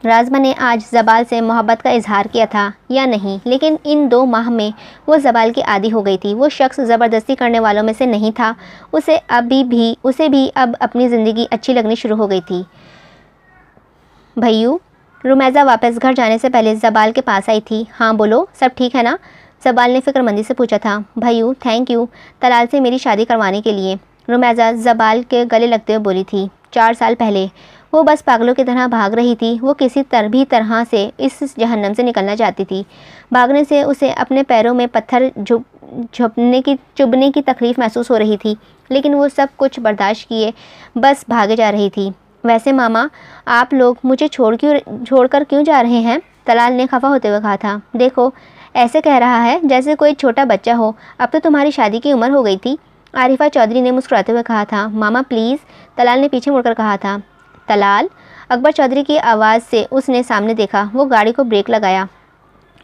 S1: राजबा ने आज जबाल से मोहब्बत का इजहार किया था या नहीं, लेकिन इन 2 माह में वो जबाल की आदी हो गई थी। वो शख्स ज़बरदस्ती करने वालों में से नहीं था। उसे भी अब अपनी ज़िंदगी अच्छी लगनी शुरू हो गई थी। भैयू, रुमैज़ा वापस घर जाने से पहले जबाल के पास आई थी। हाँ बोलो, सब ठीक है ना? जबाल ने फिक्रमंदी से पूछा था। भैयू, थैंक यू तलाल से मेरी शादी करवाने के लिए, रुमैज़ा जबाल के गले लगते हुए बोली थी। 4 साल पहले वो बस पागलों की तरह भाग रही थी। वो किसी तरह से इस जहन्नम से निकलना चाहती थी। भागने से उसे अपने पैरों में पत्थर चुभने की तकलीफ़ महसूस हो रही थी, लेकिन वो सब कुछ बर्दाश्त किए बस भागे जा रही थी। वैसे मामा, आप लोग मुझे छोड़कर क्यों जा रहे हैं? तलाल ने खफा होते हुए कहा था। देखो, ऐसे कह रहा है जैसे कोई छोटा बच्चा हो, अब तो तुम्हारी शादी की उम्र हो गई थी। आरिफा चौधरी ने मुस्कुराते हुए कहा था। मामा प्लीज़, तलाल ने पीछे मुड़कर कहा था। तलाल, अकबर चौधरी की आवाज़ से उसने सामने देखा। वो गाड़ी को ब्रेक लगाया।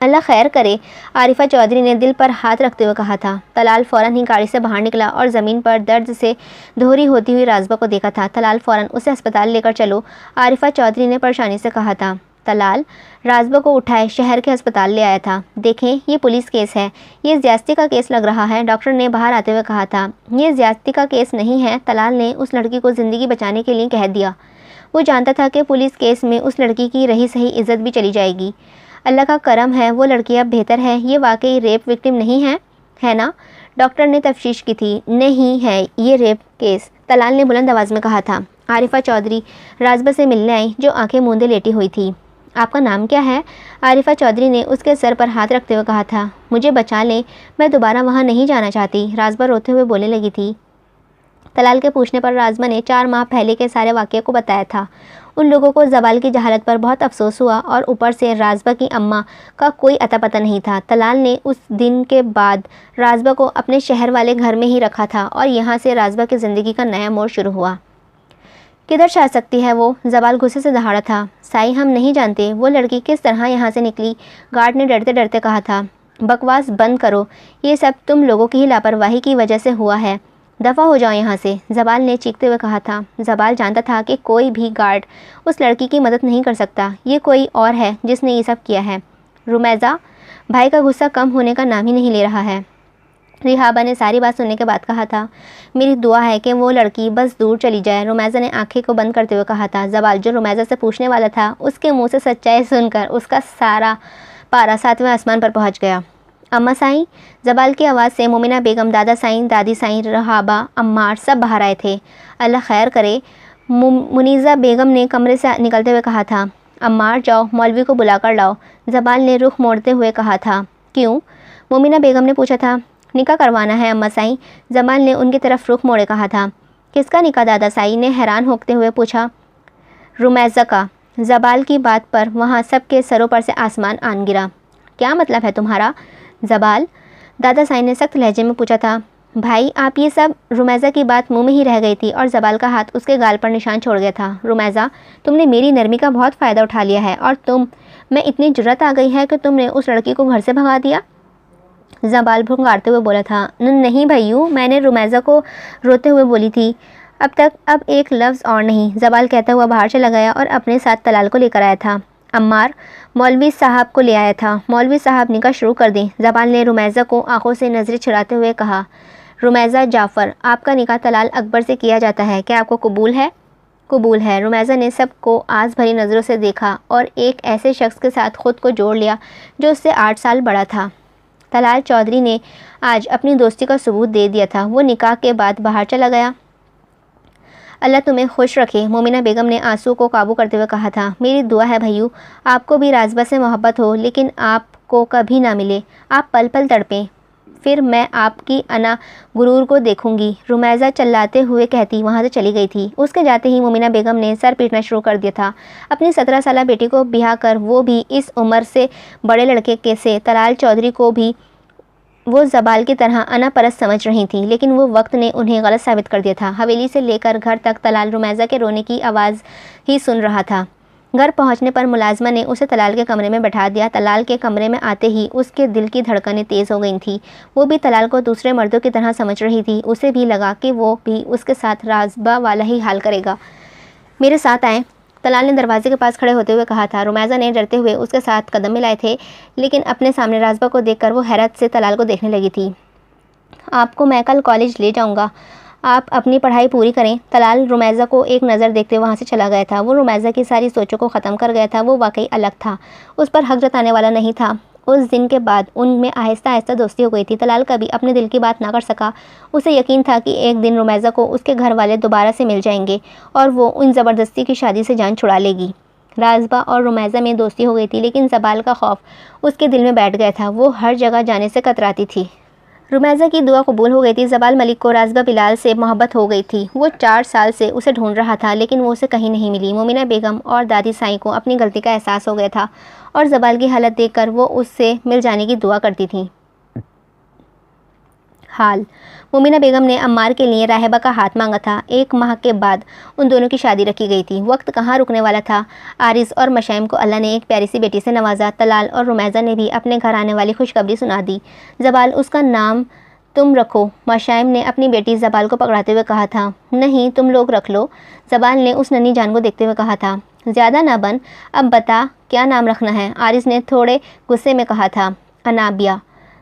S1: अल्लाह खैर करे, आरिफा चौधरी ने दिल पर हाथ रखते हुए कहा था। तलाल फ़ौरन ही गाड़ी से बाहर निकला और ज़मीन पर दर्द से दोहरी होती हुई राजबा को देखा था। तलाल फ़ौरन उसे अस्पताल लेकर चलो, आरिफा चौधरी ने परेशानी से कहा था। तलाल राजबा को उठाए शहर के अस्पताल ले आया था। देखें, ये पुलिस केस है, ये ज़्यादती का केस लग रहा है, डॉक्टर ने बाहर आते हुए कहा था। ये ज़्यादती का केस नहीं है, तलाल ने उस लड़की को ज़िंदगी बचाने के लिए कह दिया। वो जानता था कि पुलिस केस में उस लड़की की रही सही इज्जत भी चली जाएगी। अल्लाह का करम है, वो लड़की अब बेहतर है। ये वाकई रेप विक्टिम नहीं है ना? डॉक्टर ने तफ्तीश की थी। नहीं है ये रेप केस, तलाल ने बुलंद आवाज़ में कहा था। आरिफा चौधरी राजबा से मिलने आई, जो आंखें मूंदे लेटी हुई थी। आपका नाम क्या है? आरिफा चौधरी ने उसके सर पर हाथ रखते हुए कहा था। मुझे बचा लें, मैं दोबारा वहाँ नहीं जाना चाहती, राजबा रोते हुए बोलने लगी थी। तलाल के पूछने पर राजबा ने 4 माह पहले के सारे वाक़े को बताया था। उन लोगों को जबाल की जहालत पर बहुत अफसोस हुआ और ऊपर से राजबा की अम्मा का कोई अता पता नहीं था। तलाल ने उस दिन के बाद राजबा को अपने शहर वाले घर में ही रखा था और यहाँ से राजबा की ज़िंदगी का नया मोड़ शुरू हुआ। किधर जा सकती है वो? जबाल गुस्से से दहाड़ा था। साई, हम नहीं जानते वो लड़की किस तरह यहाँ से निकली, गार्ड ने डरते डरते कहा था। बकवास बंद करो, ये सब तुम लोगों की ही लापरवाही की वजह से हुआ है, दफ़ा हो जाओ यहाँ से, जबाल ने चीखते हुए कहा था। जबाल जानता था कि कोई भी गार्ड उस लड़की की मदद नहीं कर सकता, ये कोई और है जिसने ये सब किया है। रुमैज़ा, भाई का गुस्सा कम होने का नाम ही नहीं ले रहा है। रिहाबा ने सारी बात सुनने के बाद कहा था। मेरी दुआ है कि वो लड़की बस दूर चली जाए, रुमैज़ा ने आंखें को बंद करते हुए कहा था। जबाल, जो रुमैज़ा से पूछने वाला था, उसके मुँह से सच्चाई सुनकर उसका सारा पारा 7वें आसमान पर पहुँच गया। अम्मा साईं, जबाल की आवाज़ से मोमिना बेगम, दादा साईं, दादी साईं, रहाबा, अम्मार सब बाहर आए थे। अल्लाह खैर करे, मुनीज़ा बेगम ने कमरे से निकलते हुए कहा था। अम्मार, जाओ मौलवी को बुला कर लाओ, जबाल ने रुख मोड़ते हुए कहा था। क्यों? मोमिना बेगम ने पूछा था। निकाह करवाना है अम्मा साईं, जबाल ने उनकी तरफ रुख मोड़े कहा था। किसका निकाह? दादा साईं ने हैरान होते हुए पूछा। रुमैज़ा का। जबाल की बात पर वहाँ सबके सरों पर से आसमान आन गिरा। क्या मतलब है तुम्हारा? जबाल, दादा साईं ने सख्त लहजे में पूछा था। भाई, आप ये सब? रुमैज़ा की बात मुंह में ही रह गई थी और जबाल का हाथ उसके गाल पर निशान छोड़ गया था। रुमैज़ा, तुमने मेरी नरमी का बहुत फ़ायदा उठा लिया है और मैं इतनी जुर्रत आ गई है कि तुमने उस लड़की को घर से भगा दिया? जबाल भुंगारते हुए बोला था। नहीं भैयू, मैंने रुमैज़ा को रोते हुए बोली थी। अब एक लफ्ज़ और नहीं, जबाल कहता हुआ बाहर चला गया और अपने साथ तलाल को लेकर आया था। अम्मार, मौलवी साहब को ले आया था, मौलवी साहब निकाह शुरू कर दें, जबाल ने रुमैज़ा को आंखों से नज़रें छुड़ाते हुए कहा। रुमैज़ा जाफ़र, आपका निकाह तलाल अकबर से किया जाता है, क्या आपको कबूल है? कबूल है। रुमैज़ा ने सबको आस भरी नज़रों से देखा और एक ऐसे शख्स के साथ ख़ुद को जोड़ लिया जो उससे 8 साल बड़ा था। तलाल चौधरी ने आज अपनी दोस्ती का सबूत दे दिया था। वो निकाह के बाद बाहर चला गया। अल्लाह तुम्हें खुश रखे, मोमिना बेगम ने आंसू को काबू करते हुए कहा था। मेरी दुआ है भैयू, आपको भी राजबा से मोहब्बत हो, लेकिन आपको कभी ना मिले, आप पल पल तड़पें। फिर मैं आपकी अना गुरूर को देखूंगी, रुमैज़ा चिल्लाते हुए कहती वहाँ से चली गई थी। उसके जाते ही मोमिना बेगम ने सर पीटना शुरू कर दिया था। अपनी 17 साला बेटी को ब्याह कर, वो भी इस उम्र से बड़े लड़के के से, तलाल चौधरी को भी वो ज़बाल की तरह अनापरस्त समझ रही थी, लेकिन वो वक्त ने उन्हें गलत साबित कर दिया था। हवेली से लेकर घर तक तलाल रुमैज़ा के रोने की आवाज़ ही सुन रहा था। घर पहुंचने पर मुलाजमा ने उसे तलाल के कमरे में बैठा दिया। तलाल के कमरे में आते ही उसके दिल की धड़कनें तेज़ हो गई थीं। वो भी तलाल को दूसरे मर्दों की तरह समझ रही थी। उसे भी लगा कि वो भी उसके साथ राजबा वाला ही हाल करेगा। मेरे साथ आए, तलाल ने दरवाजे के पास खड़े होते हुए कहा था। रुमैज़ा ने डरते हुए उसके साथ कदम मिलाए थे, लेकिन अपने सामने राजबा को देखकर वो हैरत से तलाल को देखने लगी थी। आपको मैं कल कॉलेज ले जाऊंगा, आप अपनी पढ़ाई पूरी करें। तलाल रुमैज़ा को एक नज़र देखते वहाँ से चला गया था। वो रुमैज़ा की सारी सोचों को ख़त्म कर गया था। वो वाकई अलग था, उस पर हक जताने वाला नहीं था। उस दिन के बाद उनमें आहिस्ता आहिस्ता दोस्ती हो गई थी। तलाल कभी अपने दिल की बात ना कर सका। उसे यकीन था कि एक दिन रुमैज़ा को उसके घर वाले दोबारा से मिल जाएंगे और वो उन ज़बरदस्ती की शादी से जान छुड़ा लेगी। राजबा और रुमैज़ा में दोस्ती हो गई थी, लेकिन ज़बाल का खौफ उसके दिल में बैठ गया था। वो हर जगह जाने से कतराती थी। रुमैज़ा की दुआ कबूल हो गई थी। ज़बाल मलिक को राजबा बिलाल से मोहब्बत हो गई थी। वो 4 साल से उसे ढूंढ रहा था, लेकिन वो उसे कहीं नहीं मिली। मोमिना बेगम और दादी साईं को अपनी गलती का एहसास हो गया था और ज़बाल की हालत देखकर वो उससे मिल जाने की दुआ करती थी। हाल मोमिना बेगम ने अम्मार के लिए राहिबा का हाथ मांगा था। 1 माह के बाद उन दोनों की शादी रखी गई थी। वक्त कहाँ रुकने वाला था। आरिज़ और मशाइम को अल्लाह ने एक प्यारी सी बेटी से नवाजा। तलाल और रुमैज़ा ने भी अपने घर आने वाली खुशखबरी सुना दी। ज़बाल, उसका नाम तुम रखो, मशाइम ने अपनी बेटी ज़बाल को पकड़ाते हुए कहा था। नहीं, तुम लोग रख लो, ज़बाल ने उस नन्ही जान को देखते हुए कहा था। ज़्यादा ना बन, अब बता क्या नाम रखना है, आरिज़ ने थोड़े गुस्से में कहा था। अनाबिया,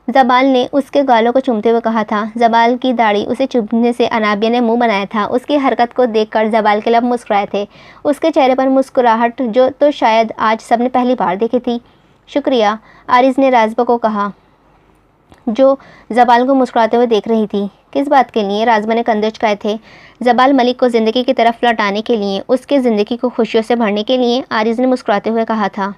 S1: ज़बाल ने उसके गालों को चूमते हुए कहा था। ज़बाल की दाढ़ी उसे चुभने से अनाबिया ने मुंह बनाया था। उसकी हरकत को देखकर ज़बाल के लब मुस्कुराए थे। उसके चेहरे पर मुस्कुराहट जो तो शायद आज सबने पहली बार देखी थी। शुक्रिया, आरिज़ ने राजबा को कहा, जो ज़बाल को मुस्कुराते हुए देख रही थी। किस बात के लिए? राजबा ने कंधे झुकाए थे। ज़बाल मलिक को ज़िंदगी की तरफ लौटाने के लिए, उसके ज़िंदगी को खुशियों से भरने के लिए, आरिज़ ने मुस्कुराते हुए कहा था।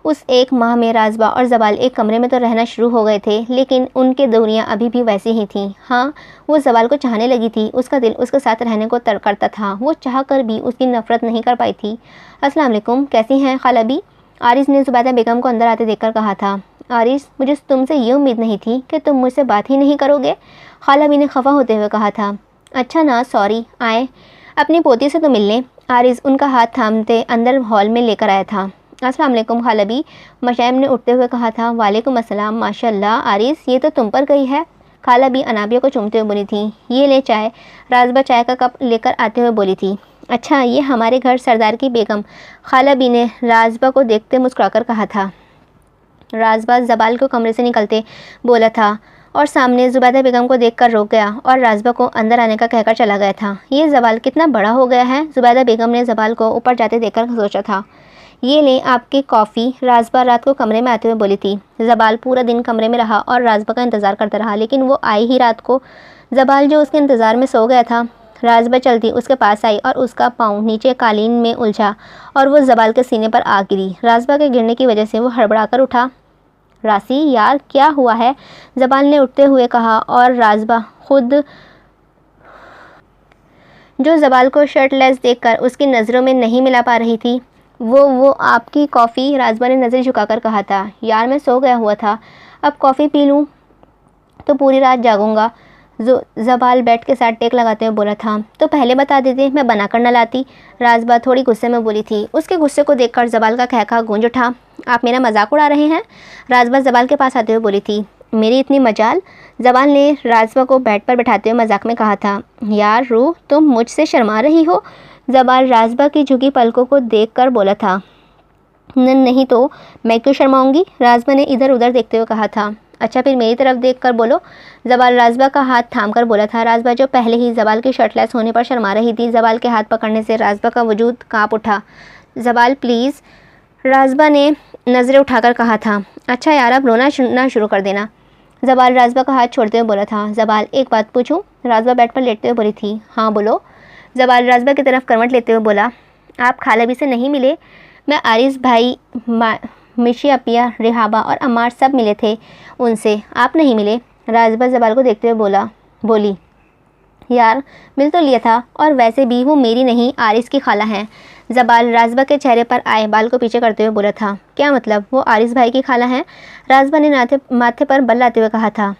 S1: उस 1 माह में राजबा और ज़बाल एक कमरे में तो रहना शुरू हो गए थे, लेकिन उनके दूरियां अभी भी वैसी ही थीं। हाँ, वो ज़बाल को चाहने लगी थी। उसका दिल उसके साथ रहने को तड़ करता था। वो चाह कर भी उसकी नफ़रत नहीं कर पाई थी। अस्सलाम वालेकुम, कैसी हैं खाला बी? आरिज़ ने ज़ुबैदा बेगम को अंदर आते देखकर कहा था। आरिज़, मुझे तुमसे ये उम्मीद नहीं थी कि तुम मुझसे बात ही नहीं करोगे, खाला बी ने खफा होते हुए कहा था। अच्छा ना, सॉरी, आए अपनी पोती से तो मिलने। आरिज़ उनका हाथ थामते अंदर हॉल में लेकर आया था। अस्सलाम वालेकुम खाला बी, मशाइम ने उठते हुए कहा था। वालेकुम अस्सलाम, माशाल्लाह आरिज़, ये तो तुम पर गई है। खाला बी अनाबिया को चूमते हुए बोली थी। ये ले चाय। राजबा चाय का कप लेकर आते हुए बोली थी। अच्छा, ये हमारे घर सरदार की बेगम, खाला बी ने राजबा को देखते मुस्कुराकर कहा था। राजबा ज़बाल को कमरे से निकलते बोला था और सामने ज़ुबैदा बेगम को देखकर रुक गया और राजबा को अंदर आने का कहकर चला गया था। ये ज़बाल कितना बड़ा हो गया है, ज़ुबैदा बेगम ने ज़बाल को ऊपर जाते देखकर सोचा था। ये लें आपकी कॉफ़ी, राजबा रात को कमरे में आते हुए बोली थी। ज़बाल पूरा दिन कमरे में रहा और राजबा का इंतज़ार करता रहा, लेकिन वो आई ही रात को। ज़बाल जो उसके इंतज़ार में सो गया था। राजबा चलती उसके पास आई और उसका पाँव नीचे कालीन में उलझा और वो ज़बाल के सीने पर आ गिरी। राजबा के गिरने की वजह से वो हड़बड़ा कर उठा। रासी, यार क्या हुआ है? ज़बाल ने उठते हुए कहा और राजबा खुद जो ज़बाल को शर्टलेस देखकर उसकी नज़रों में नहीं मिला पा रही थी। वो आपकी कॉफ़ी, राजबा ने नज़र झुकाकर कहा था। यार मैं सो गया हुआ था, अब कॉफ़ी पी लूँ तो पूरी रात जागूंगा। ज़बाल बेड के साथ टेक लगाते हुए बोला था। तो पहले बता देते, मैं बना कर न लाती। राजबा थोड़ी गुस्से में बोली थी। उसके गुस्से को देखकर ज़बाल का कहका गूंज उठा। आप मेरा मजाक उड़ा रहे हैं? राजबा ज़बाल के पास आते हुए बोली थी। मेरी इतनी मजाल? ज़बाल ने राजबा को बेड पर बैठाते हुए मजाक में कहा था। यार रूह, तुम मुझसे शर्मा रही हो? ज़बाल राजबा की झुकी पलकों को देखकर बोला था। नहीं तो मैं क्यों शर्माऊंगी? राजबा ने इधर उधर देखते हुए कहा था। अच्छा फिर मेरी तरफ देखकर बोलो। ज़बाल राजबा का हाथ थामकर बोला था। राजबा जो पहले ही ज़बाल के शर्टलेस होने पर शर्मा रही थी, ज़बाल के हाथ पकड़ने से राजबा का वजूद कांप उठा। ज़बाल प्लीज़, राजबा ने नज़रें उठाकर कहा था। अच्छा यार, अब रोना ना शुरू कर देना। ज़बाल राजबा का हाथ छोड़ते हुए बोला था। ज़बाल एक बात पूछूं? राजबा बेड पर लेटते हुए बोली थी। हाँ बोलो। ज़बाल राजबा की तरफ करवट लेते हुए बोला। आप खाला बी से नहीं मिले? मैं आरिज़ भाई, मिशी अपिया, रिहाबा और अम्मार सब मिले थे उनसे, आप नहीं मिले? राजबा जबाल को देखते हुए बोली, यार मिल तो लिया था, और वैसे भी वो मेरी नहीं आरिस की खाला हैं। जबाल राजबा के चेहरे पर आए बाल को पीछे करते हुए बोला था, क्या मतलब, वो आरिस भाई की खाला हैं? राजबा ने माथे पर बल लाते हुए कहा था,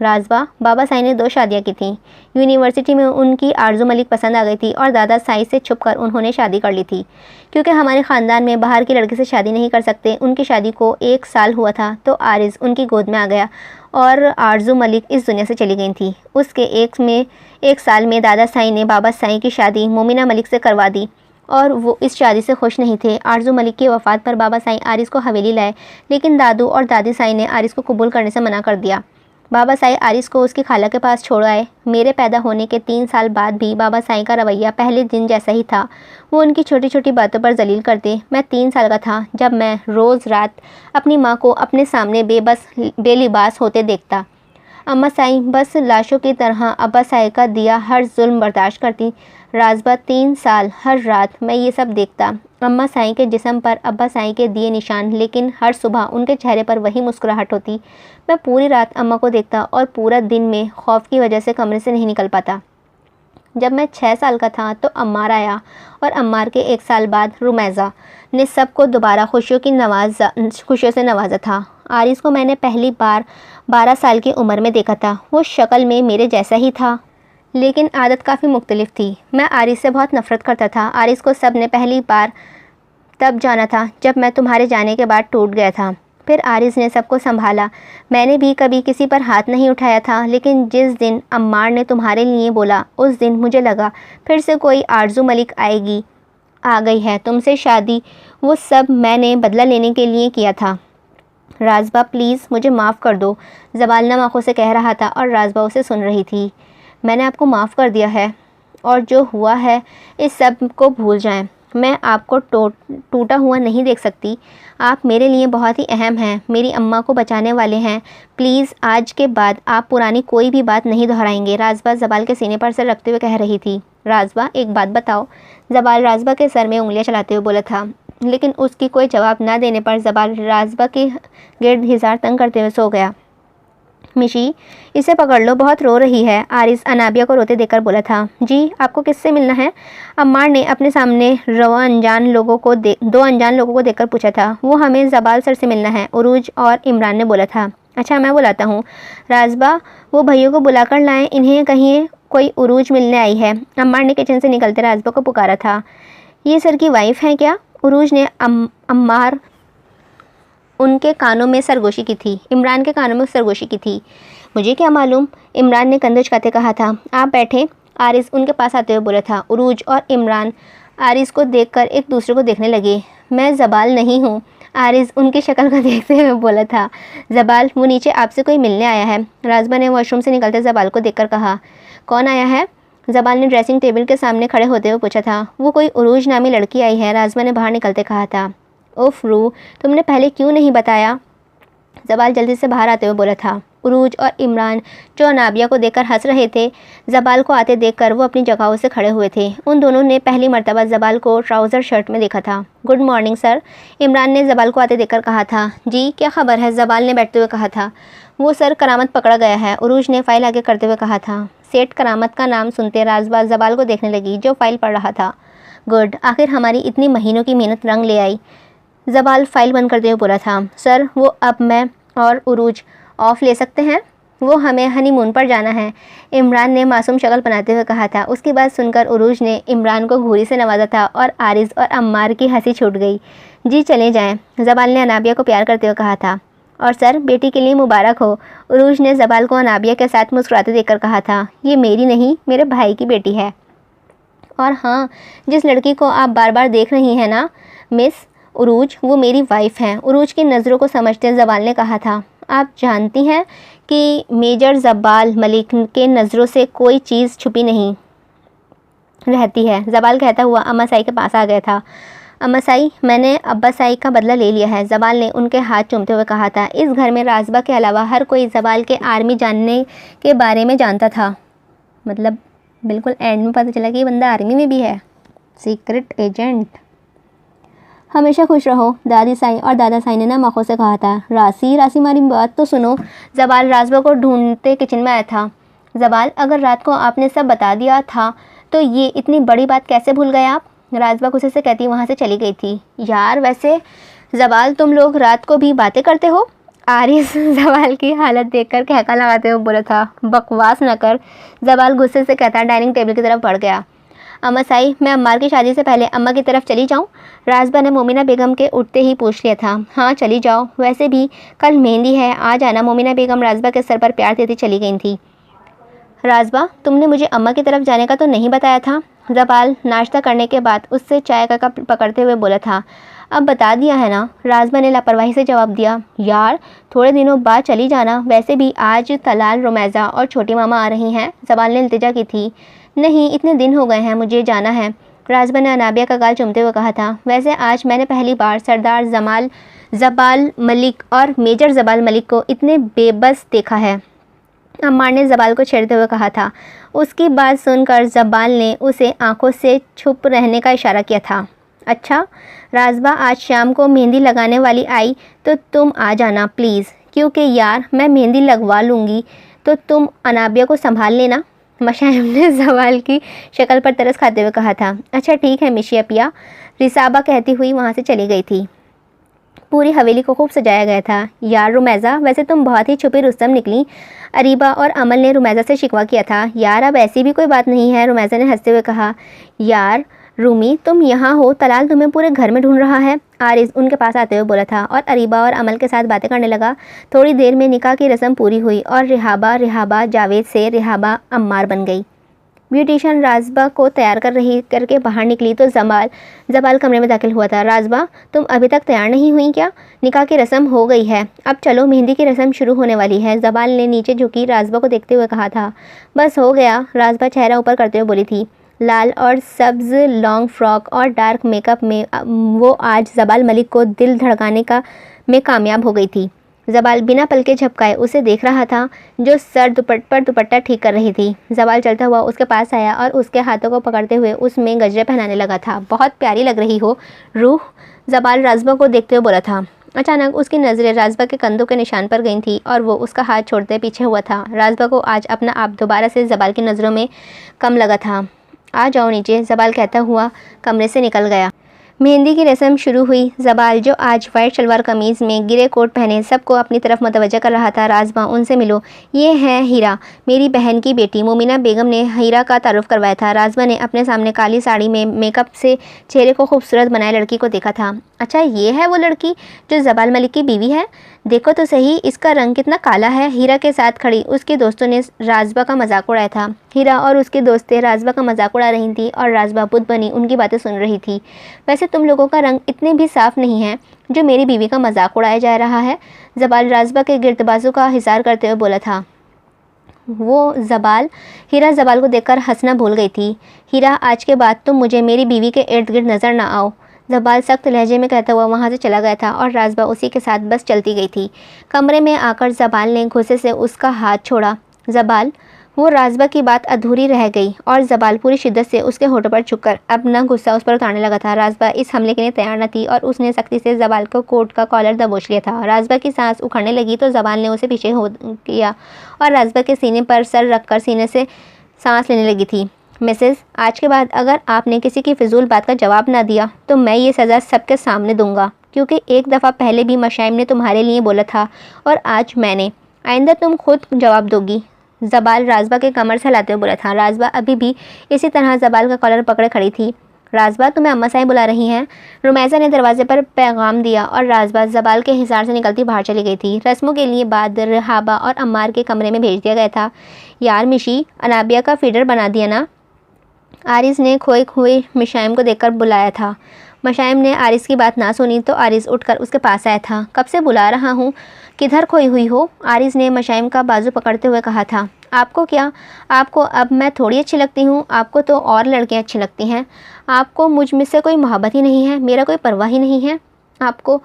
S1: राजबा, बाबा साईं ने 2 शादियाँ की थीं। यूनिवर्सिटी में उनकी आरजू मलिक पसंद आ गई थी और दादा साईं से छुपकर उन्होंने शादी कर ली थी। क्योंकि हमारे ख़ानदान में बाहर की लड़की से शादी नहीं कर सकते, उनकी शादी को 1 साल हुआ था तो आरिस उनकी गोद में आ गया और आरजू मलिक इस दुनिया से चली गई थी। उसके 1 साल में दादा साईं ने बाबा साईं की शादी मोमिना मलिक से करवा दी और वो इस शादी से खुश नहीं थे। आरजू मलिक की वफ़ात पर बाबा साईं आरिस को हवेली लाए, लेकिन दादू और दादी साईं ने आरिस को कबूल करने से मना कर दिया। बाबा साईं आरिस को उसकी खाला के पास छोड़ आए। मेरे पैदा होने के 3 साल बाद भी बाबा साईं का रवैया पहले दिन जैसा ही था। वो उनकी छोटी छोटी बातों पर जलील करते। मैं 3 साल का था जब मैं रोज़ रात अपनी माँ को अपने सामने बेलिबास होते देखता। अम्मा साईं बस लाशों की तरह अब्बा साईं का दिया हर जुल्म बर्दाश्त करती। राजबा 3 साल हर रात मैं ये सब देखता, अम्मा साईं के जिस्म पर अब्बा साईं के दिए निशान, लेकिन हर सुबह उनके चेहरे पर वही मुस्कुराहट होती। मैं पूरी रात अम्मा को देखता और पूरा दिन में खौफ की वजह से कमरे से नहीं निकल पाता। जब मैं 6 साल का था तो अम्मार आया और अम्मार के 1 साल बाद रुमैज़ा ने सबको दोबारा खुशियों से नवाजा था। आरिस को मैंने पहली बार 12 साल की उम्र में देखा था। वो शक्ल में मेरे जैसा ही था, लेकिन आदत काफ़ी मुख्तलिफ थी। मैं आरिस से बहुत नफ़रत करता था। आरिस को सब ने पहली बार तब जाना था जब मैं तुम्हारे जाने के बाद टूट गया था। फिर आरिस ने सबको संभाला। मैंने भी कभी किसी पर हाथ नहीं उठाया था, लेकिन जिस दिन अम्मार ने तुम्हारे लिए बोला, उस दिन मुझे लगा फिर से कोई आरजू मलिक आ गई है तुमसे शादी। वो सब मैंने बदला लेने के लिए किया था। राजबा प्लीज़ मुझे माफ़ कर दो, जबाल नम आँखों से कह रहा था और राजबा उसे सुन रही थी। मैंने आपको माफ़ कर दिया है और जो हुआ है इस सब को भूल जाएं। मैं आपको टूटा हुआ नहीं देख सकती। आप मेरे लिए बहुत ही अहम हैं, मेरी अम्मा को बचाने वाले हैं। प्लीज़ आज के बाद आप पुरानी कोई भी बात नहीं दोहराएंगे, राजबा जबाल के सीने पर सर रखते हुए कह रही थी। राजबा एक बात बताओ, जबाल राजबा के सर में उंगलियां चलाते हुए बोला था, लेकिन उसकी कोई जवाब न देने पर जबाल राजबा के गिर्द हिजार तंग करते हुए सो गया। मिशी, इसे पकड़ लो, बहुत रो रही है, आरिस अनाबिया को रोते देखकर बोला था। जी, आपको किससे मिलना है? अम्मार ने अपने सामने 2 अनजान लोगों को देखकर पूछा था। वो हमें जबाल सर से मिलना है, उरूज और इमरान ने बोला था। अच्छा, मैं बुलाता हूँ। राजबा, वो भैया को बुलाकर लाएं, इन्हें कहिए कोई उरूज मिलने आई है। अम्मार ने किचन से निकलते राजबा को पुकारा था। ये सर की वाइफ हैं क्या? उरूज ने अम्मार उनके कानों में सरगोशी की थी। इमरान के कानों में सरगोशी की थी। मुझे क्या मालूम, इमरान ने कंधे झुकाते कहा था। आप बैठे, आरिस उनके पास आते हुए बोला था। उरूज और इमरान आरिस को देखकर एक दूसरे को देखने लगे। मैं जबाल नहीं हूँ, आरिस उनकी शक्ल को देखते हुए बोला था। जबाल, वो नीचे आपसे कोई मिलने आया है, राजबा ने वॉशरूम से निकलते जबाल को देखकर कहा। कौन आया है? जबाल ने ड्रेसिंग टेबल के सामने खड़े होते हुए पूछा था। वो कोई उरूज नामी लड़की आई है, राजबा ने बाहर निकलते कहा था। उफ रू, तुमने पहले क्यों नहीं बताया? जबाल जल्दी से बाहर आते हुए बोला था। उरूज और इमरान जो अनाबिया को देखकर हंस रहे थे, जबाल को आते देखकर वो अपनी जगहों से खड़े हुए थे। उन दोनों ने पहली मर्तबा जबाल को ट्राउज़र शर्ट में देखा था। गुड मॉर्निंग सर, इमरान ने जबाल को आते देखकर कहा था। जी, क्या खबर है? जबाल ने बैठते हुए कहा था। वो सर, करामत पकड़ा गया है, उरूज ने फ़ाइल आगे करते हुए कहा था। सेठ करामत का नाम सुनते राजबा जबाल को देखने लगी जो फ़ाइल पढ़ रहा था। गुड, आखिर हमारी इतनी महीनों की मेहनत रंग ले आई, जबाल फाइल बंद करते हुए बोला था। सर, वो अब मैं और उरूज ऑफ ले सकते हैं? वो हमें हनीमून पर जाना है, इमरान ने मासूम शक्ल बनाते हुए कहा था। उसकी बात सुनकर उरूज ने इमरान को घूरी से नवाजा था और आरिस और अम्मार की हंसी छूट गई। जी चले जाएं, जबाल ने अनाबिया को प्यार करते हुए कहा था। और सर, बेटी के लिए मुबारक हो, उरूज ने जबाल को अनाबिया के साथ मुस्कुराते देखकर कहा था। ये मेरी नहीं, मेरे भाई की बेटी है। और हाँ, जिस लड़की को आप बार बार देख रही हैं ना मिस उरूज, वो मेरी वाइफ हैं। उरूज की नज़रों को समझते जबाल ने कहा था। आप जानती हैं कि मेजर जबाल मलिक के नज़रों से कोई चीज़ छुपी नहीं रहती है, जबाल कहता हुआ अम्मा साई के पास आ गया था। अम्मा साई, मैंने अब्बा साई का बदला ले लिया है, जबाल ने उनके हाथ चूमते हुए कहा था। इस घर में राजबा के अलावा हर कोई जबाल के आर्मी जानने के बारे में जानता था। मतलब बिल्कुल एंड में पता चला कि ये बंदा आर्मी में भी है, सीक्रेट एजेंट। हमेशा खुश रहो, दादी साई और दादा साई ने ना मखो से कहा था। रासी हमारी बात तो सुनो। जबाल राजबा को ढूंढते किचन में आया था। जबाल, अगर रात को आपने सब बता दिया था तो ये इतनी बड़ी बात कैसे भूल गए आप? राजबा गुस्से से कहती वहाँ से चली गई थी। यार वैसे जबाल, तुम लोग रात को भी बातें करते हो? आरिस जबाल की हालत देखकर कहका लगाते हुए बोला था। बकवास न कर। जबाल गुस्से से कहता डाइनिंग टेबल की तरफ बढ़ गया। अम्मा साई, मैं अम्मार की शादी से पहले अम्मा की तरफ चली जाऊं? राजबा ने मोमिना बेगम के उठते ही पूछ लिया था। हाँ चली जाओ, वैसे भी कल मेहंदी है, आ जाना। मोमिना बेगम राजबा के सर पर प्यार देती चली गई थी। राजबा, तुमने मुझे अम्मा की तरफ जाने का तो नहीं बताया था? जबाल नाश्ता करने के बाद उससे चाय का कप पकड़ते हुए बोला था। अब बता दिया है ना, राजबा ने लापरवाही से जवाब दिया। यार थोड़े दिनों बाद चली जाना, वैसे भी आज तलाल, रुमैज़ा और छोटी मामा आ रही हैं। जबाल ने इल्तिजा की थी। नहीं, इतने दिन हो गए हैं, मुझे जाना है। राजबा ने अनाबिया का गाल चूमते हुए कहा था। वैसे आज मैंने पहली बार सरदार जबाल मलिक और मेजर जबाल मलिक को इतने बेबस देखा है। अम्मार ने जबाल को छेड़ते हुए कहा था। उसकी बात सुनकर जबाल ने उसे आंखों से छुप रहने का इशारा किया था। अच्छा, राजबा आज शाम को मेहंदी लगाने वाली आई तो तुम आ जाना प्लीज़, क्योंकि यार मैं मेहंदी लगवा लूँगी तो तुम अनाबिया को संभाल लेना। मशाइम ने जबाल की शक्ल पर तरस खाते हुए कहा था। अच्छा ठीक है मिशी अपिया, रिसाबा कहती हुई वहाँ से चली गई थी। पूरी हवेली को खूब सजाया गया था। यार रुमैज़ा, वैसे तुम बहुत ही छुपी रुस्तम निकली। अरीबा और अमल ने रुमैज़ा से शिकवा किया था। यार अब ऐसी भी कोई बात नहीं है, रुमैज़ा ने हंसते हुए कहा। यार रूमी, तुम यहाँ हो, तलाल तुम्हें पूरे घर में ढूंढ रहा है। आरिस उनके पास आते हुए बोला था और अरीबा और अमल के साथ बातें करने लगा। थोड़ी देर में निकाह की रस्म पूरी हुई और रिहाबा जावेद से रिहाबा अम्मार बन गई। ब्यूटिशियन राजबा को तैयार करके बाहर निकली तो जबाल कमरे में दाखिल हुआ था। राजबा, तुम अभी तक तैयार नहीं हुई क्या? निकाह की रस्म हो गई है, अब चलो, मेहंदी की रस्म शुरू होने वाली है। जबाल ने नीचे झुकी राजबा को देखते हुए कहा था। बस हो गया, राजबा चेहरा ऊपर करते हुए बोली थी। लाल और सब्ज़ लॉन्ग फ्रॉक और डार्क मेकअप में वो आज जबाल मलिक को दिल धड़काने में कामयाब हो गई थी। जबाल बिना पलके झपकाए उसे देख रहा था, जो सर पर दुपट्टा ठीक कर रही थी। जबाल चलता हुआ उसके पास आया और उसके हाथों को पकड़ते हुए उसमें गजरे पहनाने लगा था। बहुत प्यारी लग रही हो रूह, जबाल राजबा को देखते हुए बोला था। अचानक उसकी नज़रें राजबा के कंधों के निशान पर गई थी और वो उसका हाथ छोड़ते पीछे हुआ था। राजबा को आज अपना आप दोबारा से जबाल की नज़रों में कम लगा था। आ जाओ नीचे, जबाल कहता हुआ कमरे से निकल गया। मेहंदी की रस्म शुरू हुई। जबाल, जो आज वाइट शलवार कमीज़ में गिरे कोट पहने सबको अपनी तरफ मुतवज्जा कर रहा था। राजबा, उनसे मिलो, ये है हीरा, मेरी बहन की बेटी। मोमिना बेगम ने हीरा का तारुफ करवाया था। राजबा ने अपने सामने काली साड़ी में मेकअप से चेहरे को खूबसूरत बनाए लड़की को देखा था। अच्छा, ये है वो लड़की जो जबाल मलिक की बीवी है? देखो तो सही, इसका रंग कितना काला है। हीरा के साथ खड़ी उसके दोस्तों ने राजबा का मजाक उड़ाया था। हीरा और उसकी दोस्तें राजबा का मजाक उड़ा रही थी और राजबा बुद्ध बनी उनकी बातें सुन रही थी। वैसे तुम लोगों का रंग इतने भी साफ नहीं है जो मेरी बीवी का मजाक उड़ाया जा रहा है। जबाल राजबा के गिरदबाजों का हिसार करते हुए बोला था। हीरा जबाल को देखकर हंसना भूल गई थी। हीरा, आज के बाद तुम मुझे मेरी बीवी के इर्द गिर्द नजर ना आओ, जबाल सख्त लहजे में कहता हुआ वहाँ से चला गया था और राजबा उसी के साथ बस चलती गई थी। कमरे में आकर जबाल ने गुस्से से उसका हाथ छोड़ा। जबाल, वो राजबा की बात अधूरी रह गई और जबाल पूरी शिद्दत से उसके होठों पर झुककर अपना गुस्सा उस पर उतारने लगा था। राजबा इस हमले के लिए तैयार न थी और उसने सख्ती से जबाल को कोट का कॉलर दबोच लिया था। राजबा की सांस उखड़ने लगी तो जबाल ने उसे पीछे किया और राजबा के सीने पर सर रखकर सीने से सांस लेने लगी थी। मिसेस, आज के बाद अगर आपने किसी की फिजूल बात का जवाब ना दिया तो मैं ये सज़ा सबके सामने दूंगा, क्योंकि एक दफ़ा पहले भी मशाइम ने तुम्हारे लिए बोला था और आज मैंने। आइंदा तुम खुद जवाब दोगी। जबाल राजबा के कमर से हिलाते हुए बोला था। राजबा अभी भी इसी तरह जबाल का कॉलर पकड़े खड़ी थी। राजबा, तुम्हें अम्मा साहब बुला रही हैं। रुमैज़ा ने दरवाजे पर पैगाम दिया और राजबा जबाल के हिसार से निकलती बाहर चली गई थी। रस्मों के लिए बाद रिहाबा और अम्मार के कमरे में भेज दिया गया था। यार मिशी, अनाबिया का फीडर बना दिया ना? आरिस ने खोए हुए मशाइम को देखकर बुलाया था। मशाइम ने आरिस की बात ना सुनी तो आरिस उठकर उसके पास आया था। कब से बुला रहा हूँ, किधर खोई हुई हो? आरिस ने मशाइम का बाजू पकड़ते हुए कहा था। आपको क्या, आपको अब मैं थोड़ी अच्छी लगती हूँ? आपको तो और लड़कियाँ अच्छी लगती हैं। आपको मुझ में से कोई मोहब्बत ही नहीं है, मेरा कोई परवाह ही नहीं है आपको।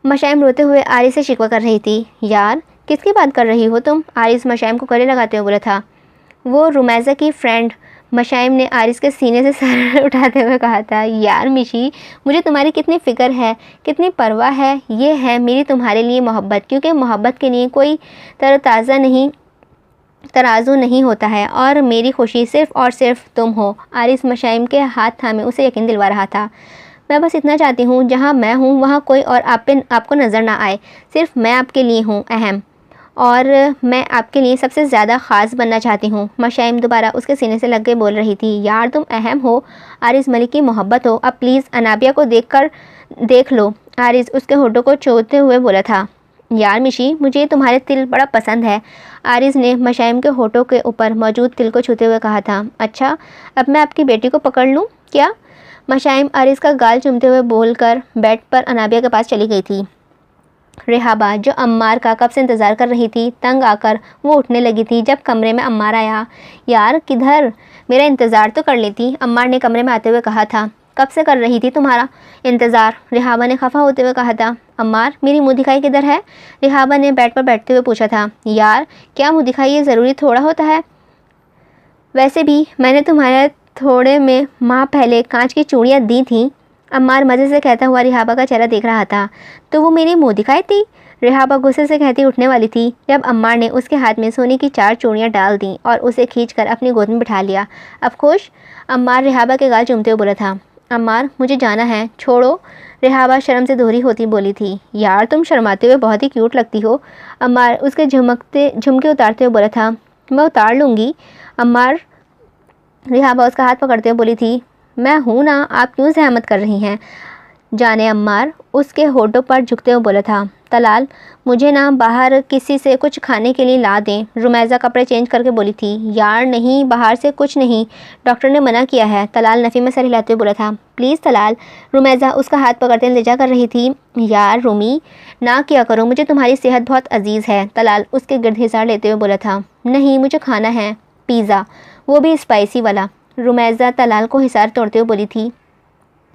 S1: मशाइम रोते हुए आरिस से शिकवा कर रही थी। यार किसकी बात कर रही हो तुम? आरिस मशाइम को गले लगाते हुए बोला था। वो रुमैज़ा की फ्रेंड मशाइम ने आरिस के सीने से सर उठाते हुए कहा था, यार मिशी, मुझे तुम्हारी कितनी फ़िक्र है, कितनी परवाह है। ये है मेरी तुम्हारे लिए मोहब्बत, क्योंकि मोहब्बत के लिए कोई तराजू नहीं होता है, और मेरी खुशी सिर्फ़ और सिर्फ तुम हो। आरिस मशाइम के हाथ थामे उसे यकीन दिलवा रहा था। मैं बस इतना चाहती हूँ, जहाँ मैं हूँ वहाँ कोई और आपको नज़र ना आए। सिर्फ मैं आपके लिए हूँ अहम, और मैं आपके लिए सबसे ज़्यादा ख़ास बनना चाहती हूँ। मशाइम दोबारा उसके सीने से लग के बोल रही थी, यार तुम अहम हो, आरिस मलिक की मोहब्बत हो, अब प्लीज़ अनाबिया को देख लो। आरिस उसके होठों को छूते हुए बोला था, यार मिशी, मुझे तुम्हारे तिल बड़ा पसंद है। आरिस ने मशाइम के होठों के ऊपर मौजूद तिल को छूते हुए कहा था, अच्छा, अब मैं आपकी बेटी को पकड़ लूँ क्या? मशाइम आरिस का गाल चूमते हुए बोलकर बेड पर अनाबिया के पास चली गई थी। रेहाबा, जो अम्मार का कब से इंतज़ार कर रही थी, तंग आकर वो उठने लगी थी जब कमरे में अम्मार आया। यार किधर, मेरा इंतज़ार तो कर लेती, अम्मार ने कमरे में आते हुए कहा था। कब से कर रही थी तुम्हारा इंतज़ार, रेहाबा ने खफा होते हुए कहा था। अम्मार, मेरी मुँह दिखाई किधर है? रेहाबा ने बेड पर बैठते हुए पूछा था। यार क्या मुँह दिखाई ये ज़रूरी थोड़ा होता है? वैसे भी मैंने तुम्हारे थोड़े में माह पहले कांच की चूड़ियाँ दी थीं। अम्मार मज़े से कहता हुआ रेहाबा का चेहरा देख रहा था। तो वो मेरी मुँह दिखाई थी? रेहाबा गुस्से से कहती उठने वाली थी जब अम्मार ने उसके हाथ में सोने की 4 चूड़ियाँ डाल दीं और उसे खींचकर अपनी गोद में बिठा लिया। अब खुश? अम्मार रेहाबा के गाल चूमते हुए बोला था। अम्मार, मुझे जाना है, छोड़ो। रेहाबा शर्म से दोहरी होती बोली थी। यार तुम शर्माते हुए बहुत ही क्यूट लगती हो। अम्मार उसके झुमके उतारते हुए बोला था। मैं उतार लूँगी। अम्मार, रेहाबा उसका हाथ पकड़ते हुए बोली थी। मैं हूँ ना, आप क्यों ज़हमत कर रही हैं? जाने अम्मार उसके होठों पर झुकते हुए बोला था। तलाल, मुझे ना बाहर किसी से कुछ खाने के लिए ला दें। रुमैज़ा कपड़े चेंज करके बोली थी। यार नहीं, बाहर से कुछ नहीं, डॉक्टर ने मना किया है। तलाल नफ़ी में सर हिलाते हुए बोला था। प्लीज़ तलाल। रुमैज़ा उसका हाथ पकड़ते इंतज़ार कर रही थी। यार रूमी, ना किया करो, मुझे तुम्हारी सेहत बहुत अजीज़ है। तलाल उसके गिर्द हिसार लेते हुए बोला था। नहीं, मुझे खाना है पिज़्ज़ा, वो भी स्पाइसी वाला। रुमैज़ा तलाल को हिसार तोड़ते हुए बोली थी।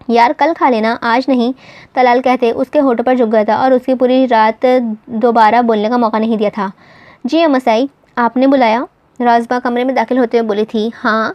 S1: यार कल खा लेना, आज नहीं। तलाल कहते उसके होठों पर झुक गया था और उसकी पूरी रात दोबारा बोलने का मौका नहीं दिया था। जी अमसाई, आपने बुलाया? राजबा कमरे में दाखिल होते हुए बोली थी। हाँ,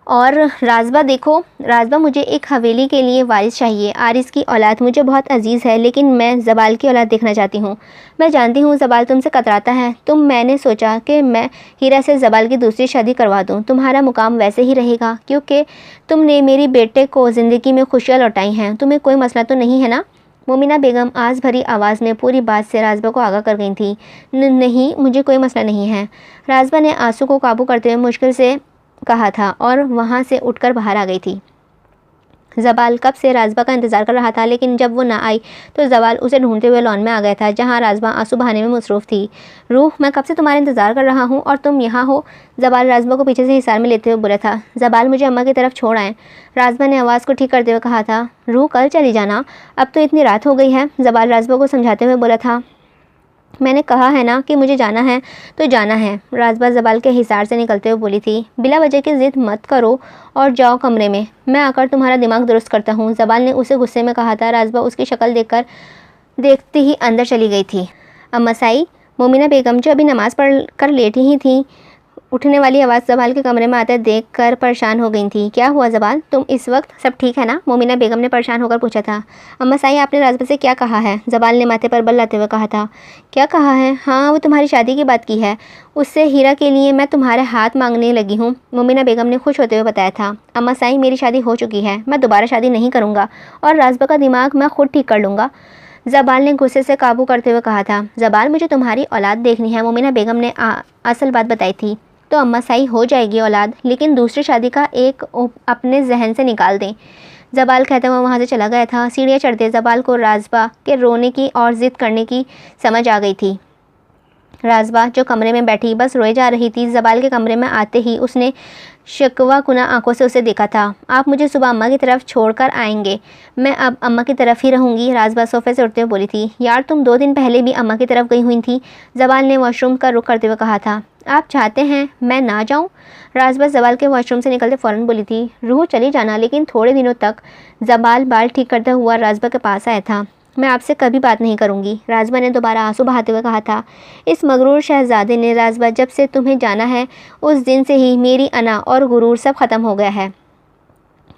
S1: और राजबा देखो, राजबा मुझे एक हवेली के लिए वारिस चाहिए। आरिस की औलाद मुझे बहुत अजीज़ है, लेकिन मैं ज़बाल की औलाद देखना चाहती हूँ। मैं जानती हूँ ज़बाल तुमसे कतराता है, मैंने सोचा कि मैं हीरा से ज़बाल की दूसरी शादी करवा दूँ। तुम्हारा मुकाम वैसे ही रहेगा, क्योंकि तुमने मेरी बेटे को ज़िंदगी में खुशियाँ लौटाई हैं। तुम्हें कोई मसला तो नहीं है ना? मोमिना बेगम आस भरी आवाज़ में पूरी बात से राजबा को आगाह कर गई थी। नहीं, मुझे कोई मसला नहीं है। राजबा ने आंसू को काबू करते हुए मुश्किल से कहा था और वहाँ से उठकर बाहर आ गई थी। ज़बाल कब से राजबा का इंतज़ार कर रहा था, लेकिन जब वो ना आई तो ज़बाल उसे ढूंढते हुए लॉन में आ गया था, जहाँ राजबा आंसू बहाने में मसरूफ़ थी। रूह, मैं कब से तुम्हारा इंतज़ार कर रहा हूँ और तुम यहाँ हो। ज़बाल राजबा को पीछे से हिसार में लेते हुए बोला था। ज़बाल, मुझे अम्मा की तरफ छोड़ आएँ। राजबा ने आवाज़ को ठीक करते हुए कहा था। रूह, कल चली जाना, अब तो इतनी रात हो गई है। ज़बाल राजबा को समझाते हुए बोला था। मैंने कहा है ना कि मुझे जाना है तो जाना है। राजबा ज़बाल के हिसार से निकलते हुए बोली थी। बिला वजह की ज़िद मत करो और जाओ कमरे में, मैं आकर तुम्हारा दिमाग दुरुस्त करता हूँ। ज़बाल ने उसे गुस्से में कहा था। राजबा उसकी शक्ल देखते ही अंदर चली गई थी। अम्मा साई, मोमिना बेगम जो अभी नमाज़ पढ़ कर लेटी ही थी, उठने वाली आवाज़ ज़बाल के कमरे में आते देखकर परेशान हो गई थी। क्या हुआ ज़बाल, तुम इस वक्त? सब ठीक है ना? मोमिना बेगम ने परेशान होकर पूछा था। अम्मा साई, आपने राजबा से क्या कहा है? ज़बाल ने माथे पर बल लाते हुए कहा था। क्या कहा है? हाँ, वो तुम्हारी शादी की बात की है, उससे हीरा के लिए मैं तुम्हारे हाथ मांगने लगी हूँ। मोमिना बेगम ने खुश होते हुए बताया था। अम्मा साई, मेरी शादी हो चुकी है, मैं दोबारा शादी नहीं करूँगा और राजबा का दिमाग मैं खुद ठीक कर लूँगा। ज़बाल ने गुस्से से काबू करते हुए कहा था। ज़बाल, मुझे तुम्हारी औलाद देखनी है। मोमिना बेगम ने असल बात बताई थी। तो अम्मा साई, हो जाएगी औलाद, लेकिन दूसरी शादी का एक अपने जहन से निकाल दें। ज़बाल कहता हुआ वहाँ से चला गया था। सीढ़ियाँ चढ़ते ज़बाल को राजबा के रोने की और ज़िद करने की समझ आ गई थी। राजबा जो कमरे में बैठी बस रोए जा रही थी। ज़बाल के कमरे में आते ही उसने शिकवा कुना आंखों से उसे देखा था। आप मुझे सुबह अम्मा की तरफ छोड़कर आएंगे, मैं अब अम्मा की तरफ ही रहूँगी। राजबा सोफे से उठते हुए बोली थी। यार तुम 2 दिन पहले भी अम्मा की तरफ गई हुई थी। ज़बाल ने वॉशरूम का रुख करते हुए कहा था। आप चाहते हैं मैं ना जाऊं? राजबा ज़बाल के वॉशरूम से निकलते फ़ौरन बोली थी। रूह, चली जाना, लेकिन थोड़े दिनों तक। ज़बाल बाल ठीक करता हुआ राजबा के पास आया था। मैं आपसे कभी बात नहीं करूँगी, राजबा ने दोबारा आंसू बहाते हुए कहा था। इस मगरूर शहजादे ने, राजबा, जब से तुम्हें जाना है उस दिन से ही मेरी अना और गुरूर सब ख़त्म हो गया है।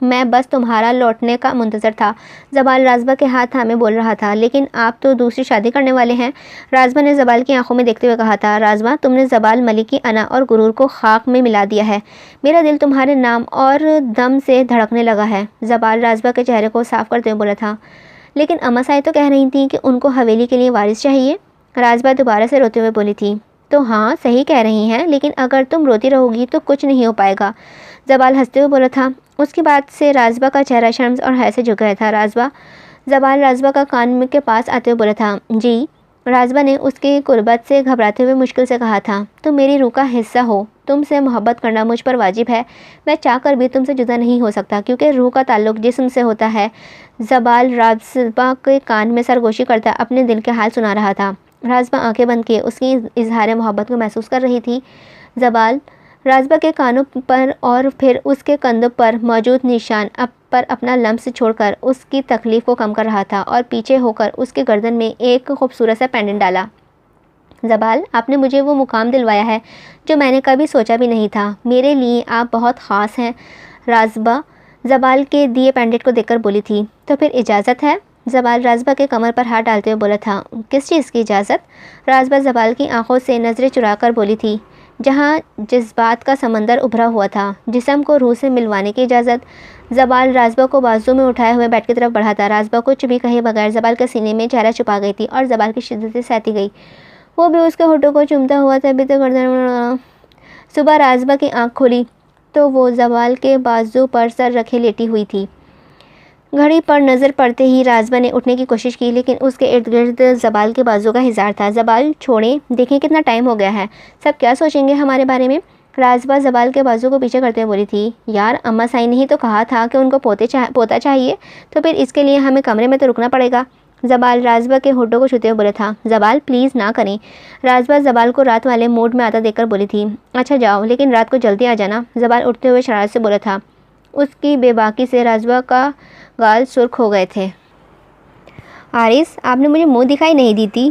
S1: मैं बस तुम्हारा लौटने का मुंतज़र था। ज़बाल राजबा के हाथ थामे बोल रहा था। लेकिन आप तो दूसरी शादी करने वाले हैं, राजबा ने ज़बाल की आंखों में देखते हुए कहा था। राजबा, तुमने ज़बाल मलिक की अना और गुरूर को खाक में मिला दिया है। मेरा दिल तुम्हारे नाम और दम से धड़कने लगा है। ज़बाल राजबा के चेहरे को साफ करते हुए बोला था। लेकिन अम्मा साई तो कह रही थी कि उनको हवेली के लिए वारिस चाहिए। राजबा दोबारा से रोते हुए बोली थी। तो हाँ, सही कह रही हैं, लेकिन अगर तुम रोती रहोगी तो कुछ नहीं हो पाएगा, ज़बाल हंसते हुए बोला था। उसकी बात से राजबा का चेहरा शर्म और हय से झुक गया था। ज़बाल राजबा का कान के पास आते हुए बोला था। जी। राजबा ने उसकी कुर्बत से घबराते हुए मुश्किल से कहा था। तुम मेरी रूह का हिस्सा हो, तुमसे मोहब्बत करना मुझ पर वाजिब है। मैं चाहकर भी तुमसे जुदा नहीं हो सकता, क्योंकि रूह का ताल्लुक जिस्म से होता है। ज़बाल राजबा के कान में सरगोशी करता अपने दिल के हाल सुना रहा था। राजबा आंखें बंद किए उसकी इजहार मोहब्बत को महसूस कर रही थी। ज़बाल राजबा के कानों पर और फिर उसके कंधों पर मौजूद निशान पर अपना लम्स छोड़कर उसकी तकलीफ़ को कम कर रहा था और पीछे होकर उसके गर्दन में एक खूबसूरत सा पेंडेंट डाला। ज़बाल, आपने मुझे वो मुकाम दिलवाया है जो मैंने कभी सोचा भी नहीं था। मेरे लिए आप बहुत ख़ास हैं। राजबा ज़बाल के दिए पेंडेंट को देखकर बोली थी। तो फिर इजाज़त है? ज़बाल राजबा के कमर पर हाथ डालते हुए बोला था। किस चीज़ की इजाज़त? राजबा ज़बाल की आंखों से नज़रें चुरा कर बोली थी। जहाँ जज्बात का समंदर उभरा हुआ था, जिस्म को रूह से मिलवाने की इजाज़त। ज़बाल राजबा को बाजू में उठाए हुए बेड की तरफ बढ़ा था। राजबा कुछ भी कहे बगैर ज़बाल के सीने में चेहरा छुपा गई थी और ज़बाल की शिद्दत से सहती गई। वो भी उसके होठों को चूमता हुआ तभी तो गर्दन। सुबह राजबा की आँख खुली तो वो ज़बाल के बाजू पर सर रखे लेटी हुई थी। घड़ी पर नज़र पड़ते ही राजबा ने उठने की कोशिश की, लेकिन उसके इर्द गिर्द ज़बाल के बाजू का हिजार था। ज़बाल, छोड़ें, देखें कितना टाइम हो गया है, सब क्या सोचेंगे हमारे बारे में। राजबा ज़बाल के बाजू को पीछे करते हुए बोली थी। यार, अम्मा साई ने ही तो कहा था कि उनको पोता चाहिए, तो फिर इसके लिए हमें कमरे में तो रुकना पड़ेगा। ज़बाल राजबा के होठों को छूते हुए बोला था। ज़बाल, प्लीज़ ना करें। राजबा ज़बाल को रात वाले मूड में आता देखकर बोली थी। अच्छा जाओ, लेकिन रात को जल्दी आ जाना। ज़बाल उठते हुए शरारत से बोला था। उसकी बेबाकी से राजबा का गाल सुर्ख हो गए थे। आरिस, आपने मुझे मुंह दिखाई नहीं दी थी।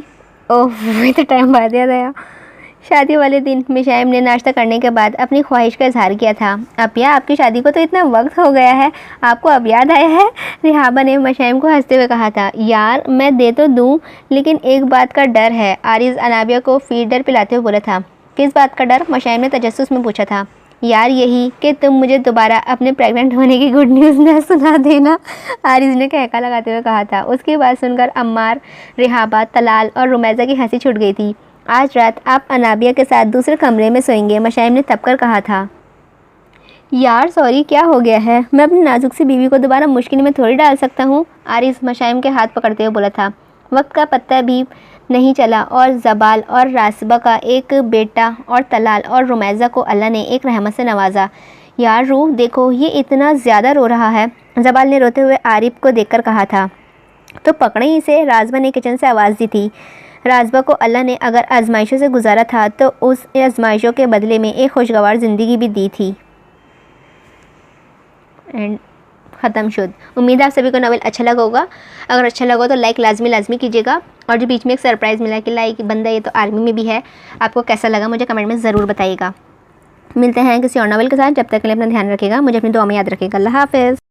S1: ओह, तो टाइम बाद याद आया। शादी वाले दिन मिशाइम ने नाश्ता करने के बाद अपनी ख्वाहिश का इजहार किया था। अपिया, आपकी शादी को तो इतना वक्त हो गया है, आपको अब याद आया है? रिहाबा ने मिशाइम को हंसते हुए कहा था। यार, मैं दे तो दूँ, लेकिन एक बात का डर है। आरिस अनाबिया को फीडर पिलाते हुए बोला था। किस बात का डर? मिशाइम ने तजस्सुस में पूछा था। यार, यही कि तुम मुझे दोबारा अपने प्रेग्नेंट होने की गुड न्यूज़ न सुना देना, आरिज़ ने कहका लगाते हुए कहा था। उसकी बात सुनकर अम्मार, रिहाबा, तलाल और रुमैज़ा की हंसी छूट गई थी। आज रात आप अनाबिया के साथ दूसरे कमरे में सोएंगे, मशाइम ने तब कर कहा था। यार सॉरी, क्या हो गया है? मैं अपनी नाजुक सी बीवी को दोबारा मुश्किल में थोड़ी डाल सकता हूँ, आरिज़ मशाइम के हाथ पकड़ते हुए बोला था। वक्त का पत्ता भी नहीं चला और ज़बाल और रासबा का एक बेटा और तलाल और रुमैज़ा को अल्लाह ने एक रहमत से नवाजा। यार रूह, देखो ये इतना ज़्यादा रो रहा है, ज़बाल ने रोते हुए आरिफ को देखकर कहा था। तो पकड़े इसे, राजबा ने किचन से आवाज़ दी थी। राजबा को अल्लाह ने अगर आजमाइशों से गुजारा था तो उस आजमाइशों के बदले में एक खुशगवार ज़िंदगी भी दी थी। एंड ख़त्म शुद। उम्मीद है आप सभी को नॉवेल अच्छा लगा होगा। अगर अच्छा लगा तो लाइक लाजमी कीजिएगा। और जो बीच में एक सरप्राइज़ मिला कि लाइक बंदा ये तो आर्मी में भी है, आपको कैसा लगा मुझे कमेंट में ज़रूर बताइएगा। मिलते हैं किसी और नॉवेल के साथ, जब तक के लिए अपना ध्यान रखिएगा, मुझे अपनी दुआ में याद रखिएगा। अल्लाह हाफ़िज़।